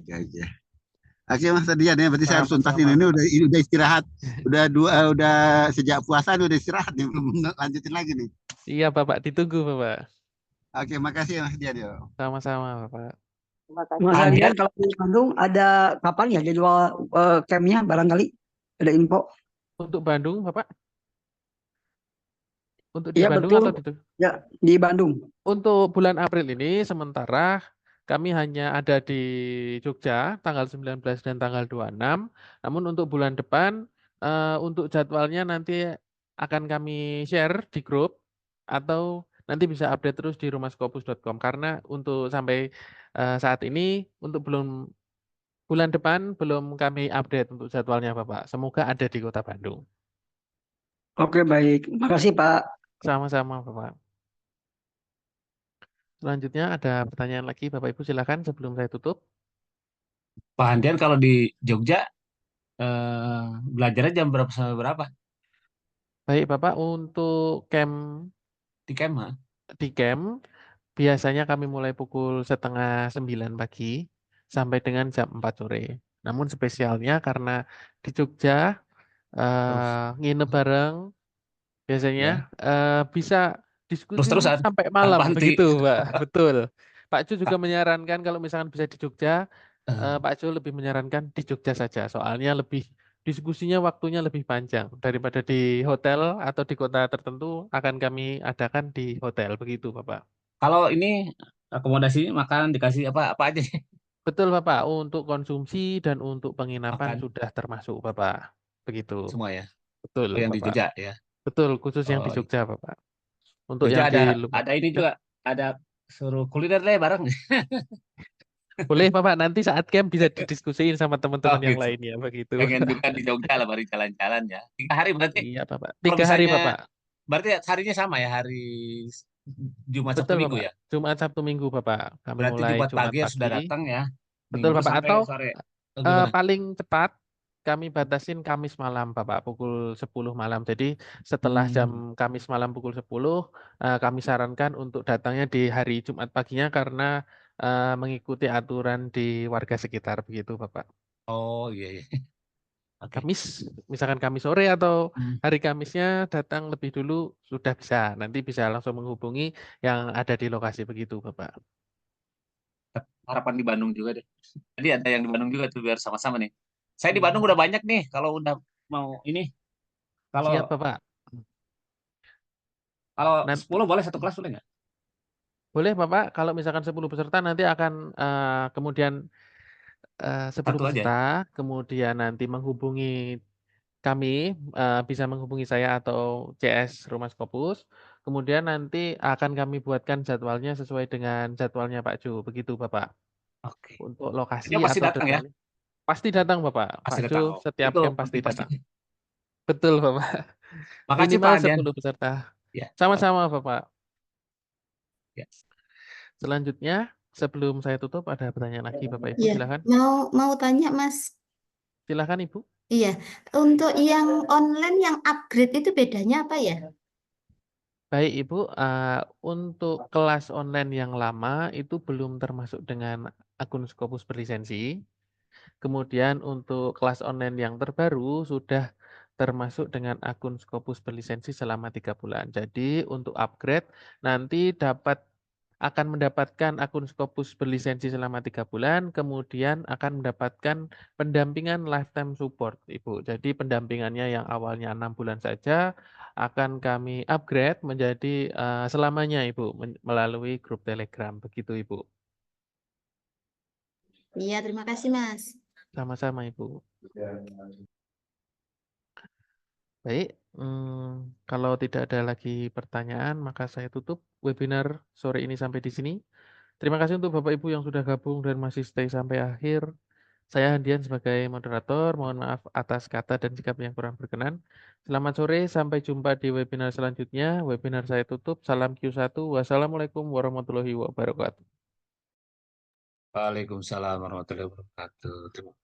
Oke Mas Adian ya, berarti saya harus tuntasin ini udah istirahat. Udah sejak puasa udah istirahat nih, belum lanjutin lagi nih.
Iya Bapak, ditunggu Bapak.
Oke, makasih Mas Adian ya.
Sama-sama Bapak.
Mas Adian, kalau di Bandung ada kapan ya jadwal campnya barangkali ada info?
Untuk Bandung Bapak? Untuk di
Iya
Bandung
betul.
atau di
Ya, di Bandung.
Untuk bulan April ini sementara kami hanya ada di Jogja tanggal 19 dan tanggal 26. Namun untuk bulan depan untuk jadwalnya nanti akan kami share di grup atau nanti bisa update terus di rumahskopus.com karena untuk sampai saat ini untuk bulan depan belum kami update untuk jadwalnya Bapak. Semoga ada di Kota Bandung.
Oke, baik. Makasih Pak.
Sama-sama Bapak. Selanjutnya ada pertanyaan lagi Bapak Ibu, silakan sebelum saya tutup.
Pak Andian, kalau di Jogja belajarnya jam berapa sampai berapa?
Baik Bapak, untuk camp
Di camp
biasanya kami mulai pukul 8:30 pagi sampai dengan jam 4 sore. Namun spesialnya karena di Jogja nginep bareng biasanya bisa diskusi
terus-terusan
sampai malam
tanpa henti.
begitu Pak. Betul. Pak Cu juga menyarankan kalau misalkan bisa di Jogja, Pak Cu lebih menyarankan di Jogja saja. Soalnya lebih diskusinya waktunya lebih panjang daripada di hotel atau di kota tertentu akan kami adakan di hotel begitu Bapak.
Kalau ini akomodasi makan dikasih apa aja?
Betul Bapak, untuk konsumsi dan untuk penginapan
Makan.
sudah termasuk Bapak. Begitu.
Semua ya.
Betul
yang di
Bapak.
Jogja ya.
Betul, khusus yang di
Oh,
Jogja Bapak. Untuk
Jogja
yang di luar.
ada ini juga, ada suruh kuliner deh bareng.
Boleh Bapak, nanti saat camp bisa didiskusiin sama teman-teman yang
gitu.
lainnya begitu.
Pengen juga di Jogja lah baru jalan-jalan ya. 3 hari berarti.
Iya Bapak.
Kalau
3 hari
misalnya-
Bapak.
Berarti harinya sama ya, hari Jumat Sabtu
Betul
Minggu
Bapak.
ya.
Jumat Sabtu Minggu Bapak. Kami
Berarti
mulai
Jumat
Jumat
pagi harus sudah
pagi.
datang ya.
Betul
Minggu
Bapak.
sampai
Atau
sore. Gimana?
paling cepat kami batasin Kamis malam Bapak pukul 10 malam. Jadi setelah jam Kamis malam pukul 10 kami sarankan untuk datangnya di hari Jumat paginya karena mengikuti aturan di warga sekitar begitu Bapak.
Oh iya. Oke.
Kamis, misalkan Kamis sore atau hari Kamisnya datang lebih dulu sudah bisa. Nanti bisa langsung menghubungi yang ada di lokasi begitu Bapak.
Harapan di Bandung juga deh. Jadi ada yang di Bandung juga tuh biar sama-sama nih. Saya di Bandung udah banyak nih kalau udah mau ini. Kalau
Siap Bapak.
Kalau
Nanti-
10 boleh satu kelas boleh nggak?
Boleh Bapak, kalau misalkan 10 peserta nanti akan kemudian 10
Satu aja.
peserta, kemudian nanti menghubungi kami, bisa menghubungi saya atau CS Rumah Skopus, kemudian nanti akan kami buatkan jadwalnya sesuai dengan jadwalnya Pak Ju, begitu Bapak.
Oke.
Untuk lokasi
Dia pasti
atau
datang ya?
deadline. Pasti datang Bapak.
Pasti
Pak
datang.
Ju setiap
Itu
camp pasti
pasti.
datang. Betul Bapak.
Makasih
Minimal
Pak Adian.
10 peserta.
Ya.
Sama-sama Bapak.
Ya.
Selanjutnya, sebelum saya tutup ada pertanyaan lagi Bapak Ibu,
Iya,
silakan.
mau tanya Mas.
Silakan Ibu.
Iya, untuk yang online yang upgrade itu bedanya apa ya?
Baik Ibu, untuk kelas online yang lama itu belum termasuk dengan akun Scopus berlisensi. Kemudian untuk kelas online yang terbaru sudah termasuk dengan akun Scopus berlisensi selama 3 bulan. Jadi untuk upgrade nanti akan mendapatkan akun Scopus berlisensi selama 3 bulan, kemudian akan mendapatkan pendampingan lifetime support, Ibu. Jadi pendampingannya yang awalnya 6 bulan saja akan kami upgrade menjadi selamanya, Ibu, melalui grup Telegram. Begitu, Ibu.
Iya, terima kasih, Mas.
Sama-sama, Ibu. Baik, kalau tidak ada lagi pertanyaan, maka saya tutup webinar sore ini sampai di sini. Terima kasih untuk Bapak Ibu yang sudah gabung dan masih stay sampai akhir. Saya Handian sebagai moderator, mohon maaf atas kata dan sikap yang kurang berkenan. Selamat sore, sampai jumpa di webinar selanjutnya. Webinar saya tutup, salam Q1, wassalamualaikum warahmatullahi wabarakatuh.
Waalaikumsalam warahmatullahi wabarakatuh. Terima